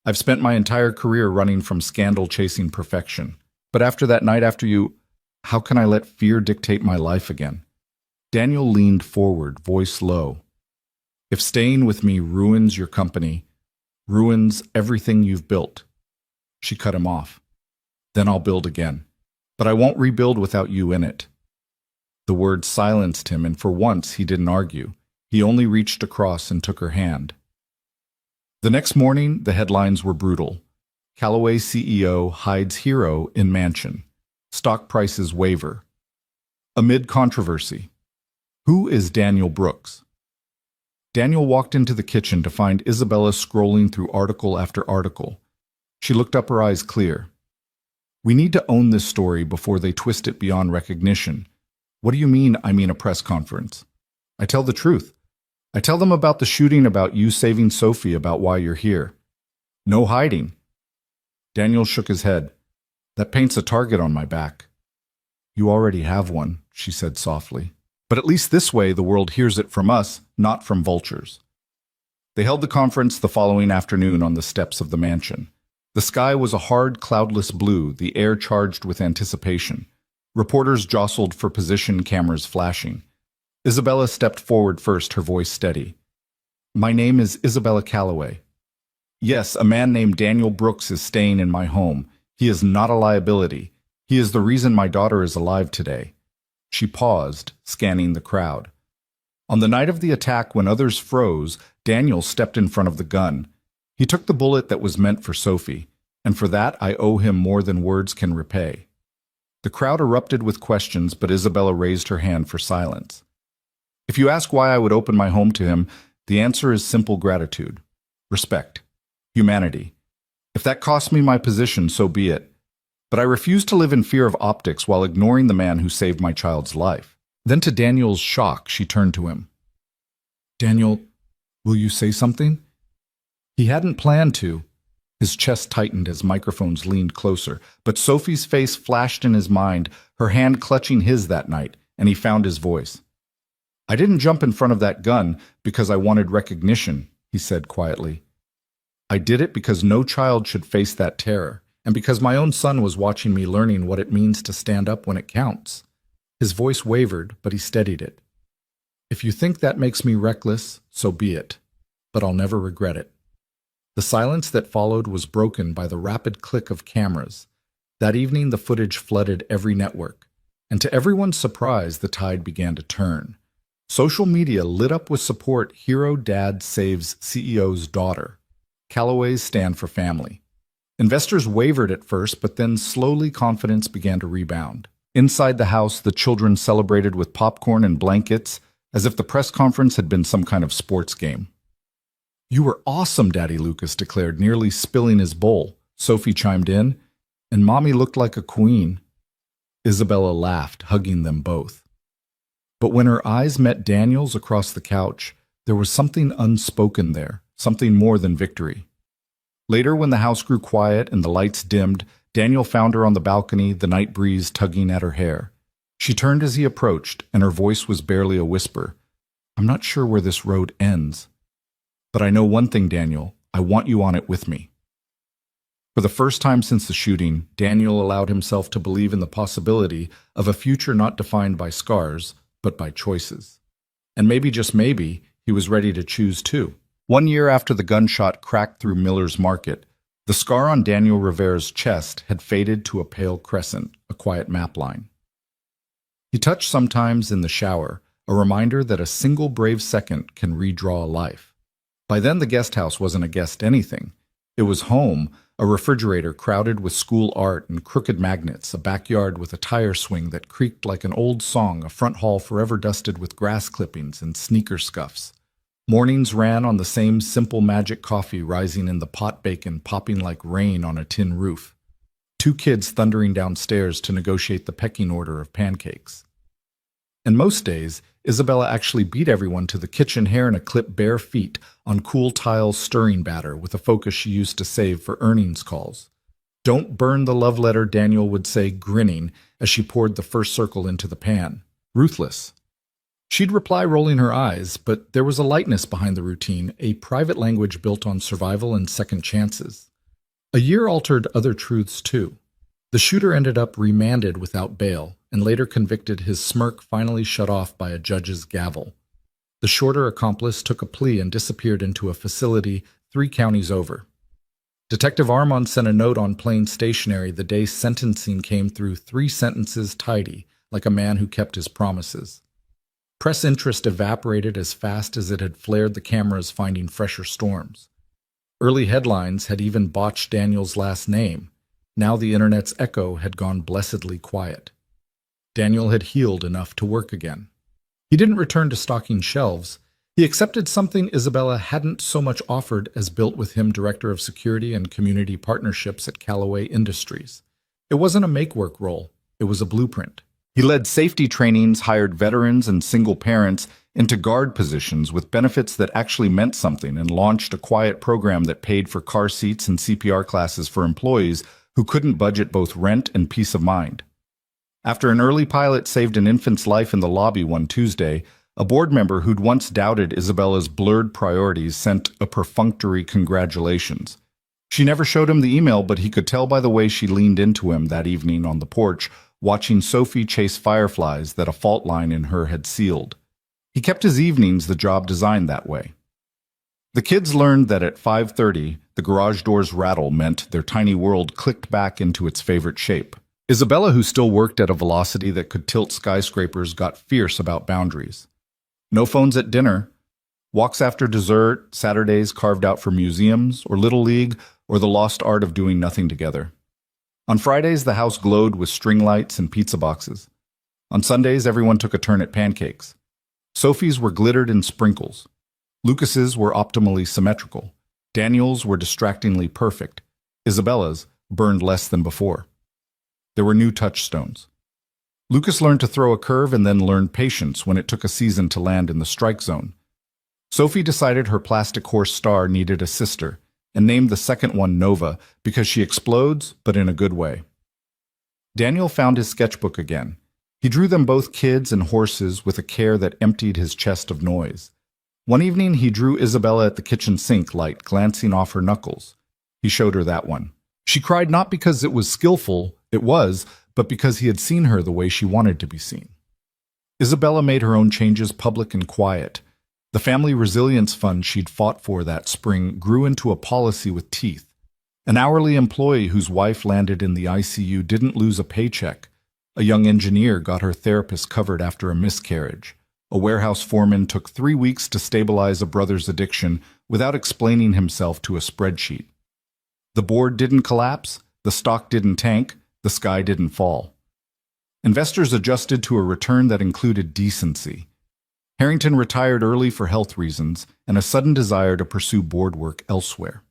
I've spent my entire career running from scandal-chasing perfection. But after that night after you, how can I let fear dictate my life again? Daniel leaned forward, voice low. If staying with me ruins your company, ruins everything you've built. She cut him off. Then I'll build again. But I won't rebuild without you in it. The words silenced him, and for once he didn't argue. He only reached across and took her hand. The next morning, the headlines were brutal. Callaway CEO hides hero in mansion. Stock prices waver. Amid controversy. Who is Daniel Brooks? Daniel walked into the kitchen to find Isabella scrolling through article after article. She looked up, her eyes clear. We need to own this story before they twist it beyond recognition. What do you mean, I mean a press conference? I tell the truth. I tell them about the shooting, about you saving Sophie, about why you're here. No hiding. Daniel shook his head. That paints a target on my back. You already have one, she said softly. But at least this way the world hears it from us, not from vultures. They held the conference the following afternoon on the steps of the mansion. The sky was a hard, cloudless blue, the air charged with anticipation. Reporters jostled for position, cameras flashing. Isabella stepped forward first, her voice steady. My name is Isabella Callaway. Yes, a man named Daniel Brooks is staying in my home. He is not a liability. He is the reason my daughter is alive today. She paused, scanning the crowd. On the night of the attack, when others froze, Daniel stepped in front of the gun. He took the bullet that was meant for Sophie, and for that I owe him more than words can repay. The crowd erupted with questions, but Isabella raised her hand for silence. If you ask why I would open my home to him, the answer is simple gratitude, respect, humanity. If that costs me my position, so be it. But I refuse to live in fear of optics while ignoring the man who saved my child's life. Then, to Daniel's shock, she turned to him. Daniel, will you say something? He hadn't planned to. His chest tightened as microphones leaned closer, but Sophie's face flashed in his mind, her hand clutching his that night, and he found his voice. I didn't jump in front of that gun because I wanted recognition, he said quietly. I did it because no child should face that terror, and because my own son was watching me, learning what it means to stand up when it counts. His voice wavered, but he steadied it. If you think that makes me reckless, so be it, but I'll never regret it. The silence that followed was broken by the rapid click of cameras. That evening, the footage flooded every network, and to everyone's surprise, the tide began to turn. Social media lit up with support. Hero Dad saves CEO's daughter. Callaway's stand for family. Investors wavered at first, but then slowly confidence began to rebound. Inside the house, the children celebrated with popcorn and blankets, as if the press conference had been some kind of sports game. You were awesome, Daddy Lucas declared, nearly spilling his bowl. Sophie chimed in, and Mommy looked like a queen. Isabella laughed, hugging them both. But when her eyes met Daniel's across the couch, there was something unspoken there, something more than victory. Later, when the house grew quiet and the lights dimmed, Daniel found her on the balcony, the night breeze tugging at her hair. She turned as he approached, and her voice was barely a whisper. I'm not sure where this road ends. But I know one thing, Daniel. I want you on it with me. For the first time since the shooting, Daniel allowed himself to believe in the possibility of a future not defined by scars, but by choices. And maybe, just maybe, he was ready to choose too. 1 year after the gunshot cracked through Miller's Market, the scar on Daniel Rivera's chest had faded to a pale crescent, a quiet map line. He touched sometimes in the shower, a reminder that a single brave second can redraw a life. By then, the guest house wasn't a guest anything. It was home, a refrigerator crowded with school art and crooked magnets, a backyard with a tire swing that creaked like an old song, a front hall forever dusted with grass clippings and sneaker scuffs. Mornings ran on the same simple magic coffee rising in the pot bacon popping like rain on a tin roof. 2 kids thundering downstairs to negotiate the pecking order of pancakes. And most days, Isabella actually beat everyone to the kitchen, hair in a clip, bare feet, on cool tiles stirring batter with a focus she used to save for earnings calls. Don't burn the love letter, Daniel would say, grinning, as she poured the first circle into the pan. Ruthless. She'd reply, rolling her eyes, but there was a lightness behind the routine, a private language built on survival and second chances. A year altered other truths, too. The shooter ended up remanded without bail, and later convicted, his smirk finally shut off by a judge's gavel. The shorter accomplice took a plea and disappeared into a facility 3 counties over. Detective Armand sent a note on plain stationery the day sentencing came through, 3 sentences tidy, like a man who kept his promises. Press interest evaporated as fast as it had flared the cameras finding fresher storms. Early headlines had even botched Daniel's last name. Now the internet's echo had gone blessedly quiet. Daniel had healed enough to work again. He didn't return to stocking shelves. He accepted something Isabella hadn't so much offered as built with him director of security and community partnerships at Callaway Industries. It wasn't a make-work role. It was a blueprint. He led safety trainings, hired veterans and single parents into guard positions with benefits that actually meant something, and launched a quiet program that paid for car seats and CPR classes for employees who couldn't budget both rent and peace of mind. After an early pilot saved an infant's life in the lobby one Tuesday, a board member who'd once doubted Isabella's blurred priorities sent a perfunctory congratulations. She never showed him the email, but he could tell by the way she leaned into him that evening on the porch, watching Sophie chase fireflies that a fault line in her had sealed. He kept his evenings the job designed that way. The kids learned that at 5:30, the garage door's rattle meant their tiny world clicked back into its favorite shape. Isabella, who still worked at a velocity that could tilt skyscrapers, got fierce about boundaries. No phones at dinner, walks after dessert, Saturdays carved out for museums or Little League or the lost art of doing nothing together. On Fridays, the house glowed with string lights and pizza boxes. On Sundays, everyone took a turn at pancakes. Sophie's were glittered in sprinkles. Lucas's were optimally symmetrical. Daniel's were distractingly perfect. Isabella's burned less than before. There were new touchstones. Lucas learned to throw a curve and then learned patience when it took a season to land in the strike zone. Sophie decided her plastic horse star needed a sister and named the second one Nova because she explodes, but in a good way. Daniel found his sketchbook again. He drew them both kids and horses with a care that emptied his chest of noise. One evening he drew Isabella at the kitchen sink light glancing off her knuckles. He showed her that one. She cried not because it was skillful, but because he had seen her the way she wanted to be seen. Isabella made her own changes public and quiet. The family resilience fund she'd fought for that spring grew into a policy with teeth. An hourly employee whose wife landed in the ICU didn't lose a paycheck. A young engineer got her therapist covered after a miscarriage. A warehouse foreman took 3 weeks to stabilize a brother's addiction without explaining himself to a spreadsheet. The board didn't collapse, the stock didn't tank, the sky didn't fall. Investors adjusted to a return that included decency. Harrington retired early for health reasons and a sudden desire to pursue board work elsewhere.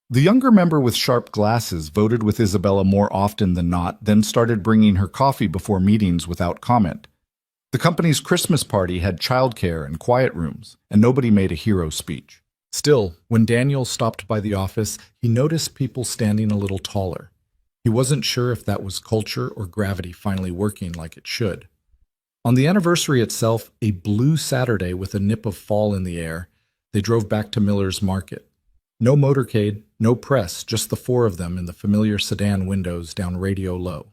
The younger member with sharp glasses voted with Isabella more often than not, then started bringing her coffee before meetings without comment. The company's Christmas party had childcare and quiet rooms, and nobody made a hero speech. Still, when Daniel stopped by the office, he noticed people standing a little taller. He wasn't sure if that was culture or gravity finally working like it should. On the anniversary itself, a blue Saturday with a nip of fall in the air, they drove back to Miller's Market. No motorcade, no press, just the 4 of them in the familiar sedan windows down radio low.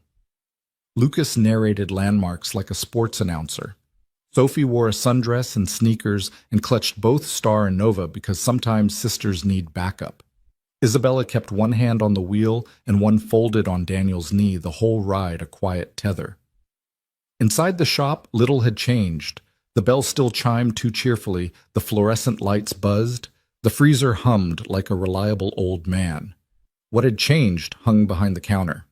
Lucas narrated landmarks like a sports announcer. Sophie wore a sundress and sneakers and clutched both Star and Nova because sometimes sisters need backup. Isabella kept one hand on the wheel and one folded on Daniel's knee, the whole ride a quiet tether. Inside the shop, little had changed. The bell still chimed too cheerfully, the fluorescent lights buzzed, the freezer hummed like a reliable old man. What had changed hung behind the counter.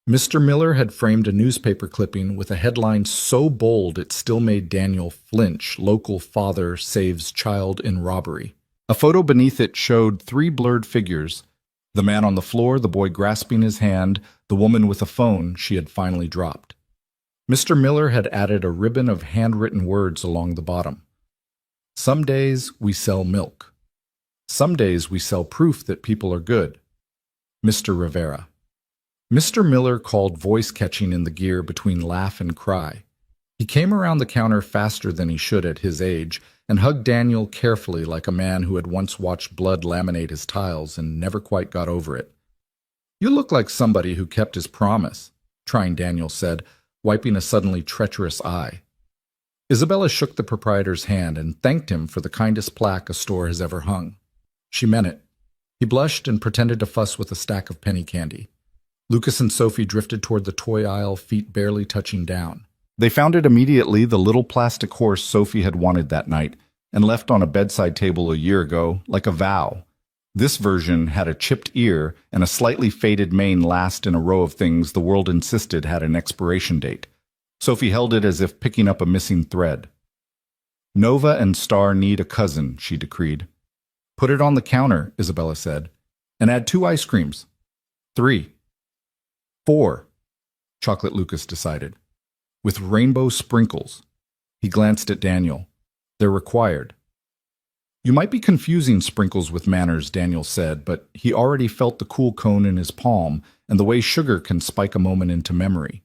Mr. Miller had framed a newspaper clipping with a headline so bold it still made Daniel flinch: "Local father saves child in robbery." A photo beneath it showed 3 blurred figures: the man on the floor, the boy grasping his hand, the woman with a phone she had finally dropped. Mr. Miller had added a ribbon of handwritten words along the bottom. Some days we sell milk. Some days we sell proof that people are good. Mr. Rivera. Mr. Miller called voice catching in the gear between laugh and cry. He came around the counter faster than he should at his age and hugged Daniel carefully like a man who had once watched blood laminate his tiles and never quite got over it. "You look like somebody who kept his promise," Trying Daniel said, wiping a suddenly treacherous eye. Isabella shook the proprietor's hand and thanked him for the kindest plaque a store has ever hung. She meant it. He blushed and pretended to fuss with a stack of penny candy. Lucas and Sophie drifted toward the toy aisle, feet barely touching down. They found it immediately, the little plastic horse Sophie had wanted that night, and left on a bedside table a year ago, like a vow. This version had a chipped ear and a slightly faded mane, last in a row of things the world insisted had an expiration date. Sophie held it as if picking up a missing thread. "Nova and Star need a cousin," she decreed. "Put it on the counter," Isabella said, "and add 2 ice creams. 3. 4, Chocolate Lucas decided. "With rainbow sprinkles." He glanced at Daniel. "They're required." "You might be confusing sprinkles with manners," Daniel said, but he already felt the cool cone in his palm and the way sugar can spike a moment into memory.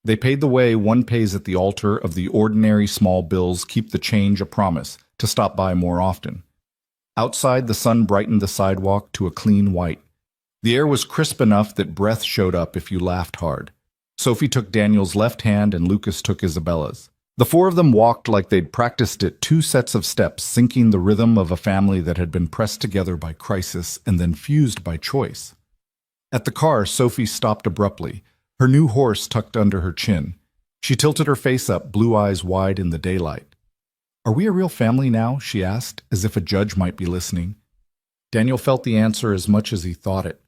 They paid the way one pays at the altar of the ordinary small bills, keep the change a promise to stop by more often. Outside, the sun brightened the sidewalk to a clean white. The air was crisp enough that breath showed up if you laughed hard. Sophie took Daniel's left hand and Lucas took Isabella's. The 4 of them walked like they'd practiced it, 2 sets of steps, syncing the rhythm of a family that had been pressed together by crisis and then fused by choice. At the car, Sophie stopped abruptly, her new horse tucked under her chin. She tilted her face up, blue eyes wide in the daylight. "Are we a real family now?" she asked, as if a judge might be listening. Daniel felt the answer as much as he thought it.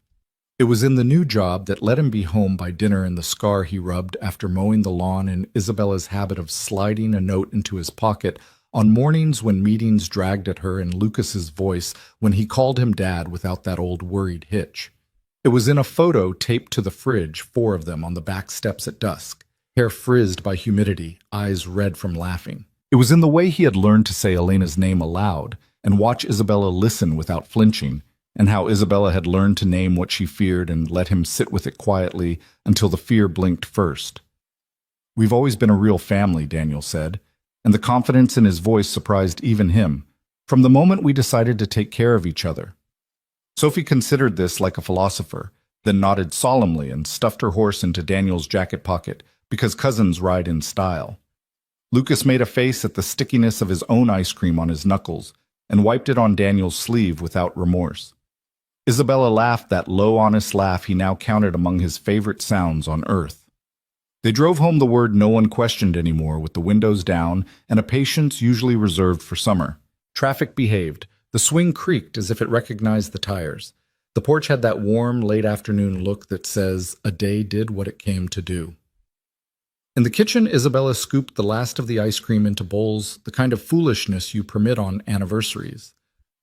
It was in the new job that let him be home by dinner, and the scar he rubbed after mowing the lawn, and Isabella's habit of sliding a note into his pocket on mornings when meetings dragged at her, and Lucas's voice when he called him Dad without that old worried hitch. It was in a photo taped to the fridge, 4 of them on the back steps at dusk, hair frizzed by humidity, eyes red from laughing. It was in the way he had learned to say Elena's name aloud and watch Isabella listen without flinching, and how Isabella had learned to name what she feared and let him sit with it quietly until the fear blinked first. "We've always been a real family," Daniel said, and the confidence in his voice surprised even him, "from the moment we decided to take care of each other." Sophie considered this like a philosopher, then nodded solemnly and stuffed her horse into Daniel's jacket pocket, because cousins ride in style. Lucas made a face at the stickiness of his own ice cream on his knuckles and wiped it on Daniel's sleeve without remorse. Isabella laughed, that low, honest laugh he now counted among his favorite sounds on earth. They drove home the word no one questioned anymore, with the windows down and a patience usually reserved for summer. Traffic behaved. The swing creaked as if it recognized the tires. The porch had that warm, late-afternoon look that says a day did what it came to do. In the kitchen, Isabella scooped the last of the ice cream into bowls, the kind of foolishness you permit on anniversaries.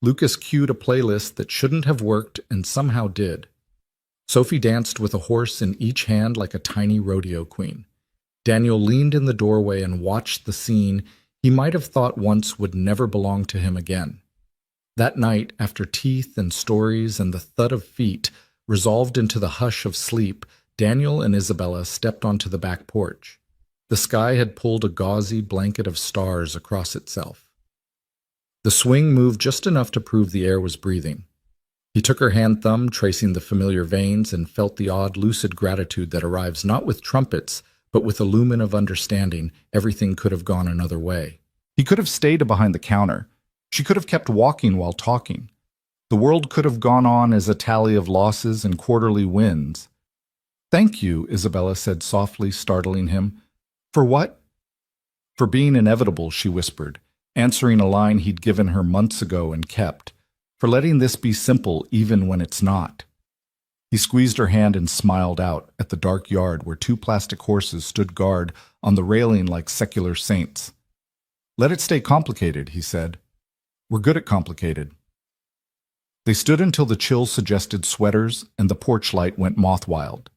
Lucas cued a playlist that shouldn't have worked and somehow did. Sophie danced with a horse in each hand like a tiny rodeo queen. Daniel leaned in the doorway and watched the scene he might have thought once would never belong to him again. That night, after teeth and stories and the thud of feet resolved into the hush of sleep, Daniel and Isabella stepped onto the back porch. The sky had pulled a gauzy blanket of stars across itself. The swing moved just enough to prove the air was breathing. He took her hand thumb, tracing the familiar veins, and felt the odd, lucid gratitude that arrives not with trumpets, but with a lumen of understanding. Everything could have gone another way. He could have stayed behind the counter. She could have kept walking while talking. The world could have gone on as a tally of losses and quarterly wins. "Thank you," Isabella said softly, startling him. "For what?" "For being inevitable," she whispered, answering a line he'd given her months ago and kept. "For letting this be simple even when it's not." He squeezed her hand and smiled out at the dark yard where 2 plastic horses stood guard on the railing like secular saints. "Let it stay complicated," he said. "We're good at complicated." They stood until the chill suggested sweaters and the porch light went moth-wild.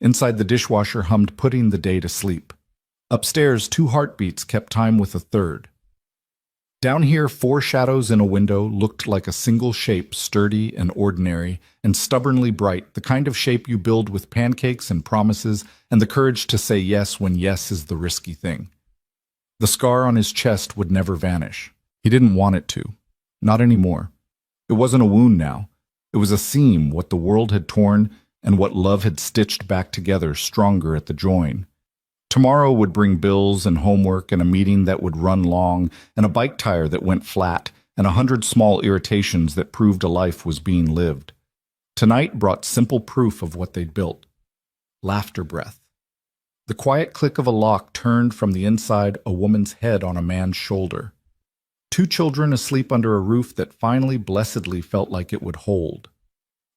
Inside, the dishwasher hummed, putting the day to sleep. Upstairs, 2 heartbeats kept time with a third. Down here, 4 shadows in a window looked like a single shape, sturdy and ordinary and stubbornly bright, the kind of shape you build with pancakes and promises and the courage to say yes when yes is the risky thing. The scar on his chest would never vanish. He didn't want it to. Not anymore. It wasn't a wound now. It was a seam, what the world had torn and what love had stitched back together, stronger at the join. Tomorrow would bring bills and homework and a meeting that would run long and a bike tire that went flat and 100 small irritations that proved a life was being lived. Tonight brought simple proof of what they'd built. Laughter breath. The quiet click of a lock turned from the inside a woman's head on a man's shoulder. 2 children asleep under a roof that finally blessedly felt like it would hold.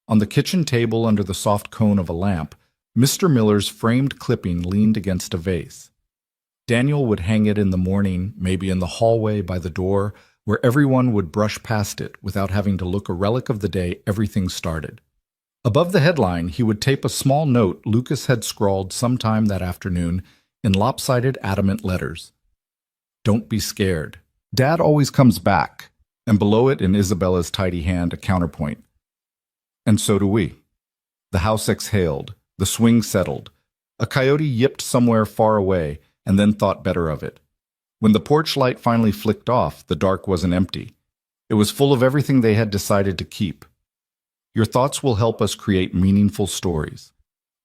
On the kitchen table under the soft cone of a lamp, Mr. Miller's framed clipping leaned against a vase. Daniel would hang it in the morning, maybe in the hallway by the door, where everyone would brush past it without having to look, a relic of the day everything started. Above the headline, he would tape a small note Lucas had scrawled sometime that afternoon in lopsided, adamant letters. "Don't be scared. Dad always comes back." And below it, in Isabella's tidy hand, a counterpoint. "And so do we." The house exhaled. The swing settled. A coyote yipped somewhere far away and then thought better of it. When the porch light finally flicked off, the dark wasn't empty. It was full of everything they had decided to keep. Your thoughts will help us create meaningful stories.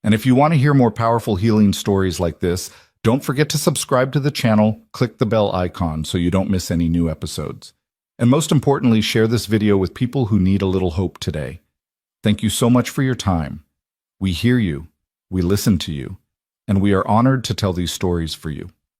And if you want to hear more powerful healing stories like this, don't forget to subscribe to the channel, click the bell icon so you don't miss any new episodes. And most importantly, share this video with people who need a little hope today. Thank you so much for your time. We hear you, we listen to you, and we are honored to tell these stories for you.